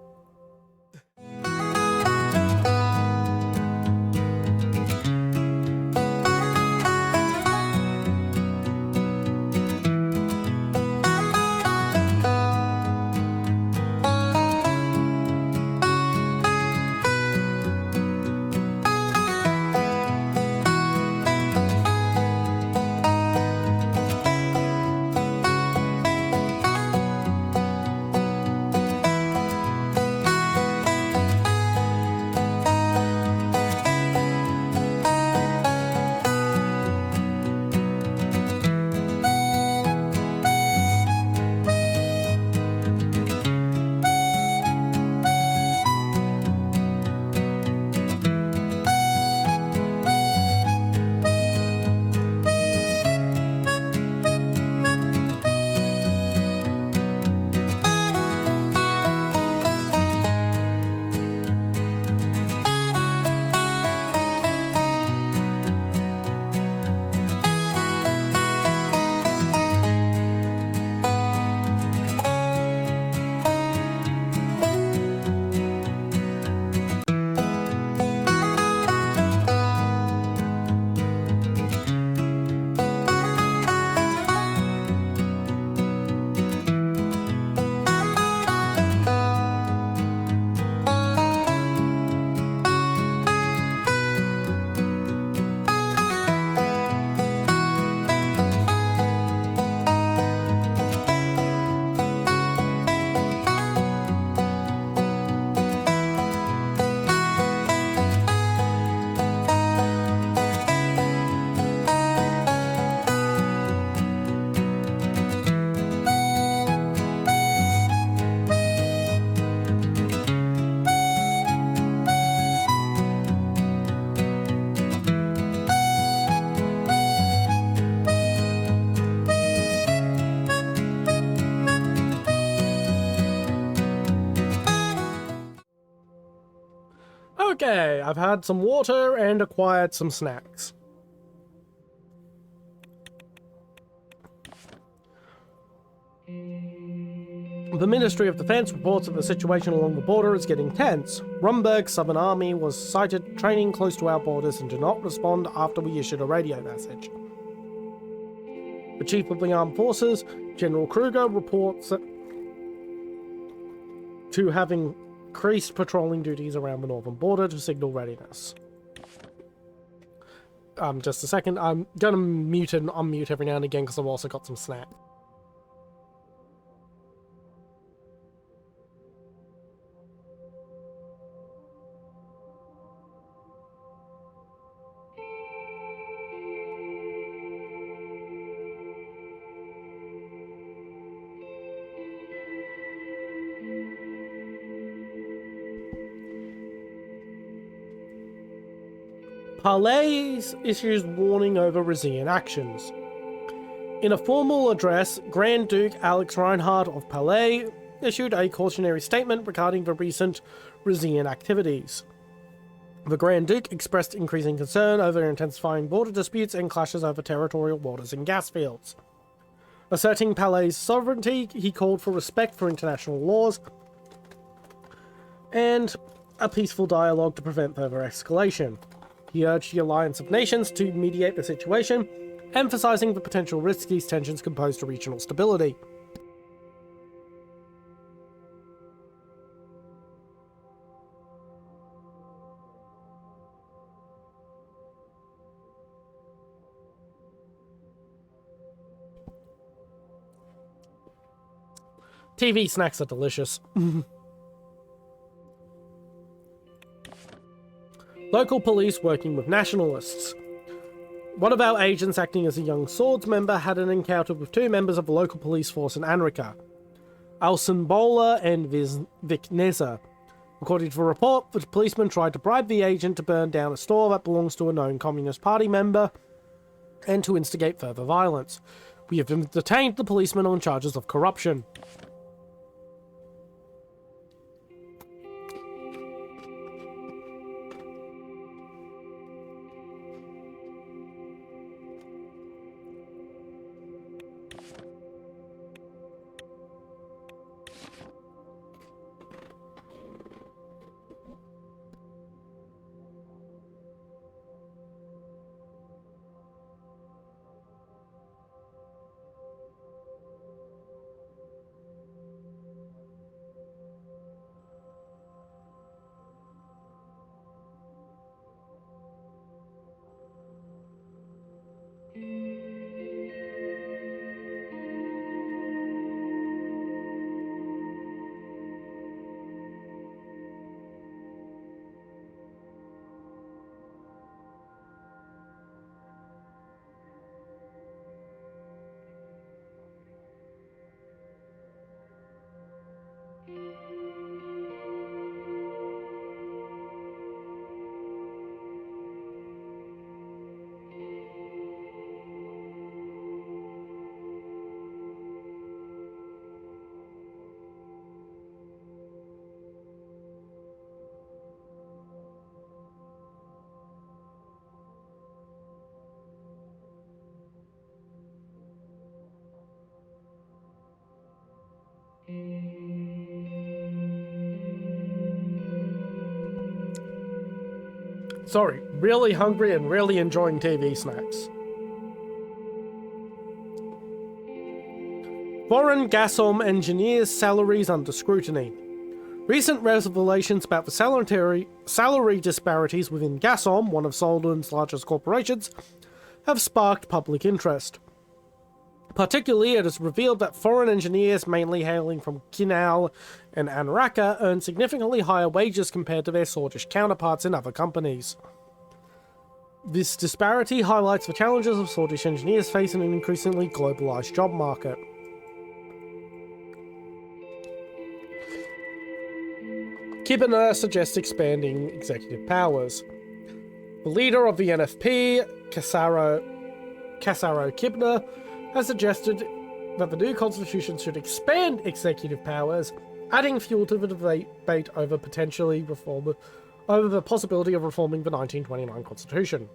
Okay, I've had some water and acquired some snacks. The Ministry of Defense reports that the situation along the border is getting tense. Rumberg's Southern Army was sighted training close to our borders and did not respond after we issued a radio message. The Chief of the Armed Forces, General Kruger, reports to having increased patrolling duties around the northern border to signal readiness. Just a second, I'm gonna mute and unmute every now and again because I've also got some snacks. Palais issues warning over Rizian actions. In a formal address, Grand Duke Alex Reinhardt of Palais issued a cautionary statement regarding the recent Rizian activities. The Grand Duke expressed increasing concern over intensifying border disputes and clashes over territorial waters and gas fields. Asserting Palais' sovereignty, he called for respect for international laws and a peaceful dialogue to prevent further escalation. He urged the Alliance of Nations to mediate the situation, emphasizing the potential risks these tensions can pose to regional stability. TV snacks are delicious. Local police working with nationalists. One of our agents, acting as a young Swords member, had an encounter with two members of the local police force in Anrika, Alson Bowler and Vic Neza. According to a report, the policeman tried to bribe the agent to burn down a store that belongs to a known Communist Party member and to instigate further violence. We have detained the policeman on charges of corruption. Sorry, really hungry and really enjoying TV snacks. Foreign Gasom engineers' salaries under scrutiny. Recent revelations about the salary disparities within Gasom, one of Solden's largest corporations, have sparked public interest. Particularly, it is revealed that foreign engineers, mainly hailing from Kinal and Anraka, earn significantly higher wages compared to their Swordish counterparts in other companies. This disparity highlights the challenges of Swordish engineers face in an increasingly globalized job market. Kibana suggests expanding executive powers. The leader of the NFP, Kasaro Kibna, has suggested that the new constitution should expand executive powers, adding fuel to the debate over the possibility of reforming the 1929 constitution.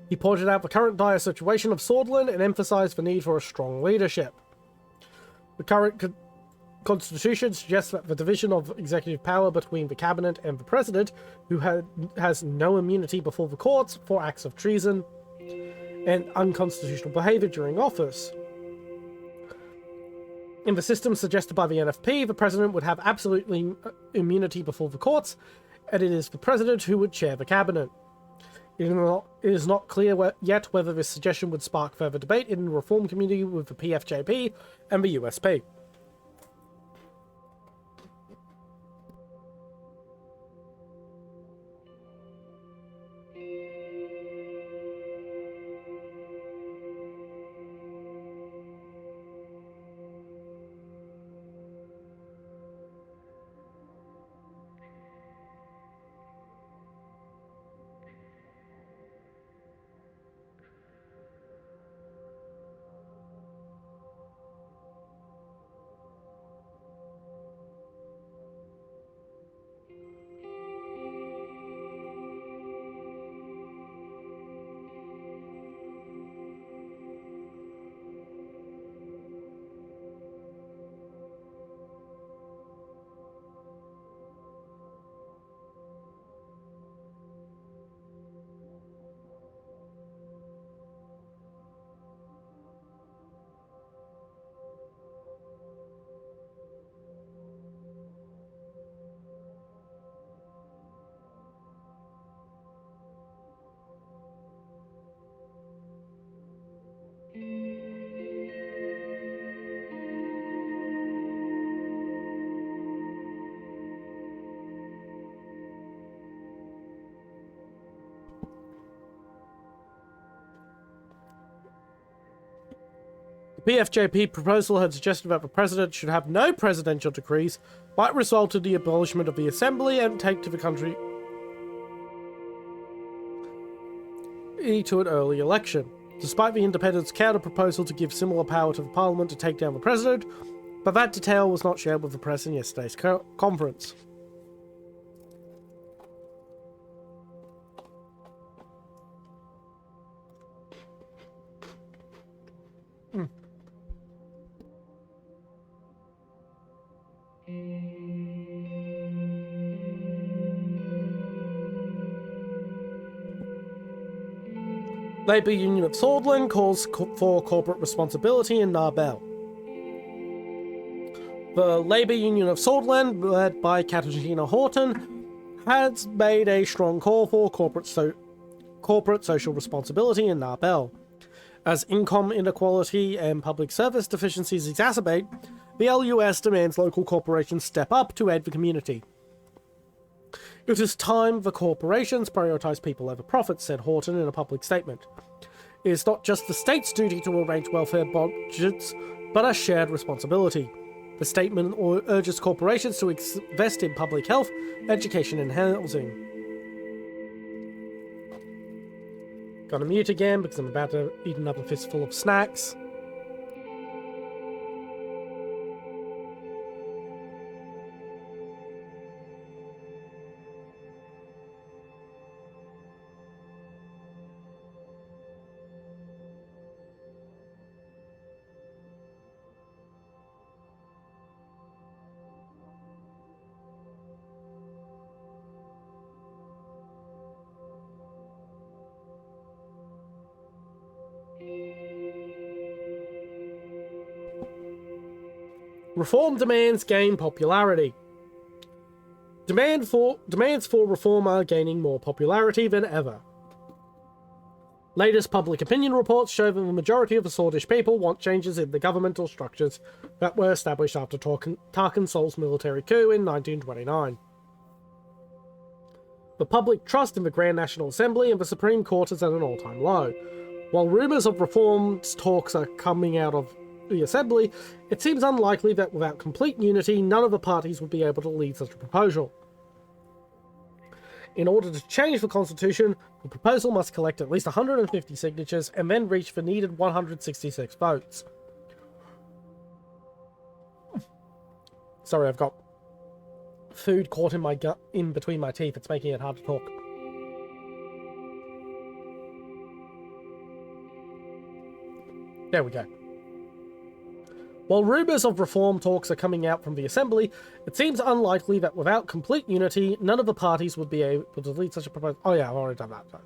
He pointed out the current dire situation of Swordland and emphasized the need for a strong leadership. The current constitution suggests that the division of executive power between the cabinet and the president, who has no immunity before the courts for acts of treason and unconstitutional behavior during office. In the system suggested by the NFP, the president would have absolute immunity before the courts, and it is the president who would chair the cabinet. It is not clear yet whether this suggestion would spark further debate in the reform community with the PFJP and the USP. The PFJP proposal had suggested that the president should have no presidential decrees, might result in the abolishment of the assembly and take to the country to an early election. Despite the independents' counter-proposal to give similar power to the parliament to take down the president, but that detail was not shared with the press in yesterday's conference. Labour Union of Swordsland calls for corporate responsibility in Narbel. The Labour Union of Swordsland, led by Katarzyna Horton, has made a strong call for corporate social responsibility in Narbel. As income inequality and public service deficiencies exacerbate, the LUS demands local corporations step up to aid the community. It is time the corporations prioritise people over profits, said Horton in a public statement. It is not just the state's duty to arrange welfare budgets, but a shared responsibility. The statement urges corporations to invest in public health, education and housing. Gotta mute again because I'm about to eat another fistful of snacks. Reform demands gain popularity. Demands for reform are gaining more popularity than ever. Latest public opinion reports show that the majority of the Swordish people want changes in the governmental structures that were established after Tarkan Sol's military coup in 1929. The public trust in the Grand National Assembly and the Supreme Court is at an all-time low. While rumours of reforms talks are coming out of the Assembly, it seems unlikely that without complete unity, none of the parties would be able to lead such a proposal. In order to change the constitution, the proposal must collect at least 150 signatures and then reach the needed 166 votes. Sorry, I've got food caught in my gut, in between my teeth. It's making it hard to talk. There we go. While rumours of reform talks are coming out from the Assembly, it seems unlikely that without complete unity, none of the parties would be able to lead such a proposal. Oh yeah, I've already done that. So.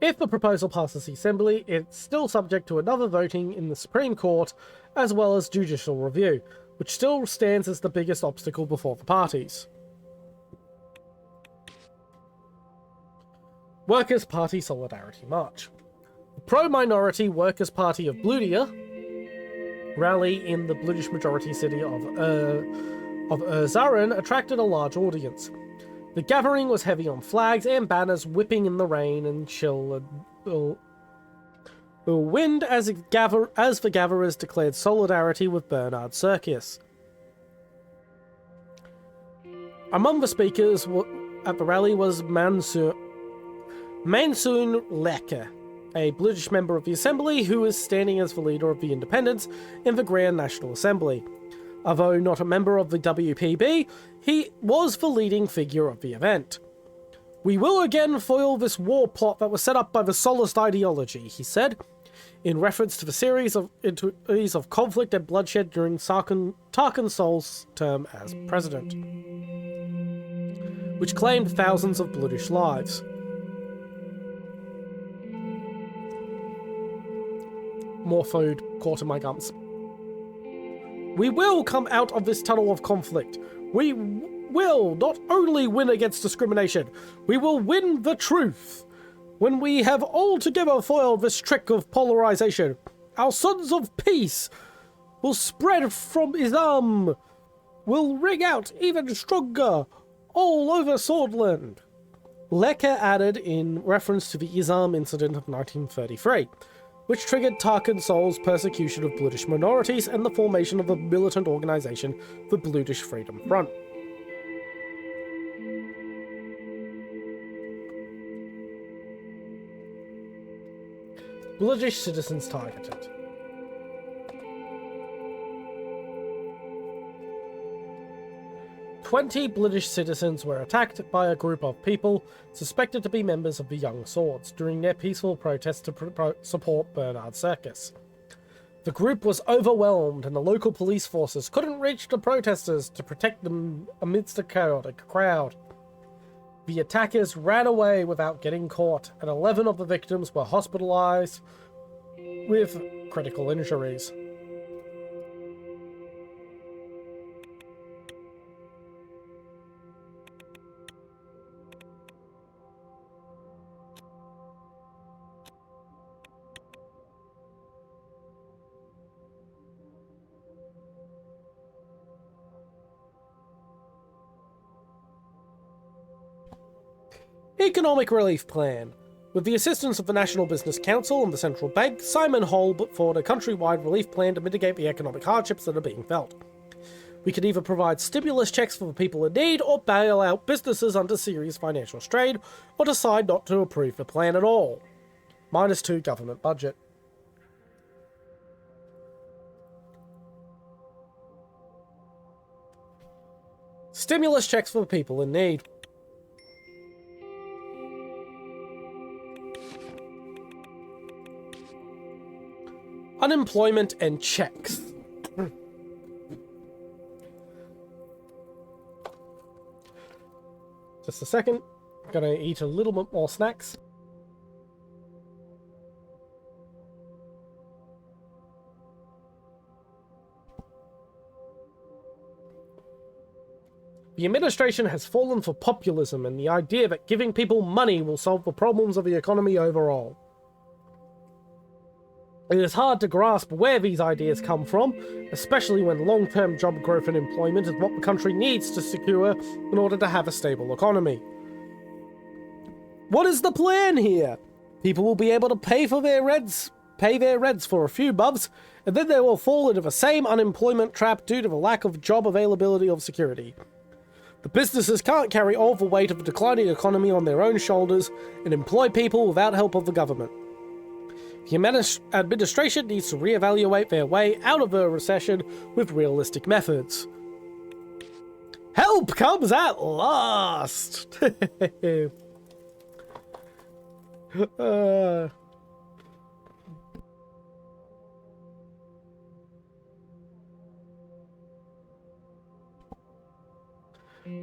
If the proposal passes the Assembly, it's still subject to another voting in the Supreme Court, as well as judicial review, which still stands as the biggest obstacle before the parties. Workers' Party Solidarity March. The pro-minority Workers' Party of Bludia rally in the British majority city of Suzerain attracted a large audience. The gathering was heavy on flags and banners whipping in the rain and chill wind as the gatherers declared solidarity with Bernard Circus. Among the speakers at the rally was Mansoon Lecker, a British member of the Assembly who is standing as the leader of the independents in the Grand National Assembly. Although not a member of the WPB, he was the leading figure of the event. "We will again foil this war plot that was set up by the Solist ideology," he said, in reference to the series of conflict and bloodshed during Tarkan Sol's term as president, which claimed thousands of British lives. More food caught in my gums. "We will come out of this tunnel of conflict. We will not only win against discrimination, we will win the truth. When we have altogether foiled this trick of polarization, our sons of peace will spread from Islam, will ring out even stronger all over Swordland." Lecker added in reference to the Islam incident of 1933. which triggered Tarkan Sol's persecution of Bludish minorities and the formation of a militant organisation, the Bludish Freedom Front. Bludish citizens targeted. British citizens were attacked by a group of people suspected to be members of the Young Swords during their peaceful protest to support Bernard Circus. The group was overwhelmed and the local police forces couldn't reach the protesters to protect them amidst a chaotic crowd. The attackers ran away without getting caught, and 11 of the victims were hospitalized with critical injuries. Economic Relief Plan. With the assistance of the National Business Council and the Central Bank, Simon Hall put forward a countrywide relief plan to mitigate the economic hardships that are being felt. We could either provide stimulus checks for the people in need, or bail out businesses under serious financial strain, or decide not to approve the plan at all. -2 government budget. Stimulus checks for the people in need. Unemployment and checks. Just a second. Gonna eat a little bit more snacks. The administration has fallen for populism and the idea that giving people money will solve the problems of the economy overall. It is hard to grasp where these ideas come from, especially when long-term job growth and employment is what the country needs to secure in order to have a stable economy. What is the plan here? People will be able to pay their rents for a few months, and then they will fall into the same unemployment trap due to the lack of job availability or security. The businesses can't carry all the weight of the declining economy on their own shoulders and employ people without help of the government. The administration needs to reevaluate their way out of the recession with realistic methods. Help comes at last!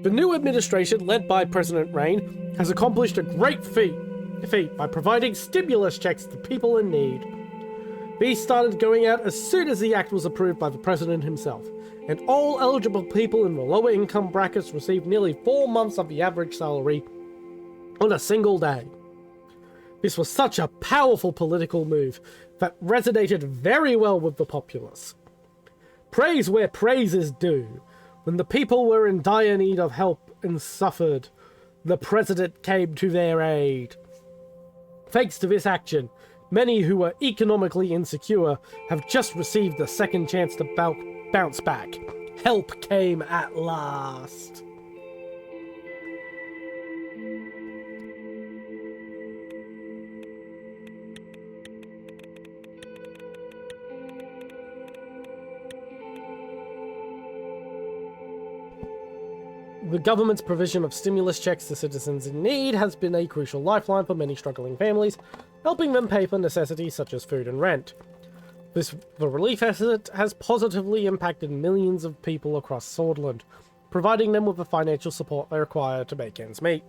The new administration, led by President Rain, has accomplished a great feat by providing stimulus checks to people in need. These started going out as soon as the act was approved by the president himself, and all eligible people in the lower income brackets received nearly 4 months of the average salary on a single day. This was such a powerful political move that resonated very well with the populace. Praise where praise is due. When the people were in dire need of help and suffered, the president came to their aid. Thanks to this action, many who were economically insecure have just received a second chance to bounce back. Help came at last. The government's provision of stimulus checks to citizens in need has been a crucial lifeline for many struggling families, helping them pay for necessities such as food and rent. The relief effort has positively impacted millions of people across Swordland, providing them with the financial support they require to make ends meet.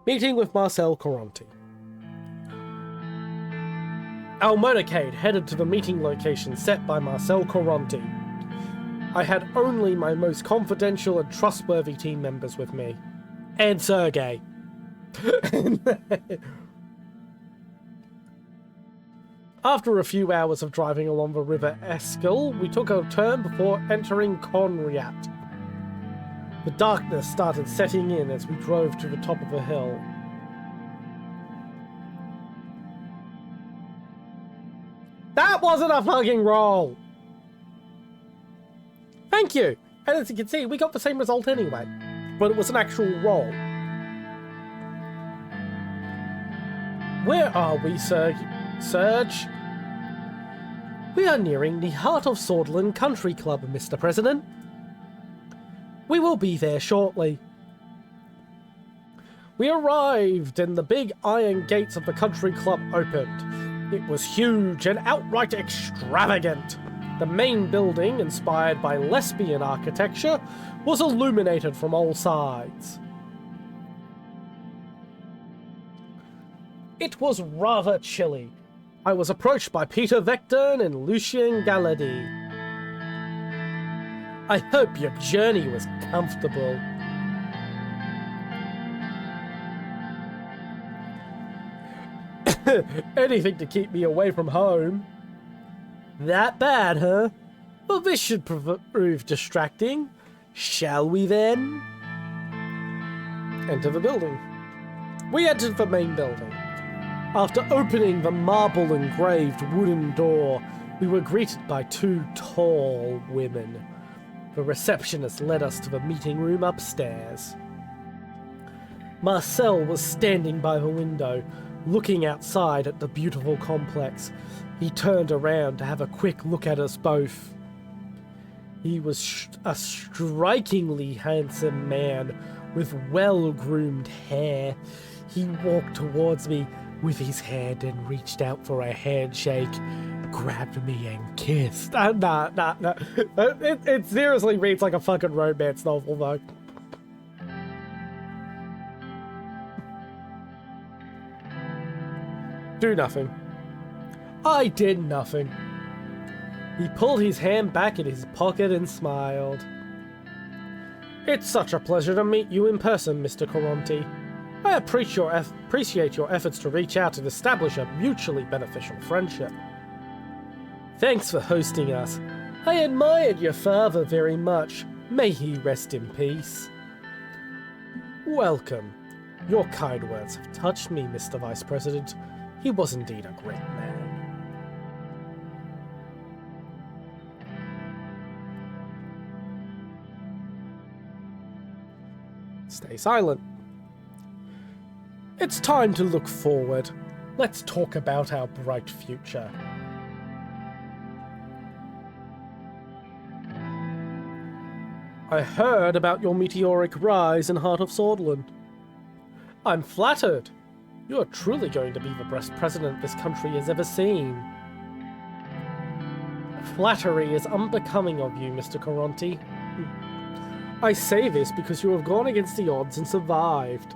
Meeting with Marcel Coronti. Our motorcade headed to the meeting location set by Marcel Coronti. I had only my most confidential and trustworthy team members with me, and Sergei. After a few hours of driving along the River Eskel, we took a turn before entering Conriat. The darkness started setting in as we drove to the top of a hill. That wasn't a fucking roll! Thank you! And as you can see, we got the same result anyway. But it was an actual roll. Where are we, Serge? We are nearing the Heart of Sordland Country Club, Mr. President. We will be there shortly. We arrived and the big iron gates of the country club opened. It was huge and outright extravagant. The main building, inspired by lesbian architecture, was illuminated from all sides. It was rather chilly. I was approached by Peter Vectorn and Lucien Gallardy. I hope your journey was comfortable. Anything to keep me away from home. That bad, huh? Well, this should prove distracting. Shall we then? Enter the building. We entered the main building. After opening the marble-engraved wooden door, we were greeted by two tall women. The receptionist led us to the meeting room upstairs. Marcel was standing by the window, looking outside at the beautiful complex. He turned around to have a quick look at us both. He was a strikingly handsome man with well-groomed hair. He walked towards me with his hand and reached out for a handshake, grabbed me and kissed. Nah. It seriously reads like a fucking romance novel, though. Do nothing. I did nothing. He pulled his hand back in his pocket and smiled. It's such a pleasure to meet you in person, Mr. Coronti. I appreciate your efforts to reach out and establish a mutually beneficial friendship. Thanks for hosting us. I admired your father very much. May he rest in peace. Welcome. Your kind words have touched me, Mr. Vice President. He was indeed a great man. Stay silent. It's time to look forward. Let's talk about our bright future. I heard about your meteoric rise in Heart of Sordland. I'm flattered. You are truly going to be the best president this country has ever seen. Flattery is unbecoming of you, Mr. Coronti. I say this because you have gone against the odds and survived.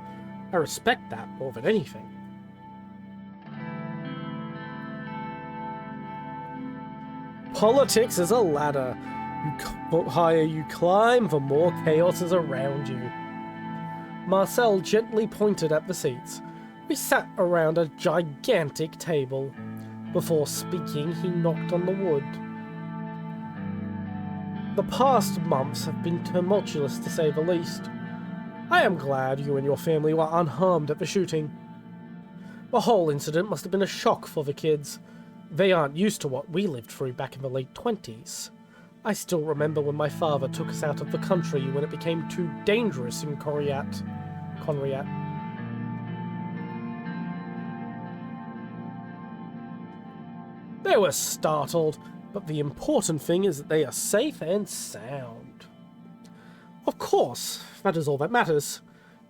I respect that more than anything. Politics is a ladder. The higher you climb, the more chaos is around you. Marcel gently pointed at the seats. We sat around a gigantic table. Before speaking, he knocked on the wood. The past months have been tumultuous, to say the least. I am glad you and your family were unharmed at the shooting. The whole incident must have been a shock for the kids. They aren't used to what we lived through back in the late 20s. I still remember when my father took us out of the country when it became too dangerous in Conriat. They were startled, but the important thing is that they are safe and sound. Of course, that is all that matters.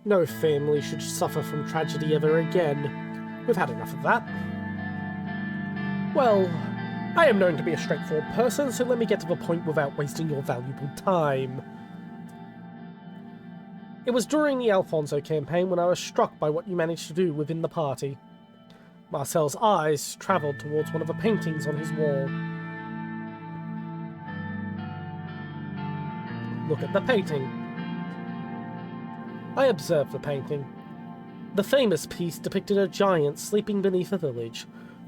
No family should suffer from tragedy ever again. We've had enough of that. Well, I am known to be a straightforward person, so let me get to the point without wasting your valuable time. It was during the Alfonso campaign when I was struck by what you managed to do within the party. Marcel's eyes travelled towards one of the paintings on his wall. Look at the painting. I observed the painting. The famous piece depicted a giant sleeping beneath a village.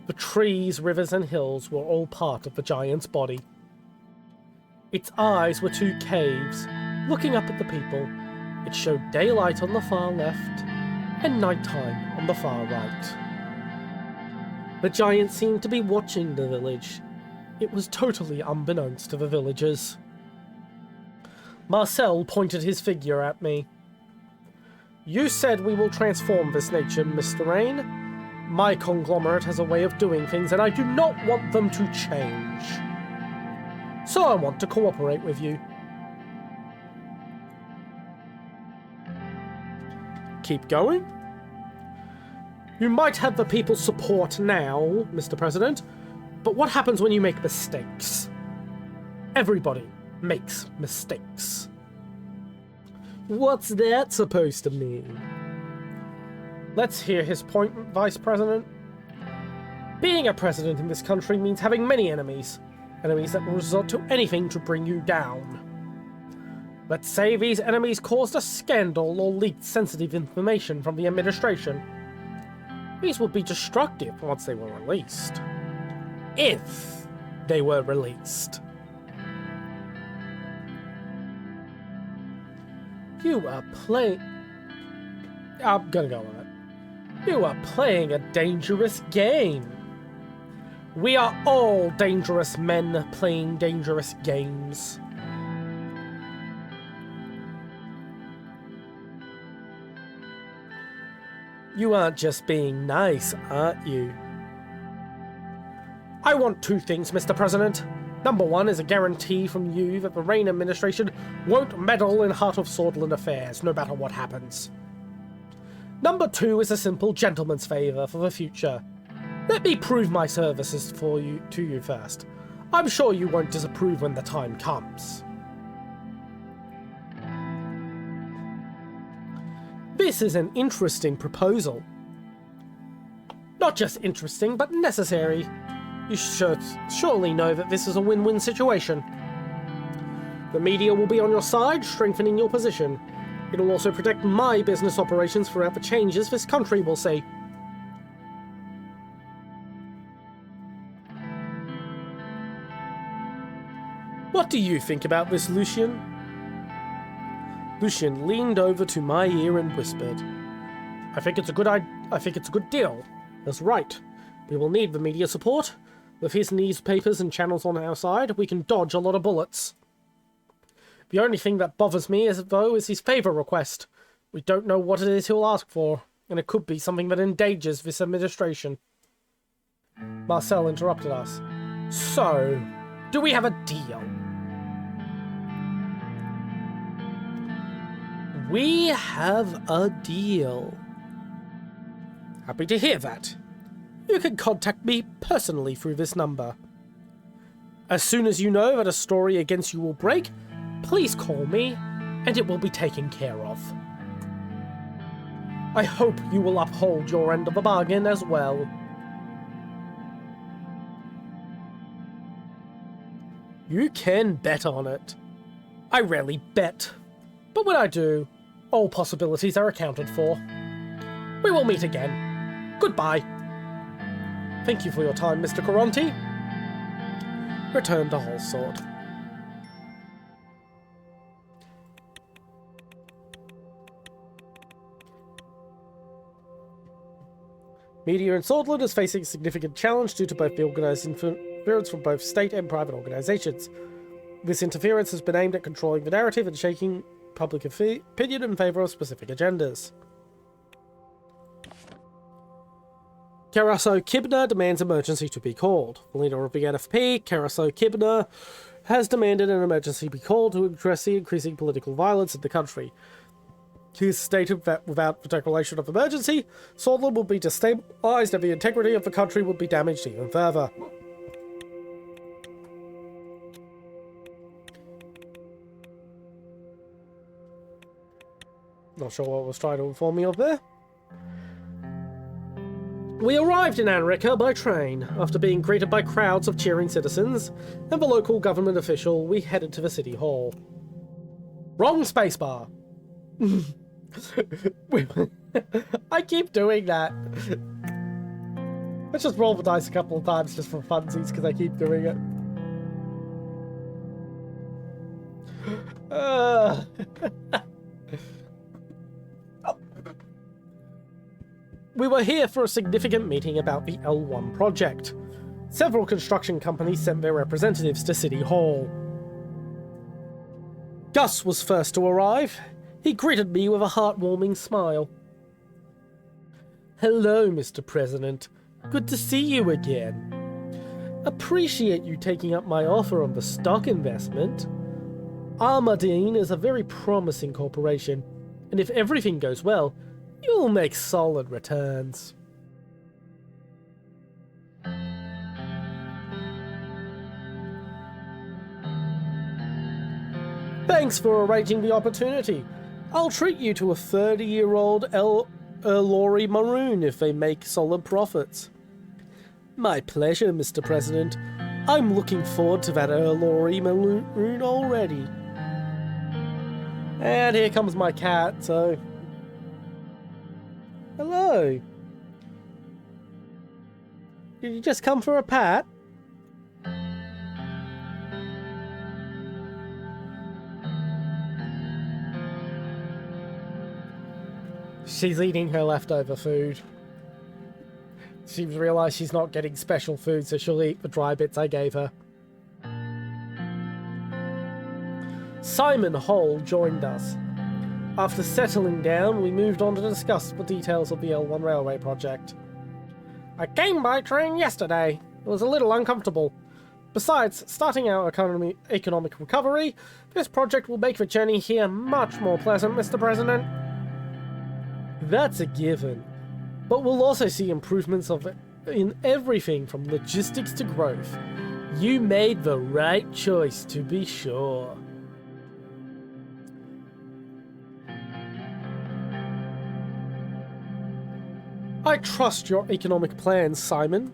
The trees, rivers, and hills were all part of the giant's body. Its eyes were two caves, looking up at the people. It showed daylight on the far left and nighttime on the far right. The giant seemed to be watching the village. It was totally unbeknownst to the villagers. Marcel pointed his figure at me. You said we will transform this nature, Mr. Rain. My conglomerate has a way of doing things, and I do not want them to change. So I want to cooperate with you. Keep going. You might have the people's support now, Mr. President, but what happens when you make mistakes? Everybody makes mistakes. What's that supposed to mean? Let's hear his point, Vice President. Being a president in this country means having many enemies. Enemies that will resort to anything to bring you down. Let's say these enemies caused a scandal or leaked sensitive information from the administration. These would be destructive once they were released. If they were released. You are playing... I'm gonna go on it. You are playing a dangerous game. We are all dangerous men playing dangerous games. You aren't just being nice, aren't you? I want two things, Mr. President. Number one is a guarantee from you that the Rain administration won't meddle in Heart of Swordland affairs, no matter what happens. Number two is a simple gentleman's favour for the future. Let me prove my services to you first. I'm sure you won't disapprove when the time comes. This is an interesting proposal. Not just interesting, but necessary. You should surely know that this is a win-win situation. The media will be on your side, strengthening your position. It will also protect my business operations throughout the changes this country will see. What do you think about this, Lucien? Lucien leaned over to my ear and whispered, I think it's a good deal. That's right. We will need the media support. With his newspapers and channels on our side, we can dodge a lot of bullets. The only thing that bothers me, though, is his favour request. We don't know what it is he'll ask for, and it could be something that endangers this administration. Marcel interrupted us. So, do we have a deal? We have a deal. Happy to hear that. You can contact me personally through this number. As soon as you know that a story against you will break, please call me, and it will be taken care of. I hope you will uphold your end of the bargain as well. You can bet on it. I rarely bet, but when I do, all possibilities are accounted for. We will meet again. Goodbye. Thank you for your time, Mr. Coronti. Return to Holsword. Media in Swordland is facing a significant challenge due to both the organised interference from both state and private organisations. This interference has been aimed at controlling the narrative and shaking public opinion in favour of specific agendas. Karaso Kibner demands emergency to be called. The leader of the NFP, Karaso Kibner, has demanded an emergency be called to address the increasing political violence in the country. He has stated that without the declaration of emergency, Swordland will be destabilized and the integrity of the country would be damaged even further. Not sure what was trying to inform me of there. We arrived in Anrika by train. After being greeted by crowds of cheering citizens and the local government official, we headed to the city hall. Wrong spacebar. I keep doing that. Let's just roll the dice a couple of times just for funsies, because I keep doing it. We were here for a significant meeting about the L1 project. Several construction companies sent their representatives to City Hall. Gus was first to arrive. He greeted me with a heartwarming smile. Hello, Mr. President. Good to see you again. Appreciate you taking up my offer on the stock investment. Armadine is a very promising corporation, and if everything goes well, you'll make solid returns. Thanks for arranging the opportunity. I'll treat you to a 30-year-old Lorry Maroon if they make solid profits. My pleasure, Mr. President. I'm looking forward to that Lorry Maroon already. And here comes my cat, so... Hello. Did you just come for a pat? She's eating her leftover food. She's realised she's not getting special food, so she'll eat the dry bits I gave her. Simon Hole joined us. After settling down, we moved on to discuss the details of the L1 railway project. I came by train yesterday. It was a little uncomfortable. Besides, starting our economic recovery, this project will make the journey here much more pleasant, Mr. President. That's a given. But we'll also see improvements in everything from logistics to growth. You made the right choice, to be sure. I trust your economic plans, Simon.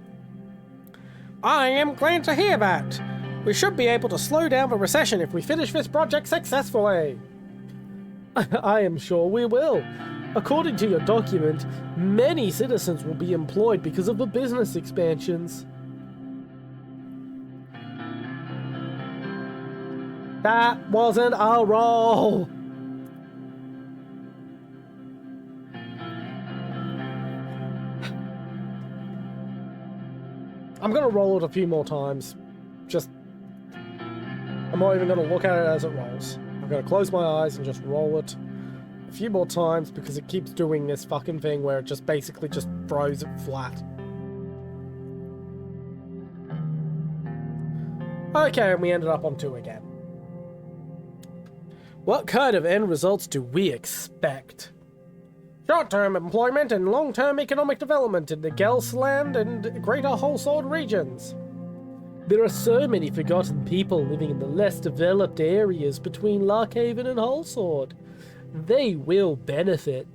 I am glad to hear that. We should be able to slow down the recession if we finish this project successfully. I am sure we will. According to your document, many citizens will be employed because of the business expansions. That wasn't a roll! I'm gonna roll it a few more times. I'm not even gonna look at it as it rolls. I'm gonna close my eyes and just roll it a few more times because it keeps doing this fucking thing where it just basically just throws it flat. Okay, and we ended up on 2 again. What kind of end results do we expect? Short-term employment and long-term economic development in the Gelsland and Greater Holsword regions. There are so many forgotten people living in the less developed areas between Larkhaven and Holsword. They will benefit.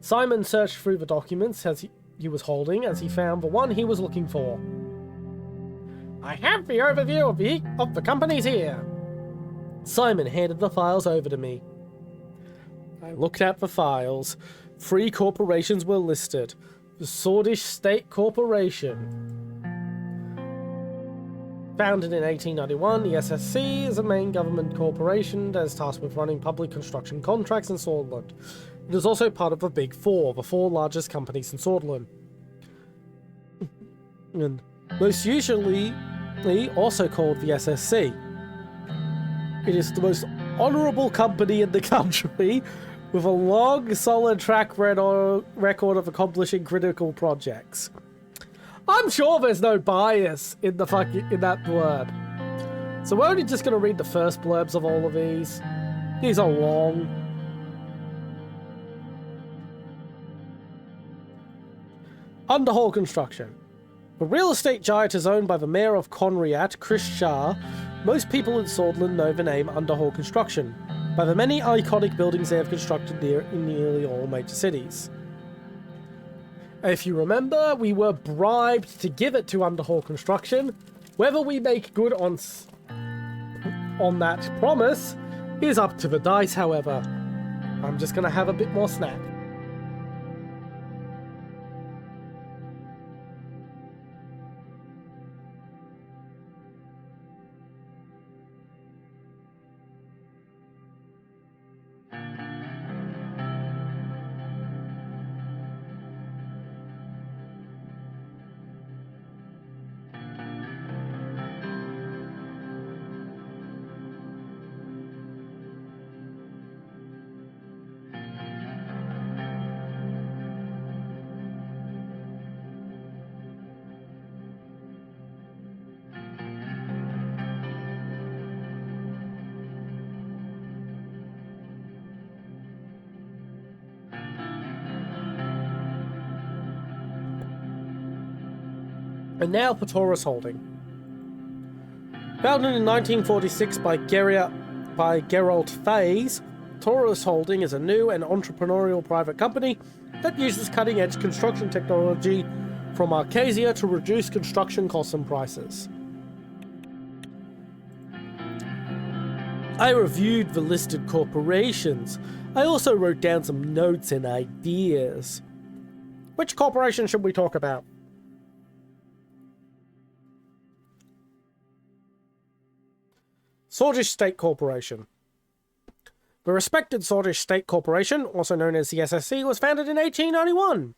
Simon searched through the documents he was holding as he found the one he was looking for. I have the overview of the companies here. Simon handed the files over to me. I looked at the files. 3 corporations were listed. The Swordish State Corporation. Founded in 1891, the SSC is a main government corporation that is tasked with running public construction contracts in Swordland. It is also part of the Big Four, the 4 largest companies in Swordland. And most usually also called the SSC. It is the most honourable company in the country, with a long, solid track record of accomplishing critical projects. I'm sure there's no bias in that blurb. So we're only just going to read the first blurbs of all of these. These are long. Underhall Construction. The real estate giant is owned by the mayor of Conriat, Chris Shah. Most people in Swordland know the name Underhall Construction, by the many iconic buildings they have constructed in nearly all major cities. If you remember, we were bribed to give it to Underhall Construction. Whether we make good on that promise is up to the dice, however. I'm just gonna have a bit more snack. And now for Taurus Holding. Founded in 1946 by Gerald Fays, Taurus Holding is a new and entrepreneurial private company that uses cutting-edge construction technology from Arcasia to reduce construction costs and prices. I reviewed the listed corporations. I also wrote down some notes and ideas. Which corporation should we talk about? Swordish State Corporation. The respected Swordish State Corporation, also known as the SSC, was founded in 1891.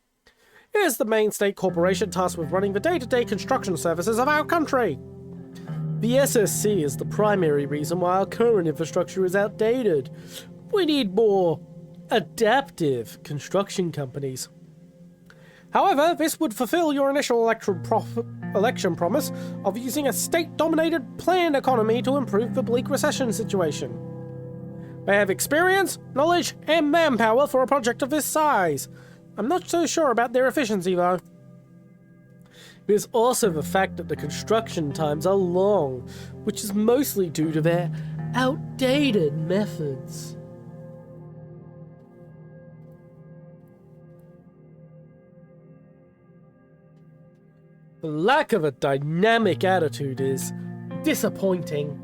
It is the main state corporation tasked with running the day-to-day construction services of our country. The SSC is the primary reason why our current infrastructure is outdated. We need more adaptive construction companies. However, this would fulfill your initial election promise of using a state-dominated planned economy to improve the bleak recession situation. They have experience, knowledge, and manpower for a project of this size. I'm not so sure about their efficiency, though. There's also the fact that the construction times are long, which is mostly due to their outdated methods. The lack of a dynamic attitude is disappointing.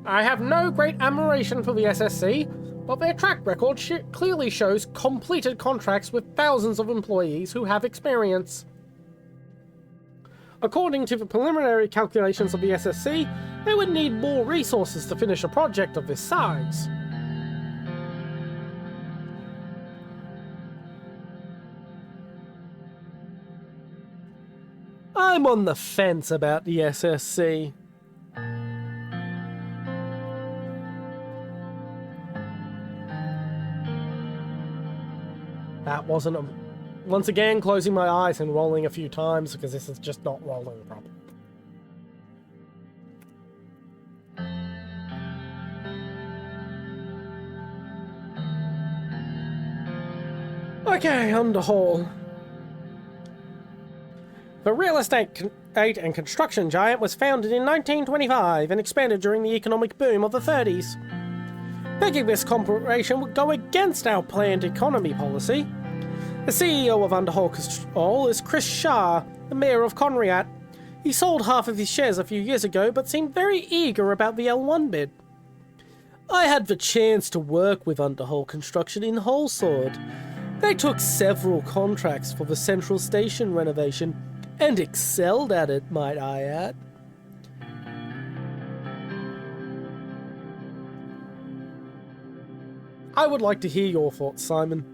I have no great admiration for the SSC, but their track record clearly shows completed contracts with thousands of employees who have experience. According to the preliminary calculations of the SSC, they would need more resources to finish a project of this size. I'm on the fence about the SSC. That wasn't a... Once again, closing my eyes and rolling a few times because this is just not rolling properly. Okay, Underhaul. The real estate and construction giant was founded in 1925 and expanded during the economic boom of the 30s. Thinking this corporation would go against our planned economy policy. The CEO of Underhaul Control is Chris Shah, the mayor of Conriat. He sold half of his shares a few years ago, but seemed very eager about the L1 bid. I had the chance to work with Underhaul Construction in Wholesword. They took several contracts for the central station renovation, and excelled at it, might I add. I would like to hear your thoughts, Simon.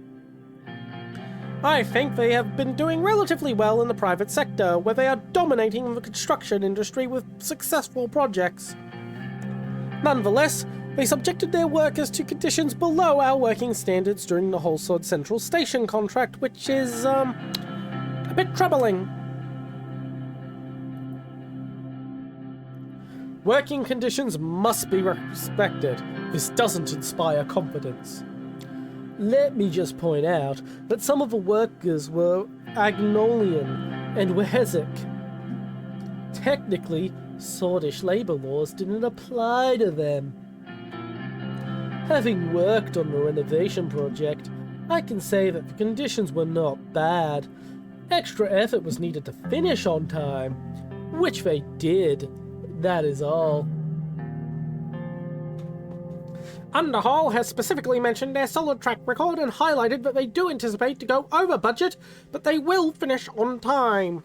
I think they have been doing relatively well in the private sector, where they are dominating the construction industry with successful projects. Nonetheless, they subjected their workers to conditions below our working standards during the Wholesword Central Station contract, which is, a bit troubling. Working conditions must be respected. This doesn't inspire confidence. Let me just point out that some of the workers were Agnolian and Wehezek. Technically, Swordish labour laws didn't apply to them. Having worked on the renovation project, I can say that the conditions were not bad. Extra effort was needed to finish on time, which they did. That is all. Underhaul has specifically mentioned their solid track record and highlighted that they do anticipate to go over budget, but they will finish on time.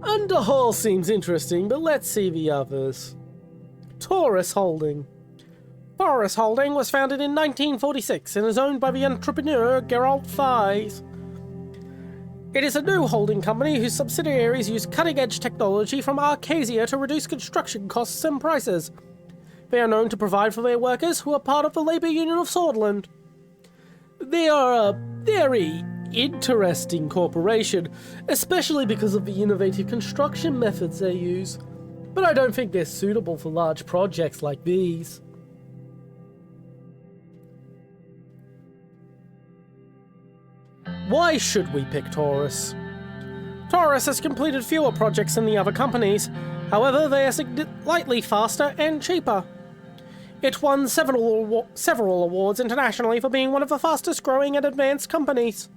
Underhaul seems interesting, but let's see the others. Taurus Holding. Taurus Holding was founded in 1946 and is owned by the entrepreneur Geralt Fies. It is a new holding company whose subsidiaries use cutting-edge technology from Arcasia to reduce construction costs and prices. They are known to provide for their workers who are part of the Labour Union of Swordland. They are a very interesting corporation, especially because of the innovative construction methods they use, but I don't think they're suitable for large projects like these. Why should we pick Taurus? Taurus has completed fewer projects than the other companies, however they are slightly faster and cheaper. It won several awards internationally for being one of the fastest growing and advanced companies.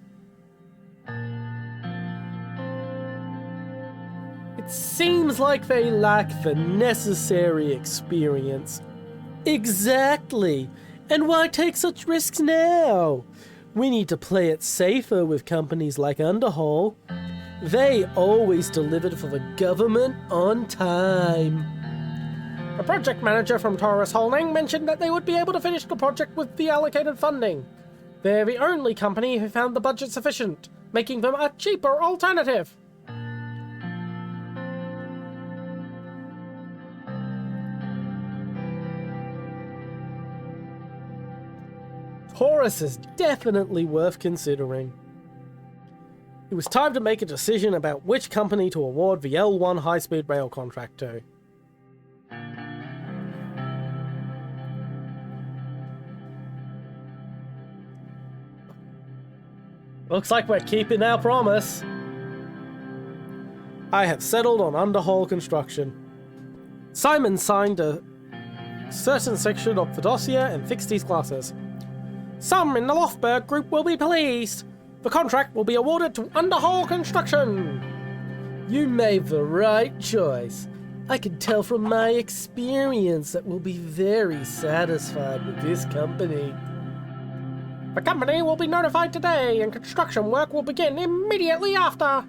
It seems like they lack the necessary experience. Exactly. And why take such risks now? We need to play it safer with companies like Underhaul. They always delivered for the government on time. The project manager from Taurus Holding mentioned that they would be able to finish the project with the allocated funding. They're the only company who found the budget sufficient, making them a cheaper alternative. Taurus is definitely worth considering. It was time to make a decision about which company to award the L1 high-speed rail contract to. Looks like we're keeping our promise. I have settled on Underhaul Construction. Simon signed a certain section of the dossier and fixed his glasses. Some in the Lofberg group will be pleased. The contract will be awarded to Underhaul Construction. You made the right choice. I can tell from my experience that we'll be very satisfied with this company. The company will be notified today and construction work will begin immediately after.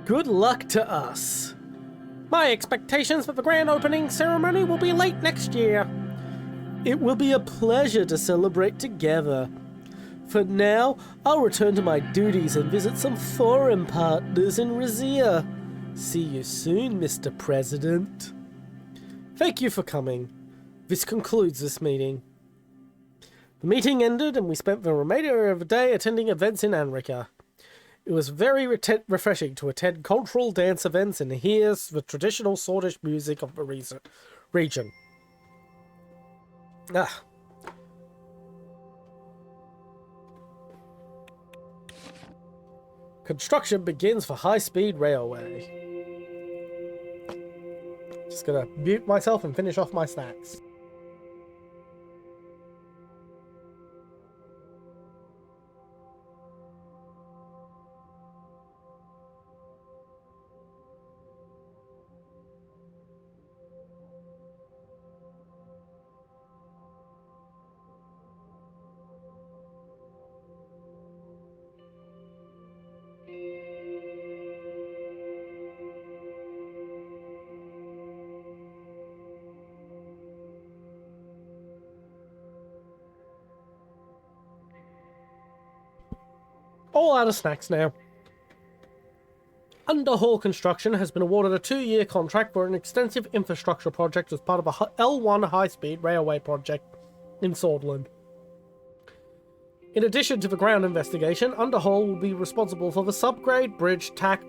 Good luck to us. My expectations for the grand opening ceremony will be late next year. It will be a pleasure to celebrate together. For now, I'll return to my duties and visit some foreign partners in Razia. See you soon, Mr. President. Thank you for coming. This concludes this meeting. The meeting ended and we spent the remainder of the day attending events in Anrika. It was very refreshing to attend cultural dance events and hear the traditional Swordish music of the region. Construction begins for high-speed railway. Just gonna mute myself and finish off my snacks. All out of snacks now. Underhaul Construction has been awarded a 2-year contract for an extensive infrastructure project as part of a L1 high-speed railway project in Swordland. In addition to the ground investigation, Underhaul will be responsible for the subgrade, bridge, track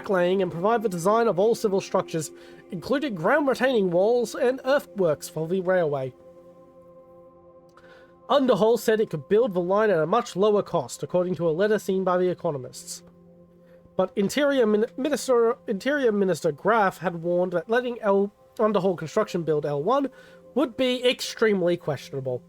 laying and provide the design of all civil structures, including ground retaining walls and earthworks for the railway. Underhaul said it could build the line at a much lower cost, according to a letter seen by the economists. But Interior Minister Graf had warned that letting Underhaul Construction build L1 would be extremely questionable.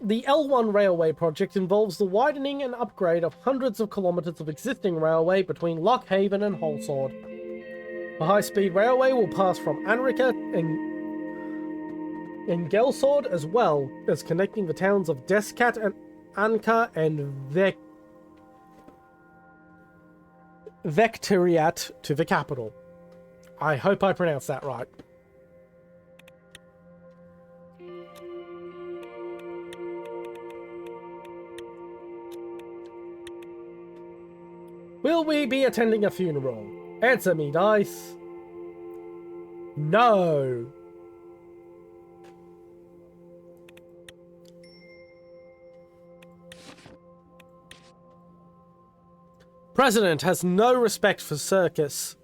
The L1 railway project involves the widening and upgrade of hundreds of kilometres of existing railway between Lockhaven and Holsword. The high-speed railway will pass from Anrica and Gelsord, as well as connecting the towns of Descat and Anka and Vectiriat to the capital. I hope I pronounced that right. Will we be attending a funeral? Answer me, dice. No. President has no respect for circus.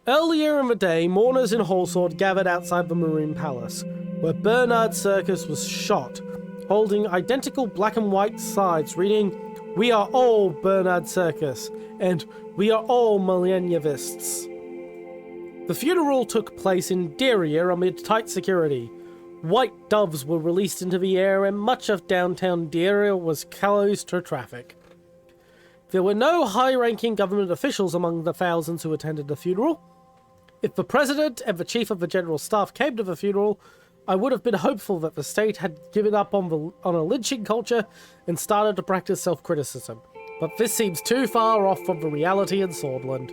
Earlier in the day, mourners in Holsword gathered outside the Maroon Palace, where Bernard Circus was shot, holding identical black and white signs reading, "We are all Bernard Circus," and "We are all millennivists." The funeral took place in Deria amid tight security. White doves were released into the air and much of downtown Deria was closed to traffic. There were no high-ranking government officials among the thousands who attended the funeral. If the President and the Chief of the General Staff came to the funeral, I would have been hopeful that the state had given up on a lynching culture and started to practice self-criticism. But this seems too far off from the reality in Swordland.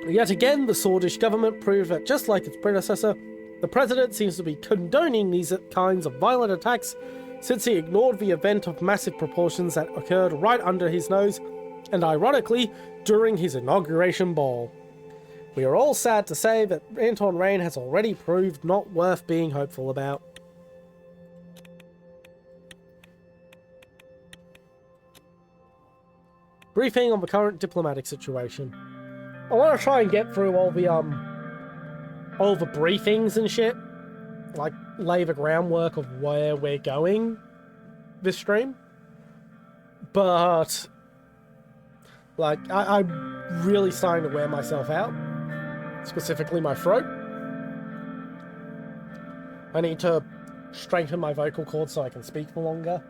Yet again, the Swordish government proved that, just like its predecessor, the President seems to be condoning these kinds of violent attacks since he ignored the event of massive proportions that occurred right under his nose, and ironically, during his inauguration ball. We are all sad to say that Anton Rain has already proved not worth being hopeful about. Briefing on the current diplomatic situation. I want to try and get through all the briefings and shit. Like, lay the groundwork of where we're going this stream. But, like, I'm really starting to wear myself out. Specifically my throat. I need to strengthen my vocal cords so I can speak for longer.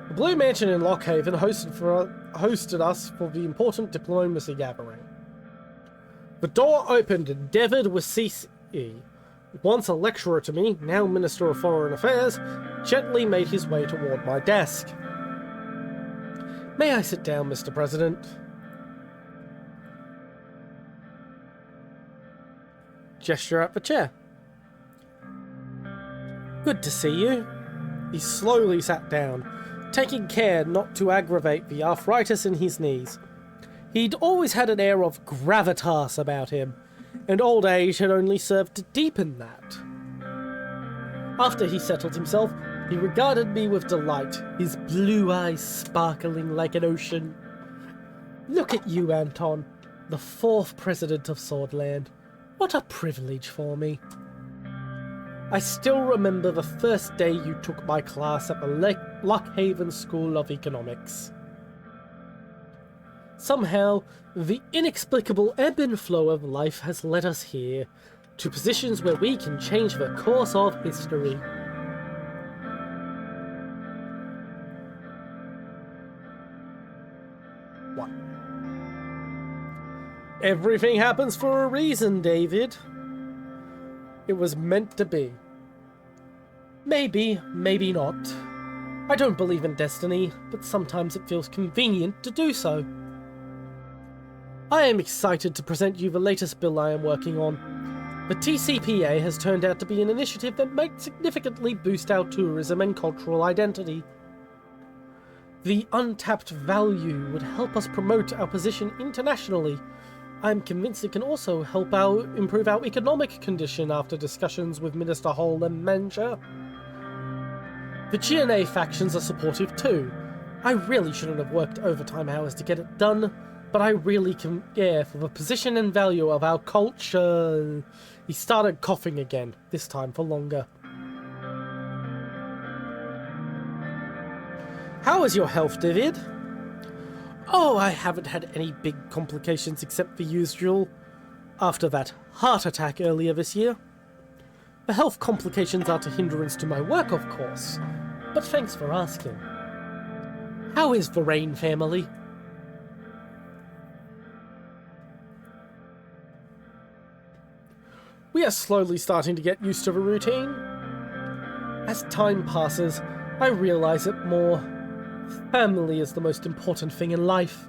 The Blue Mansion in Lockhaven hosted us for the important diplomacy gathering. The door opened and David Wasisi, once a lecturer to me, now Minister of Foreign Affairs, gently made his way toward my desk. May I sit down, Mr. President? Gesture at the chair. Good to see you. He slowly sat down, taking care not to aggravate the arthritis in his knees. He'd always had an air of gravitas about him, and old age had only served to deepen that. After he settled himself, he regarded me with delight, his blue eyes sparkling like an ocean. Look at you, Anton, the 4th president of Swordland. What a privilege for me. I still remember the first day you took my class at the Lockhaven School of Economics. Somehow, the inexplicable ebb and flow of life has led us here, to positions where we can change the course of history. What? Everything happens for a reason, David. It was meant to be. Maybe, maybe not. I don't believe in destiny, but sometimes it feels convenient to do so. I am excited to present you the latest bill I am working on. The TCPA has turned out to be an initiative that might significantly boost our tourism and cultural identity. The untapped value would help us promote our position internationally. I am convinced it can also help improve our economic condition after discussions with Minister Hall and Manja. The GNA factions are supportive too. I really shouldn't have worked overtime hours to get it done, but I really care for the position and value of our culture. He started coughing again, this time for longer. How is your health, David? Oh, I haven't had any big complications except the usual after that heart attack earlier this year. The health complications aren't a hindrance to my work, of course, but thanks for asking. How is the Rain family? We are slowly starting to get used to the routine. As time passes, I realize it more. Family is the most important thing in life.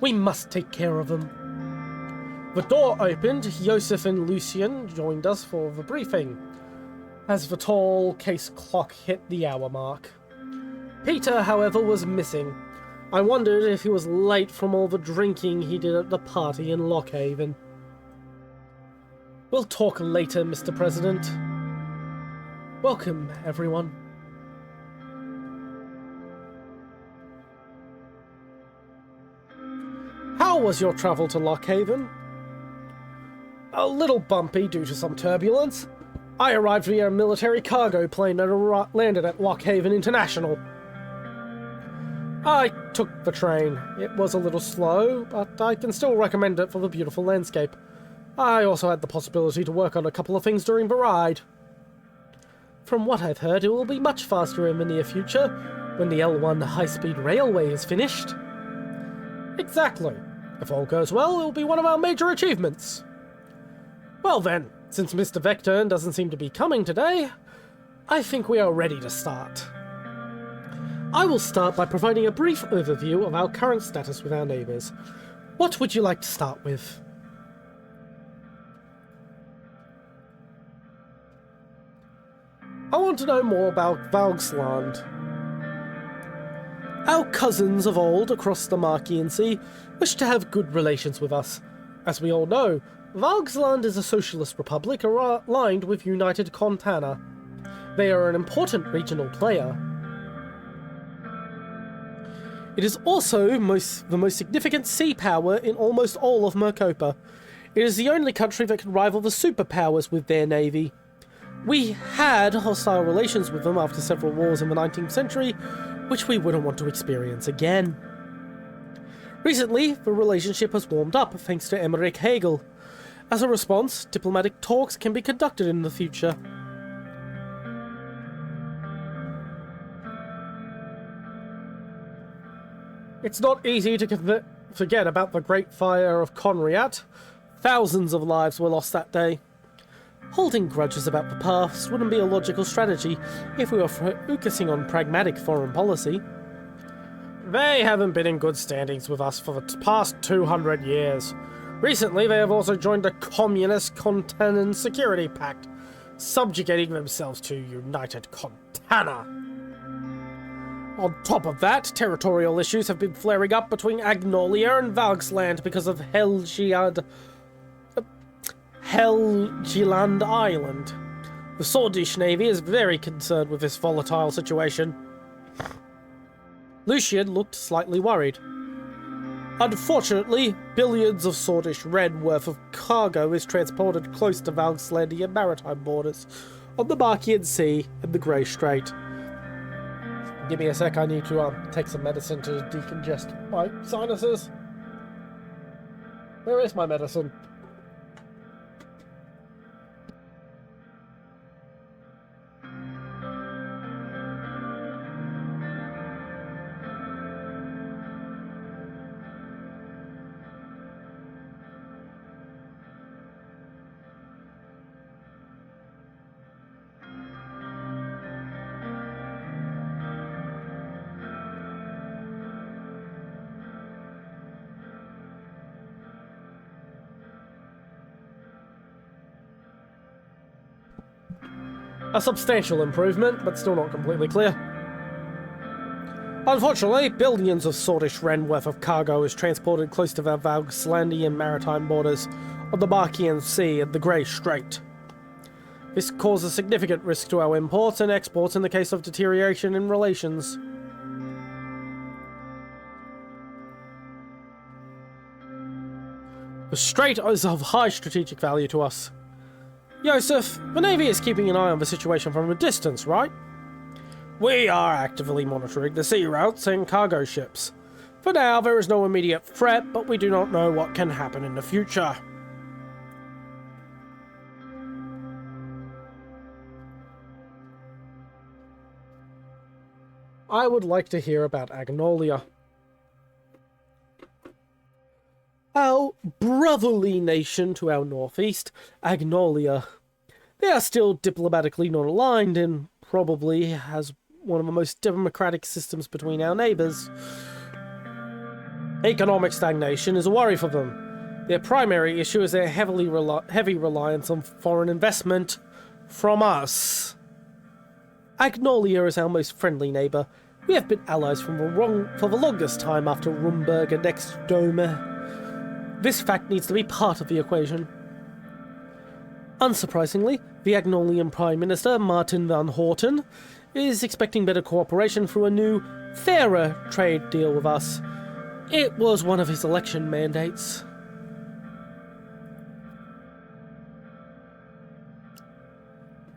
We must take care of them. The door opened. Joseph and Lucien joined us for the briefing, as the tall case clock hit the hour mark. Peter, however, was missing. I wondered if he was late from all the drinking he did at the party in Lockhaven. We'll talk later, Mr. President. Welcome, everyone. How was your travel to Lockhaven? A little bumpy due to some turbulence. I arrived via a military cargo plane that landed at Lockhaven International. I took the train. It was a little slow, but I can still recommend it for the beautiful landscape. I also had the possibility to work on a couple of things during the ride. From what I've heard, it will be much faster in the near future, when the L1 high-speed railway is finished. Exactly. If all goes well, it will be one of our major achievements. Well then, since Mr. Vectorn doesn't seem to be coming today, I think we are ready to start. I will start by providing a brief overview of our current status with our neighbours. What would you like to start with? I want to know more about Valgsland. Our cousins of old across the Markian Sea wish to have good relations with us. As we all know, Valgsland is a socialist republic aligned with United Contana. They are an important regional player. It is also the most significant sea power in almost all of Mercopa. It is the only country that can rival the superpowers with their navy. We had hostile relations with them after several wars in the 19th century, which we wouldn't want to experience again. Recently, the relationship has warmed up thanks to Emmerich Hegel. As a response, diplomatic talks can be conducted in the future. It's not easy to forget about the Great Fire of Conriat. Thousands of lives were lost that day. Holding grudges about the past wouldn't be a logical strategy if we were focusing on pragmatic foreign policy. They haven't been in good standings with us for the past 200 years. Recently, they have also joined the Communist Contanan Security Pact, subjugating themselves to United Contana. On top of that, territorial issues have been flaring up between Agnolia and Valgsland because of Helgeland Island. The Swordfish Navy is very concerned with this volatile situation. Lucien looked slightly worried. Unfortunately, billions of Swordfish Red worth of cargo is transported close to Valgslandian maritime borders, on the Markian Sea and the Grey Strait. Give me a sec, I need to take some medicine to decongest my sinuses. Where is my medicine? A substantial improvement, but still not completely clear. Unfortunately, billions of Swordfish Ren worth of cargo is transported close to the Valgslandian maritime borders of the Markian Sea and the Grey Strait. This causes significant risk to our imports and exports in the case of deterioration in relations. The strait is of high strategic value to us. Joseph, the Navy is keeping an eye on the situation from a distance, right? We are actively monitoring the sea routes and cargo ships. For now, there is no immediate threat, but we do not know what can happen in the future. I would like to hear about Agnolia. Our brotherly nation to our northeast, Agnolia. They are still diplomatically not aligned and probably has one of the most democratic systems between our neighbours. Economic stagnation is a worry for them. Their primary issue is their heavy reliance on foreign investment from us. Agnolia is our most friendly neighbour. We have been allies for the longest time after Rumburg and next Dome. This fact needs to be part of the equation. Unsurprisingly, the Agnolian Prime Minister, Martin van Horten, is expecting better cooperation through a new, fairer trade deal with us. It was one of his election mandates.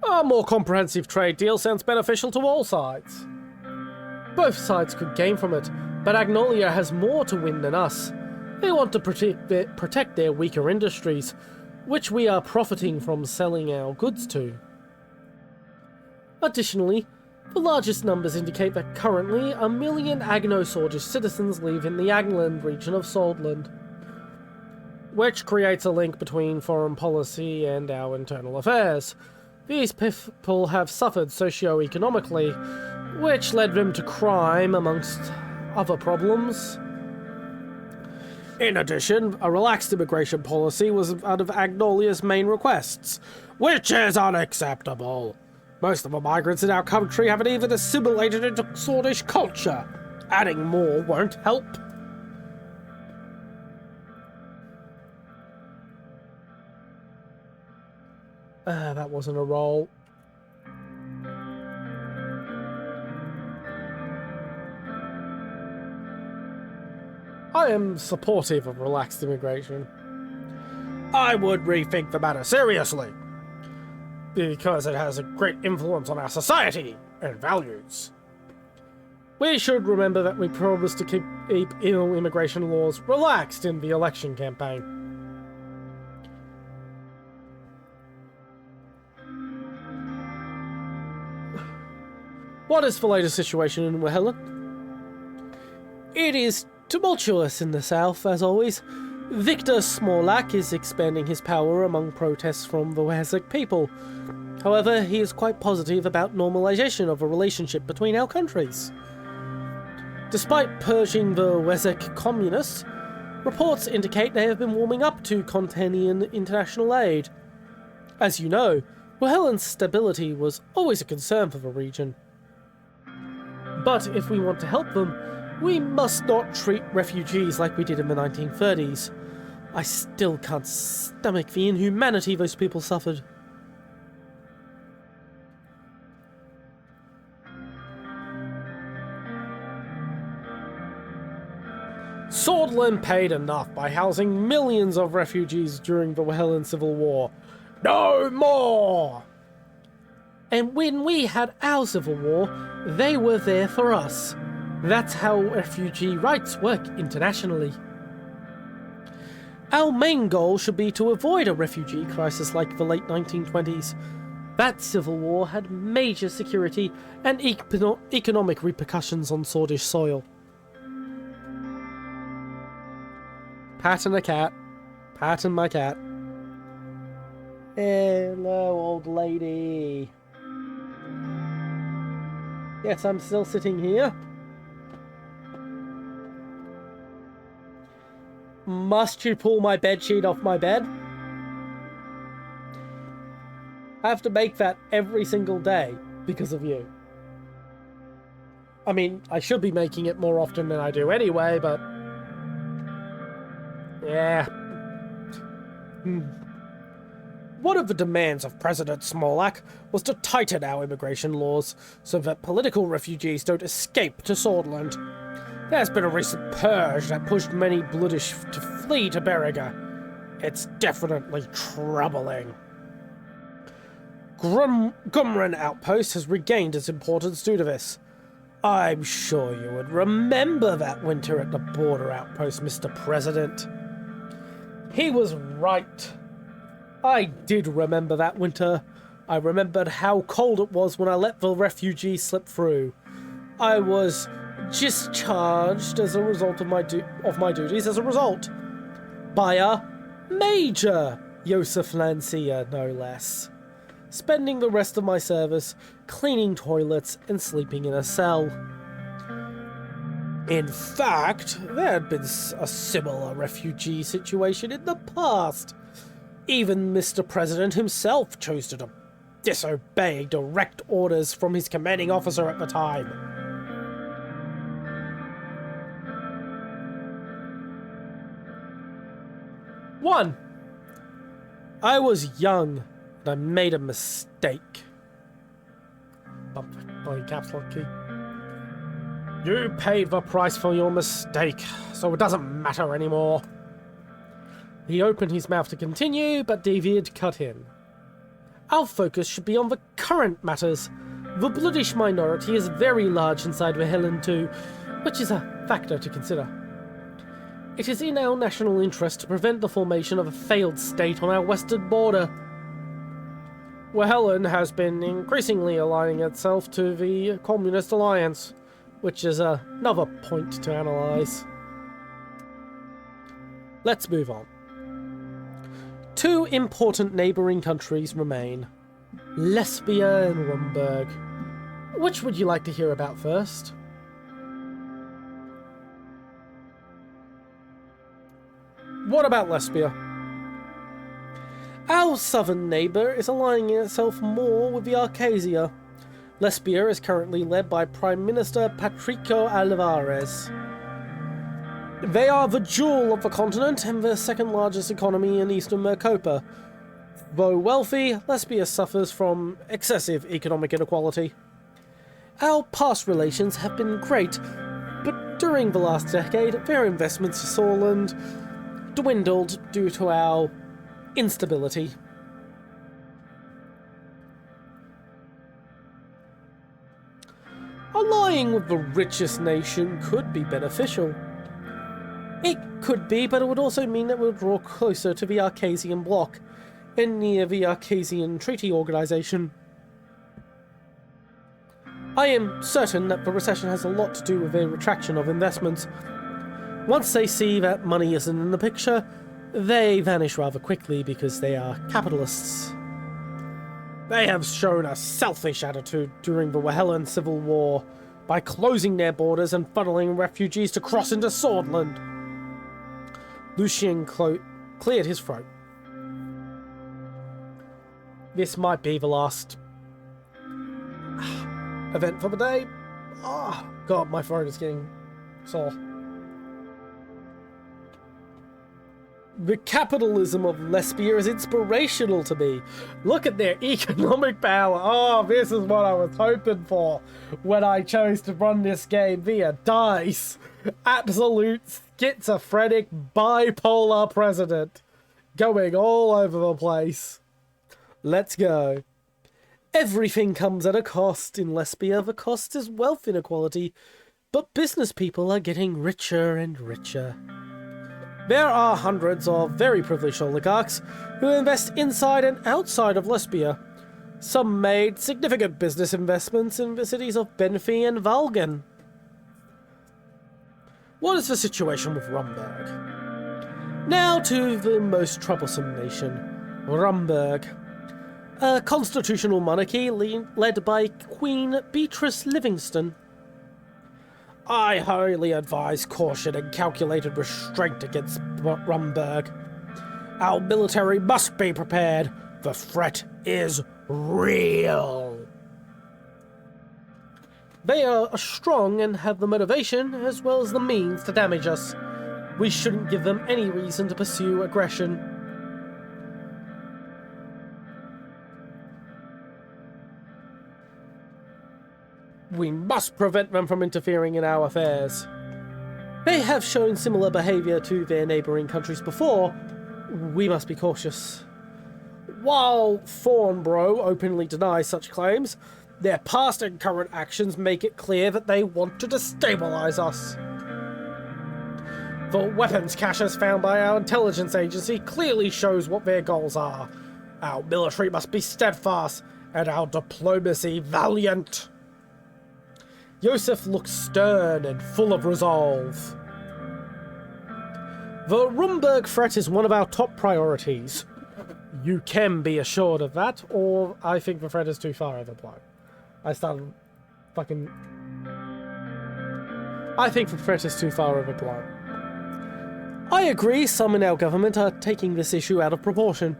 A more comprehensive trade deal sounds beneficial to all sides. Both sides could gain from it, but Agnolia has more to win than us. They want to protect their weaker industries, which we are profiting from selling our goods to. Additionally, the largest numbers indicate that currently 1 million Agno-Sordish citizens live in the Agland region of Swordland, which creates a link between foreign policy and our internal affairs. These people have suffered socio-economically, which led them to crime amongst other problems. In addition, a relaxed immigration policy was one of Agnolia's main requests, which is unacceptable. Most of the migrants in our country haven't even assimilated into Swordish culture. Adding more won't help. That wasn't a roll. I am supportive of relaxed immigration. I would rethink the matter seriously, because it has a great influence on our society and values. We should remember that we promised to keep immigration laws relaxed in the election campaign. What is the latest situation in Wehelen? It is tumultuous in the south, as always. Victor Smolak is expanding his power among protests from the Wesek people. However, he is quite positive about normalization of a relationship between our countries. Despite purging the Wesek communists, reports indicate they have been warming up to Contanian international aid. As you know, Wehelen's stability was always a concern for the region. But if we want to help them, we must not treat refugees like we did in the 1930s. I still can't stomach the inhumanity those people suffered. Swordland paid enough by housing millions of refugees during the Wehelen Civil War. No more! And when we had our civil war, they were there for us. That's how refugee rights work internationally. Our main goal should be to avoid a refugee crisis like the late 1920s. That civil war had major security and economic repercussions on Swordish soil. Patting a cat. Patting my cat. Hello, old lady. Yes, I'm still sitting here. Must you pull my bedsheet off my bed? I have to make that every single day because of you. I mean, I should be making it more often than I do anyway, but... yeah. One of the demands of President Smolak was to tighten our immigration laws so that political refugees don't escape to Swordland. There's been a recent purge that pushed many Bloodish to flee to Beriga. It's definitely troubling. Gumran outpost has regained its importance due to this. I'm sure you would remember that winter at the border outpost, Mr. President. He was right. I did remember that winter. I remembered how cold it was when I let the refugees slip through. I was discharged as a result of my duties as a result. By a Major Joseph Lancia, no less. Spending the rest of my service cleaning toilets and sleeping in a cell. In fact, there had been a similar refugee situation in the past. Even Mr. President himself chose to disobey direct orders from his commanding officer at the time. One, I was young and I made a mistake. Bump by caps lock key. You paid the price for your mistake, so it doesn't matter anymore. He opened his mouth to continue, but David cut him. Our focus should be on the current matters. The British minority is very large inside the Helen too, which is a factor to consider. It is in our national interest to prevent the formation of a failed state on our western border. Helen has been increasingly aligning itself to the Communist Alliance, which is another point to analyse. Let's move on. Two important neighbouring countries remain, Lesbia and Rumburg. Which would you like to hear about first? What about Lesbia? Our southern neighbour is aligning itself more with the Arcasia. Lesbia is currently led by Prime Minister Patricio Alvarez. They are the jewel of the continent and the second largest economy in eastern Mercopa. Though wealthy, Lesbia suffers from excessive economic inequality. Our past relations have been great, but during the last decade, their investments in Solent dwindled due to our instability. Allying with the richest nation could be beneficial. It could be, but it would also mean that we'll draw closer to the Arcasian bloc and near the Arcasian Treaty Organization. I am certain that the recession has a lot to do with the retraction of investments. Once they see that money isn't in the picture, they vanish rather quickly because they are capitalists. They have shown a selfish attitude during the Wahelen Civil War by closing their borders and funneling refugees to cross into Swordland. Lucien cleared his throat. This might be the last event for the day. Oh, God, my throat is getting sore. The capitalism of Lesbia is inspirational to me. Look at their economic power. Oh, this is what I was hoping for when I chose to run this game via DICE. Absolute schizophrenic bipolar president going all over the place. Let's go. Everything comes at a cost in Lesbia. The cost is wealth inequality, but business people are getting richer and richer. There are hundreds of very privileged oligarchs who invest inside and outside of Lesbia. Some made significant business investments in the cities of Benfi and Valgen. What is the situation with Rumburg? Now to the most troublesome nation, Rumburg. A constitutional monarchy led by Queen Beatrice Livingston. I highly advise caution and calculated restraint against Rumburg. Our military must be prepared. The threat is real. They are strong and have the motivation as well as the means to damage us. We shouldn't give them any reason to pursue aggression. We must prevent them from interfering in our affairs. They have shown similar behaviour to their neighbouring countries before. We must be cautious. While Thornbro openly denies such claims, their past and current actions make it clear that they want to destabilize us. The weapons caches found by our intelligence agency clearly shows what their goals are. Our military must be steadfast, and our diplomacy valiant. Yosef looks stern and full of resolve. The Rumberg threat is one of our top priorities. You can be assured of that, or I think the threat is too far overblown. I think the threat is too far overblown. I agree some in our government are taking this issue out of proportion.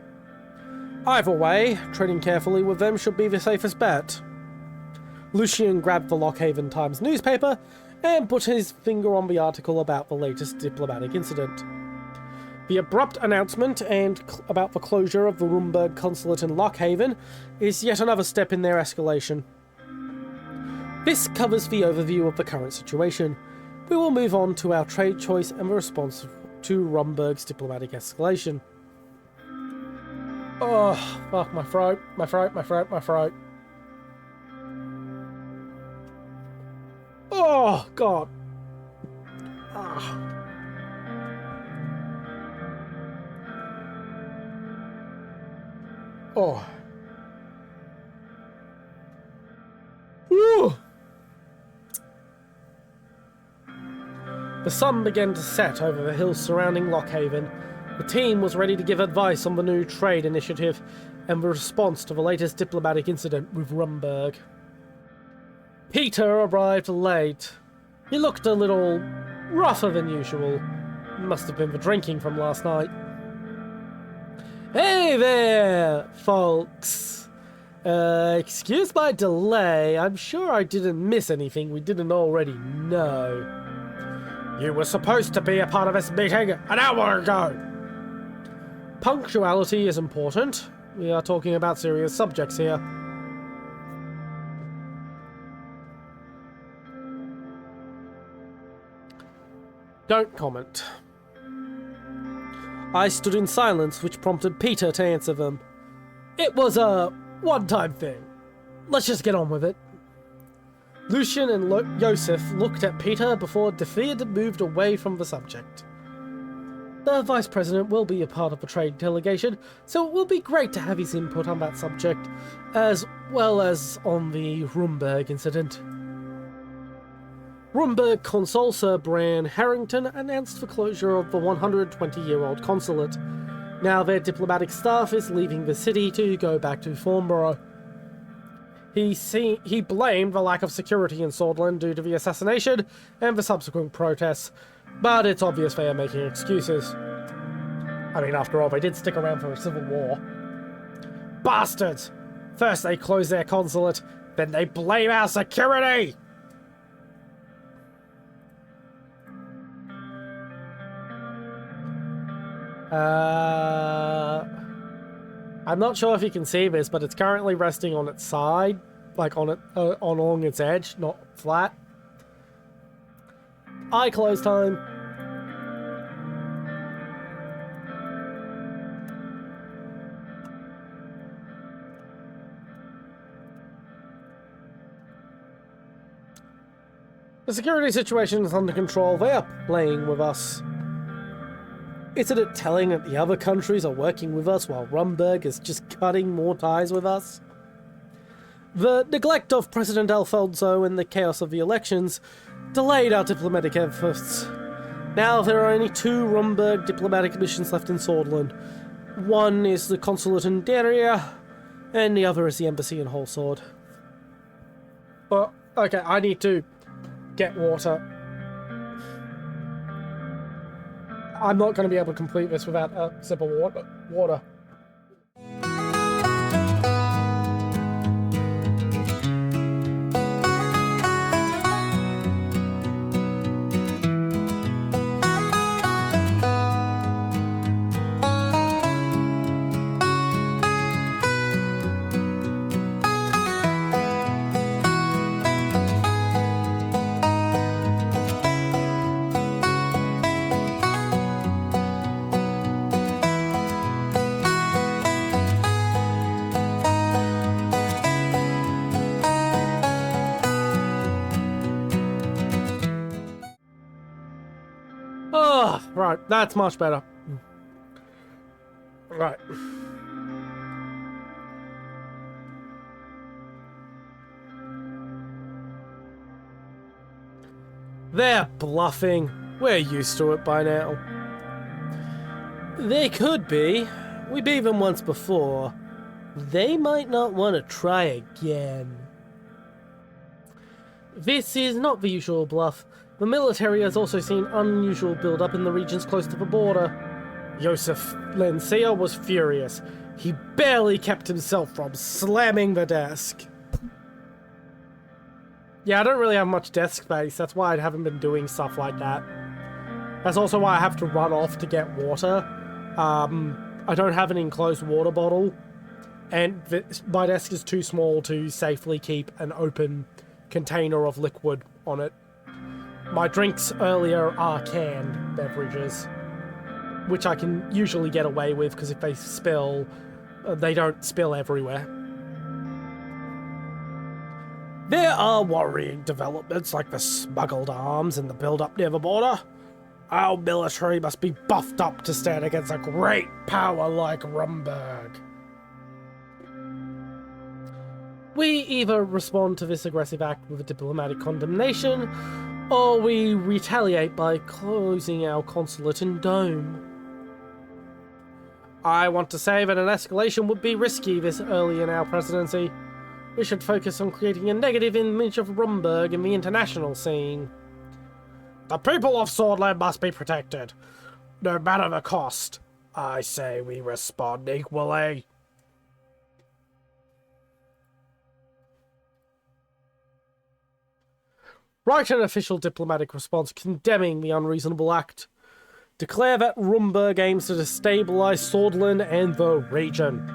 Either way, treading carefully with them should be the safest bet. Lucian grabbed the Lockhaven Times newspaper and put his finger on the article about the latest diplomatic incident. The abrupt announcement about the closure of the Rumberg consulate in Lockhaven is yet another step in their escalation. This covers the overview of the current situation. We will move on to our trade choice and the response to Rumberg's diplomatic escalation. Oh, fuck, my throat. Oh, God. Oh. Woo! The sun began to set over the hills surrounding Lockhaven. The team was ready to give advice on the new trade initiative and the response to the latest diplomatic incident with Rumberg. Peter arrived late. He looked a little rougher than usual. Must have been the drinking from last night. Hey there, folks. Excuse my delay. I'm sure I didn't miss anything we didn't already know. You were supposed to be a part of this meeting an hour ago. Punctuality is important. We are talking about serious subjects here. Don't comment. I stood in silence, which prompted Peter to answer them. It was a one-time thing. Let's just get on with it. Lucian and Yosef looked at Peter before Defeated moved away from the subject. The Vice President will be a part of the trade delegation, so it will be great to have his input on that subject, as well as on the Rumberg incident. Rumberg Consul Sir Bran Harrington announced the closure of the 120-year-old consulate. Now their diplomatic staff is leaving the city to go back to Thornborough. He blamed the lack of security in Swordland due to the assassination and the subsequent protests, but it's obvious they are making excuses. I mean, after all, they did stick around for a civil war. Bastards! First they close their consulate, then they blame our security! I'm not sure if you can see this, but it's currently resting on its side, like on along its edge, not flat. Eye close time. The security situation is under control. They are playing with us. Isn't it telling that the other countries are working with us while Rumberg is just cutting more ties with us? The neglect of President Alfonso and the chaos of the elections delayed our diplomatic efforts. Now there are only 2 Rumberg diplomatic missions left in Swordland. One is the consulate in Daria, and the other is the embassy in Wholesword. Oh, okay, I need to get water. I'm not going to be able to complete this without a sip of water. Oh, right, that's much better. Right. They're bluffing. We're used to it by now. They could be. We beat them once before. They might not want to try again. This is not the usual bluff. The military has also seen unusual build-up in the regions close to the border. Joseph Lencia was furious. He barely kept himself from slamming the desk. Yeah, I don't really have much desk space. That's why I haven't been doing stuff like that. That's also why I have to run off to get water. I don't have an enclosed water bottle. And my desk is too small to safely keep an open container of liquid on it. My drinks earlier are canned beverages, which I can usually get away with because if they spill, they don't spill everywhere. There are worrying developments like the smuggled arms and the build-up near the border. Our military must be buffed up to stand against a great power like Rumberg. We either respond to this aggressive act with a diplomatic condemnation, or we retaliate by closing our consulate in Dome. I want to say that an escalation would be risky this early in our presidency. We should focus on creating a negative image of Rumberg in the international scene. The people of Swordland must be protected, no matter the cost. I say we respond equally. Write an official diplomatic response condemning the unreasonable act. Declare that Rumberg aims to destabilize Swordland and the region.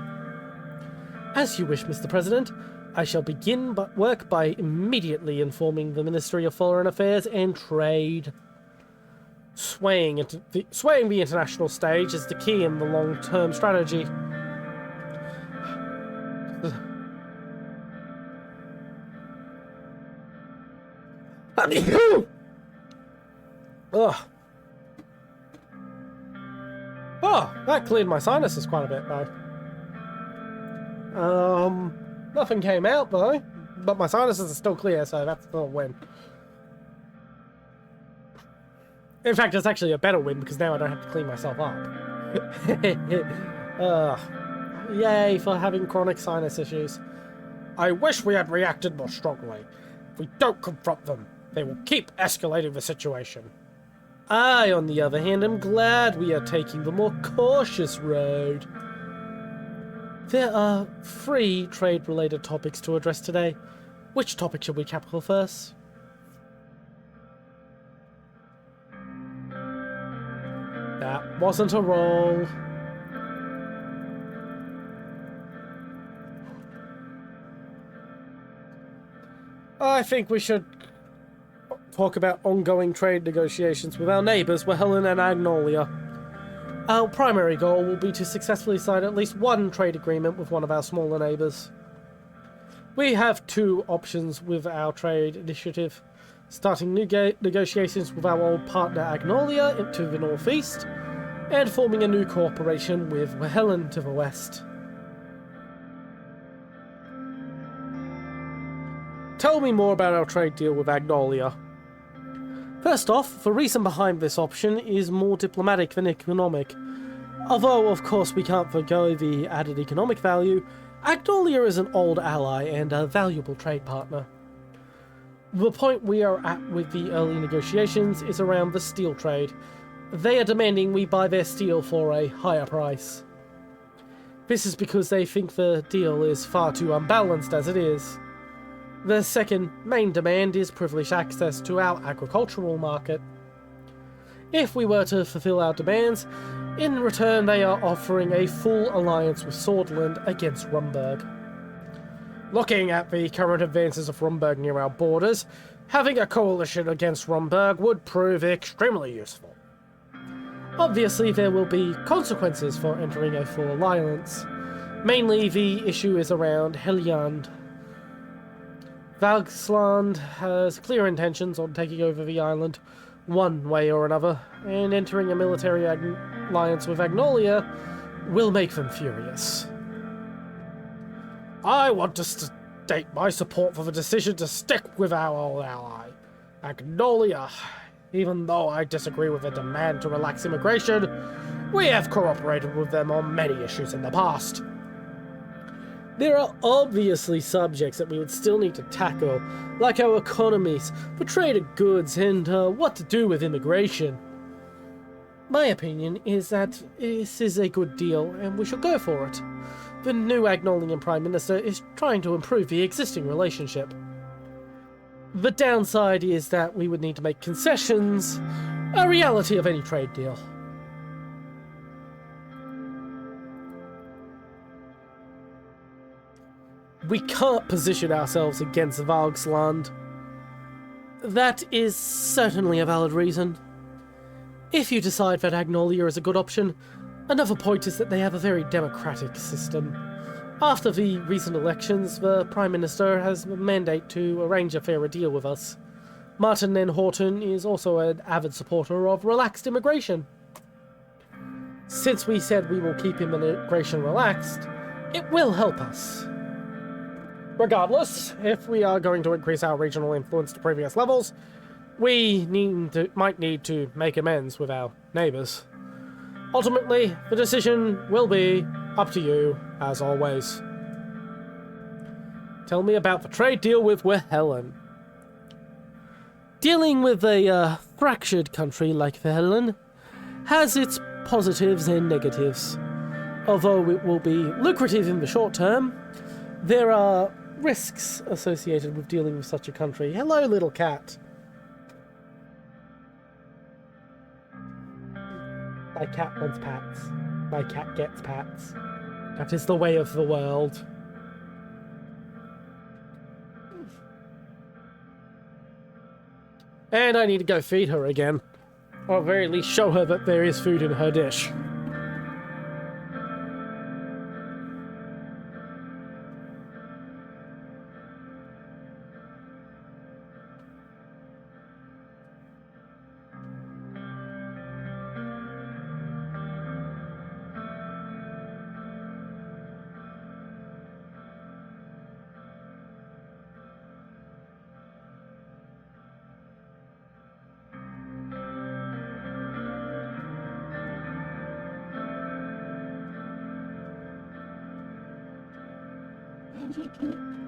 As you wish, Mr. President. I shall begin work by immediately informing the Ministry of Foreign Affairs and Trade. Swaying the international stage is the key in the long-term strategy. Ugh. Oh, that cleared my sinuses quite a bit, though. Nothing came out, though. But my sinuses are still clear, so that's still a win. In fact, it's actually a better win, because now I don't have to clean myself up. Yay for having chronic sinus issues. I wish we had reacted more strongly. If we don't confront them, they will keep escalating the situation. I, on the other hand, am glad we are taking the more cautious road. There are 3 trade-related topics to address today. Which topic should we tackle first? That wasn't a roll. I think we should talk about ongoing trade negotiations with our neighbours, Wehelen and Agnolia. Our primary goal will be to successfully sign at least one trade agreement with one of our smaller neighbours. We have 2 options with our trade initiative. Starting negotiations with our old partner Agnolia to the northeast, and forming a new cooperation with Wehelen to the west. Tell me more about our trade deal with Agnolia. First off, the reason behind this option is more diplomatic than economic. Although, of course, we can't forgo the added economic value, Agnolia is an old ally and a valuable trade partner. The point we are at with the early negotiations is around the steel trade. They are demanding we buy their steel for a higher price. This is because they think the deal is far too unbalanced as it is. The second main demand is privileged access to our agricultural market. If we were to fulfill our demands, in return they are offering a full alliance with Swordland against Rumberg. Looking at the current advances of Rumberg near our borders, having a coalition against Rumberg would prove extremely useful. Obviously there will be consequences for entering a full alliance. Mainly the issue is around Heliand. Valgsland has clear intentions on taking over the island one way or another, and entering a military alliance with Agnolia will make them furious. I want to state my support for the decision to stick with our old ally, Agnolia. Even though I disagree with the demand to relax immigration, we have cooperated with them on many issues in the past. There are obviously subjects that we would still need to tackle, like our economies, the trade of goods, and what to do with immigration. My opinion is that this is a good deal, and we should go for it. The new Agnolian Prime Minister is trying to improve the existing relationship. The downside is that we would need to make concessions, a reality of any trade deal. We can't position ourselves against Valgsland. That is certainly a valid reason. If you decide that Agnolia is a good option, another point is that they have a very democratic system. After the recent elections, the Prime Minister has a mandate to arrange a fairer deal with us. Martin N. Horton is also an avid supporter of relaxed immigration. Since we said we will keep immigration relaxed, it will help us. Regardless, if we are going to increase our regional influence to previous levels, we might need to make amends with our neighbours. Ultimately, the decision will be up to you, as always. Tell me about the trade deal with Wehelen. Dealing with a fractured country like Wehelen has its positives and negatives. Although it will be lucrative in the short term, there are risks associated with dealing with such a country. Hello, little cat. My cat wants pats. My cat gets pats. That is the way of the world. And I need to go feed her again. Or at the very least show her that there is food in her dish.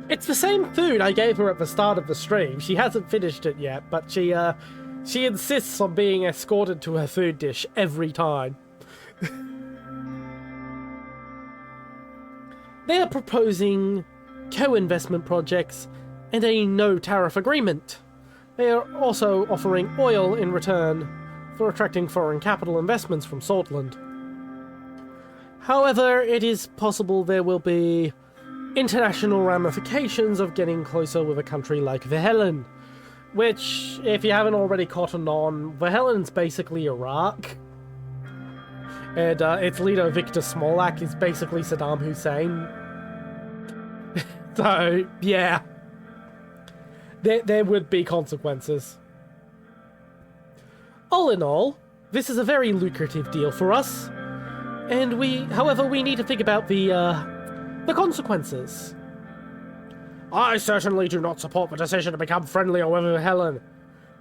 It's the same food I gave her at the start of the stream. She hasn't finished it yet, but she insists on being escorted to her food dish every time. They are proposing co-investment projects and a no-tariff agreement. They are also offering oil in return for attracting foreign capital investments from Saltland. However, it is possible there will be international ramifications of getting closer with a country like Wehelen, which, if you haven't already cottoned on, Wehelen's basically Iraq. And its leader, Victor Smolak, is basically Saddam Hussein. So, yeah. There would be consequences. All in all, this is a very lucrative deal for us. And however, we need to think about the consequences. I certainly do not support the decision to become friendlier with Helen.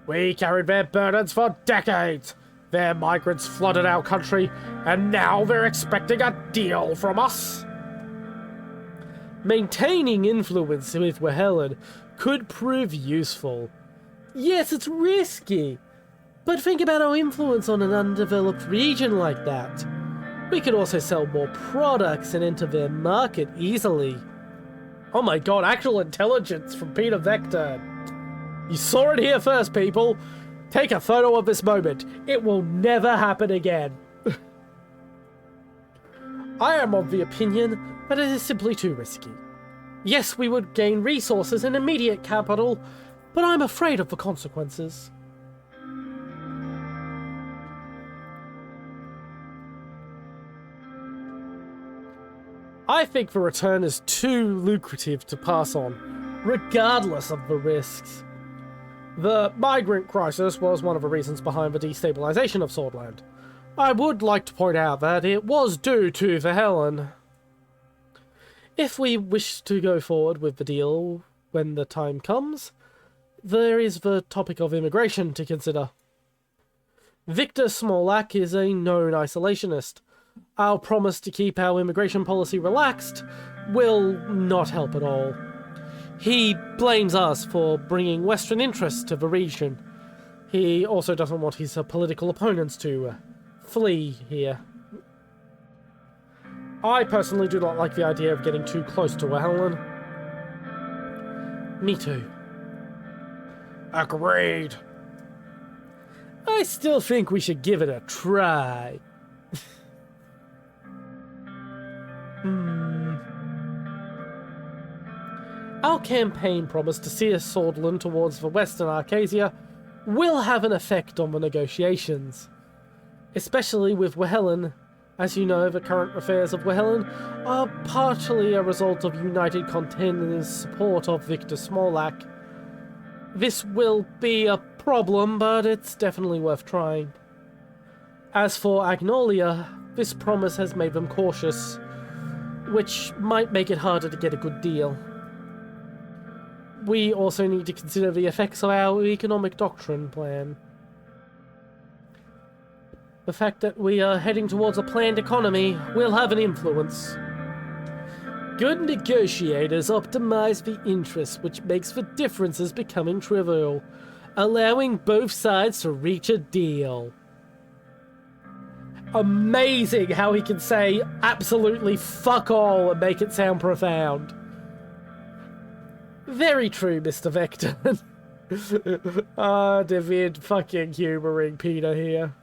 We carried their burdens for decades. Their migrants flooded our country, and now they're expecting a deal from us. Maintaining influence with Wehelen could prove useful. Yes, it's risky, but think about our influence on an undeveloped region like that. We could also sell more products and enter their market easily. Oh my god, actual intelligence from Peter Vector. You saw it here first, people. Take a photo of this moment. It will never happen again. I am of the opinion that it is simply too risky. Yes, we would gain resources and immediate capital, but I'm afraid of the consequences. I think the return is too lucrative to pass on, regardless of the risks. The migrant crisis was one of the reasons behind the destabilization of Swordland. I would like to point out that it was due to the Helen. If we wish to go forward with the deal when the time comes, there is the topic of immigration to consider. Victor Smolak is a known isolationist. Our promise to keep our immigration policy relaxed will not help at all. He blames us for bringing Western interests to the region. He also doesn't want his political opponents to flee here. I personally do not like the idea of getting too close to Helen. Me too. Agreed. I still think we should give it a try. Our campaign promise to steer Swordland towards the Western Arcasia will have an effect on the negotiations. Especially with Wehelen. As you know, the current affairs of Wehelen are partially a result of United Contenders' support of Victor Smolak. This will be a problem, but it's definitely worth trying. As for Agnolia, this promise has made them cautious, which might make it harder to get a good deal. We also need to consider the effects of our economic doctrine plan. The fact that we are heading towards a planned economy will have an influence. Good negotiators optimize the interests, which makes the differences becoming trivial, allowing both sides to reach a deal. Amazing how he can say absolutely fuck all and make it sound profound. Very true, Mr. Vector. David fucking humouring Peter here.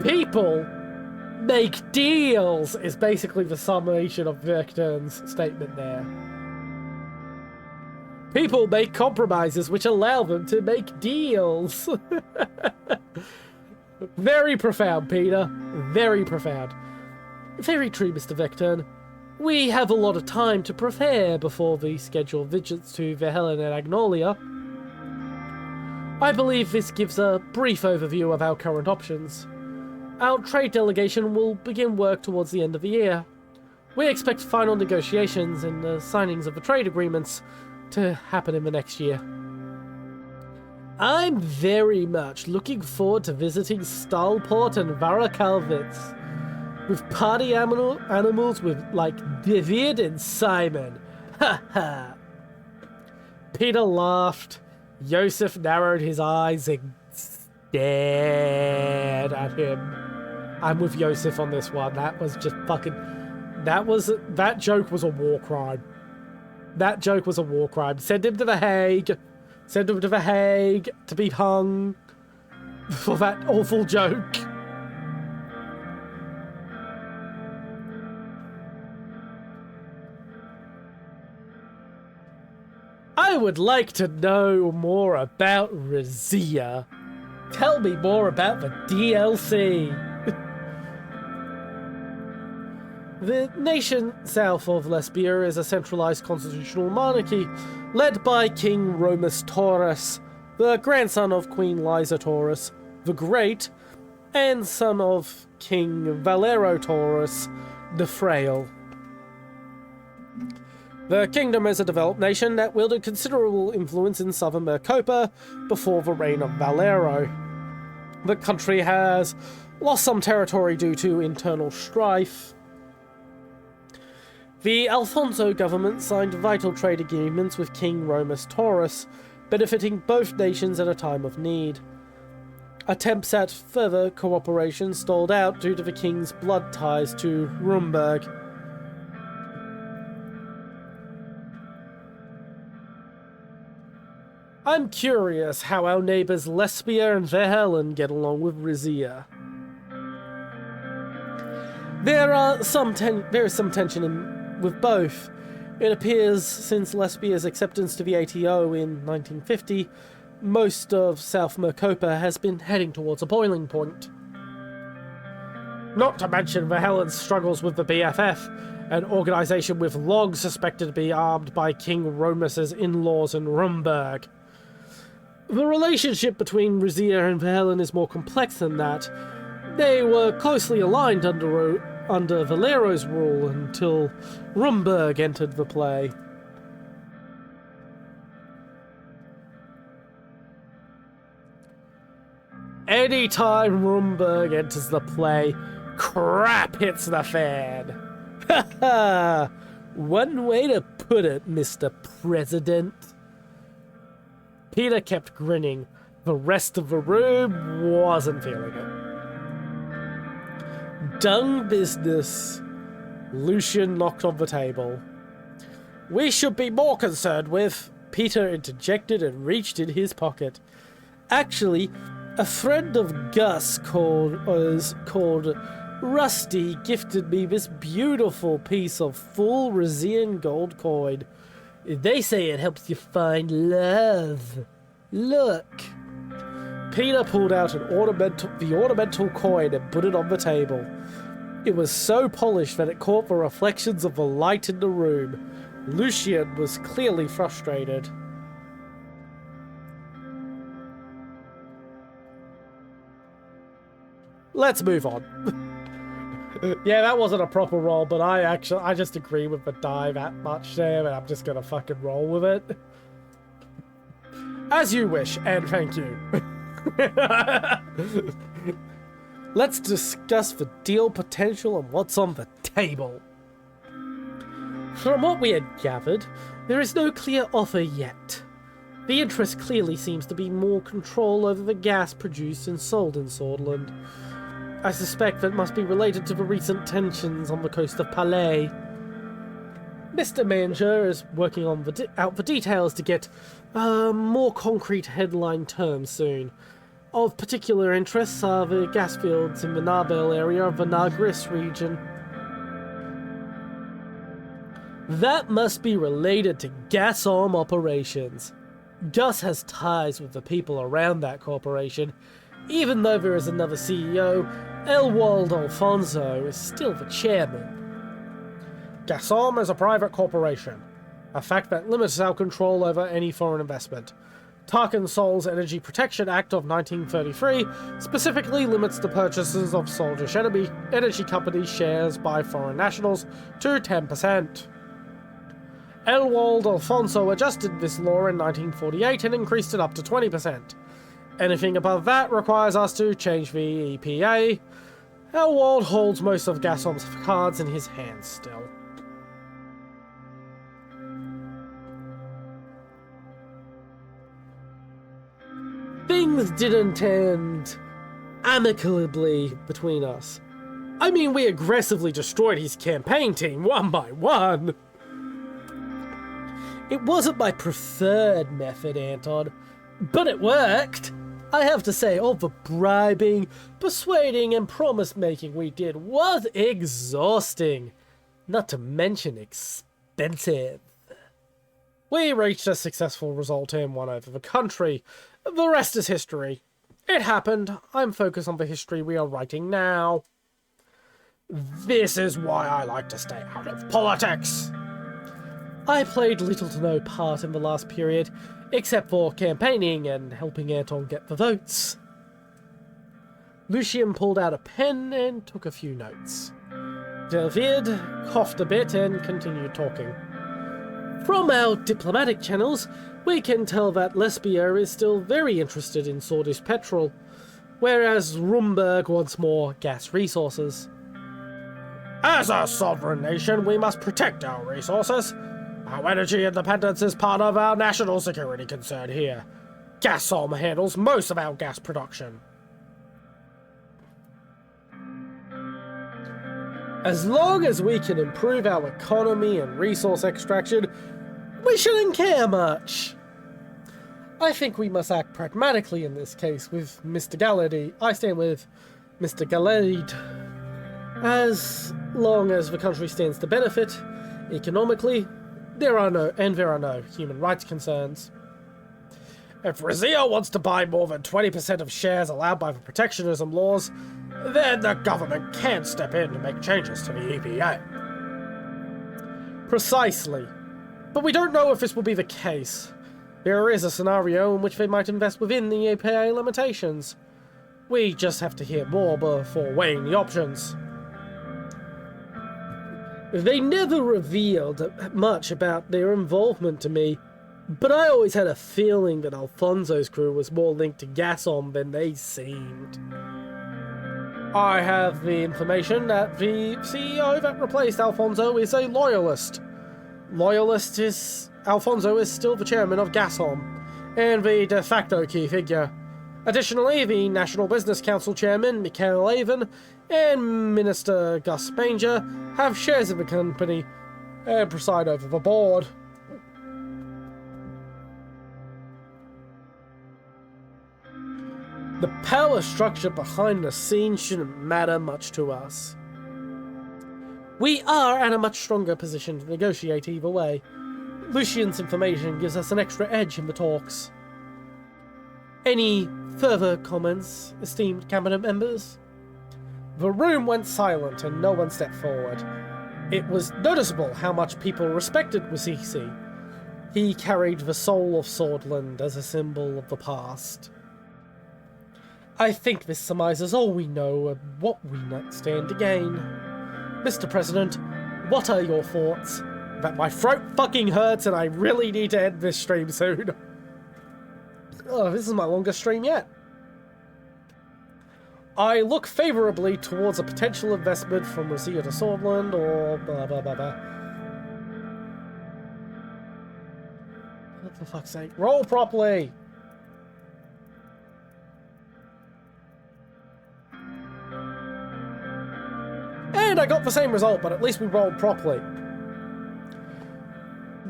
People make deals is basically the summation of Vector's statement there. People make compromises which allow them to make deals. Very profound, Peter. Very profound. Very true, Mr. Vector. We have a lot of time to prepare before the scheduled visits to Vehelen and Agnolia. I believe this gives a brief overview of our current options. Our trade delegation will begin work towards the end of the year. We expect final negotiations and the signings of the trade agreements to happen in the next year. I'm very much looking forward to visiting Stalport and Varakalvitz with party animals with like David and Simon. Ha ha. Peter laughed. Yosef narrowed his eyes and stared at him. I'm with Yosef on this one. That was just fucking... That joke was a war crime. That joke was a war crime. Send him to the Hague. Send him to the Hague to be hung for that awful joke. I would like to know more about Razia. Tell me more about the DLC. The nation south of Lesbia is a centralized constitutional monarchy led by King Romus Taurus, the grandson of Queen Liza Taurus the Great, and son of King Valero Taurus the Frail. The kingdom is a developed nation that wielded considerable influence in southern Mercopa before the reign of Valero. The country has lost some territory due to internal strife. The Alfonso government signed vital trade agreements with King Romus Taurus, benefiting both nations at a time of need. Attempts at further cooperation stalled out due to the king's blood ties to Rumberg. I'm curious how our neighbours Lesbia and Vehelen get along with Razia. There is some tension with both. It appears since Lesbia's acceptance to the ATO in 1950, most of South Mercopa has been heading towards a boiling point. Not to mention Vehelen's struggles with the BFF, an organization with long suspected to be armed by King Romus's in-laws in Rumburg. The relationship between Rizia and Verhelen is more complex than that. They were closely aligned under Valero's rule until Rumburg entered the play. Anytime Rumburg enters the play, crap hits the fan. Ha ha! One way to put it, Mr. President. Peter kept grinning. The rest of the room wasn't feeling it. Dung business. Lucian knocked on the table. We should be more concerned with... Peter interjected and reached in his pocket. Actually, a friend of Gus called Rusty gifted me this beautiful piece of full Rizian gold coin. They say it helps you find love. Look. Peter pulled out the ornamental coin and put it on the table. It was so polished that it caught the reflections of the light in the room. Lucian was clearly frustrated. Let's move on. Yeah, that wasn't a proper roll, but I just agree with the die that much there, and I'm just gonna fucking roll with it. As you wish, and thank you. Let's discuss the deal potential and what's on the table. From what we had gathered, there is no clear offer yet. The interest clearly seems to be more control over the gas produced and sold in Swordland. I suspect that must be related to the recent tensions on the coast of Palais. Mr. Manger is working on out the details to get more concrete headline terms soon. Of particular interest are the gas fields in the Narbel area of the Nagris region. That must be related to gas arm operations. Gus has ties with the people around that corporation. Even though there is another CEO, Elwald Alfonso is still the chairman. Gasom is a private corporation, a fact that limits our control over any foreign investment. Tarkin Sol's Energy Protection Act of 1933 specifically limits the purchases of Soldish energy company shares by foreign nationals to 10%. Elwald Alfonso adjusted this law in 1948 and increased it up to 20%. Anything above that requires us to change the EPA. Elwald holds most of Gasom's cards in his hands still. Things didn't end amicably between us. I mean, we aggressively destroyed his campaign team one by one. It wasn't my preferred method, Anton, but it worked. I have to say, all the bribing, persuading, and promise-making we did was exhausting. Not to mention expensive. We reached a successful result and won over the country. The rest is history. It happened. I'm focused on the history we are writing now. This is why I like to stay out of politics. I played little to no part in the last period, except for campaigning and helping Anton get the votes. Lucian pulled out a pen and took a few notes. Delvid coughed a bit and continued talking. From our diplomatic channels, we can tell that Lesbia is still very interested in Swordish petrol, whereas Rumburg wants more gas resources. As a sovereign nation, we must protect our resources. Our energy independence is part of our national security concern here. Gasom handles most of our gas production. As long as we can improve our economy and resource extraction, we shouldn't care much. I think we must act pragmatically in this case with Mr. Galladay. I stand with Mr. Galladay. As long as the country stands to benefit economically, there are no human rights concerns. If Rizia wants to buy more than 20% of shares allowed by the protectionism laws, then the government can step in to make changes to the EPA. Precisely. But we don't know if this will be the case. There is a scenario in which they might invest within the APA limitations. We just have to hear more before weighing the options. They never revealed much about their involvement to me, but I always had a feeling that Alfonso's crew was more linked to Gasson than they seemed. I have the information that the CEO that replaced Alfonso is a loyalist. Alfonso is still the chairman of Gasson, and the de facto key figure. Additionally, the National Business Council chairman, Mikhail Avon, and Minister Gus Manger have shares in the company and preside over the board. The power structure behind the scenes shouldn't matter much to us. We are at a much stronger position to negotiate either way. Lucian's information gives us an extra edge in the talks. Any further comments, esteemed cabinet members? The room went silent and no one stepped forward. It was noticeable how much people respected Wasisi. He carried the soul of Swordland as a symbol of the past. I think this surmises all we know of what we stand to gain. Mr. President, what are your thoughts? That my throat fucking hurts and I really need to end this stream soon. Oh, this is my longest stream yet. I look favourably towards a potential investment from Rossia to Swordland or blah blah blah blah. What the fuck's sake? Roll properly! And I got the same result, but at least we rolled properly.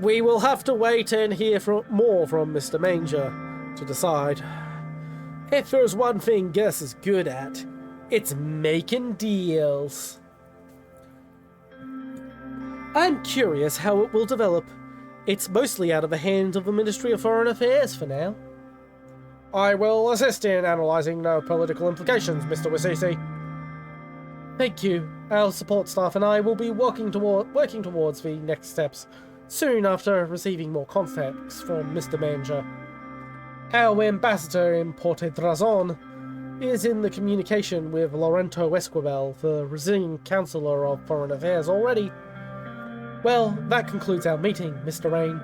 We will have to wait and hear more from Mr. Manger to decide. If there's one thing Gus is good at, it's making deals. I'm curious how it will develop. It's mostly out of the hands of the Ministry of Foreign Affairs for now. I will assist in analysing the political implications, Mr. Wasisi. Thank you. Our support staff and I will be working towards the next steps soon after receiving more context from Mr. Manger. Our ambassador in Porte-Drazon is in the communication with Lorenzo Esquivel, the resigning Chancellor of Foreign Affairs already. Well, that concludes our meeting, Mr. Rain.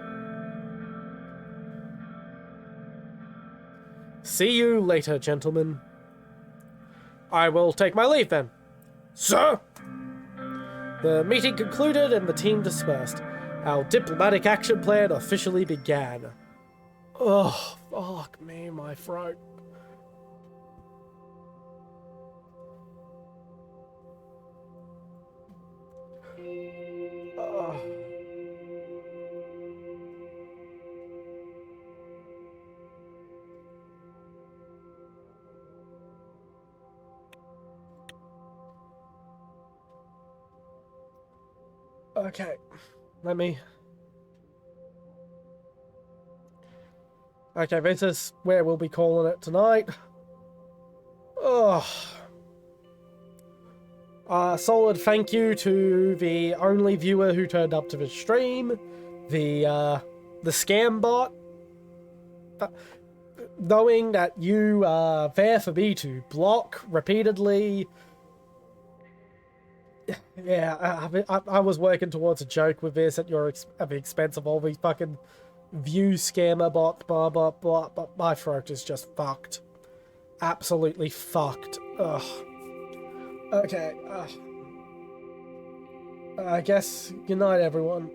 See you later, gentlemen. I will take my leave then. Sir! The meeting concluded and the team dispersed. Our diplomatic action plan officially began. Oh, fuck me, my throat. Okay, let me... Okay, this is where we'll be calling it tonight. Oh. Solid thank you to the only viewer who turned up to the stream. The scam bot. Knowing that you are there for me to block repeatedly. Yeah, I was working towards a joke with this at the expense of all these fucking view scammer bot, blah, blah, blah, but my throat is just fucked. Absolutely fucked. Ugh. Okay, I guess, good night, everyone.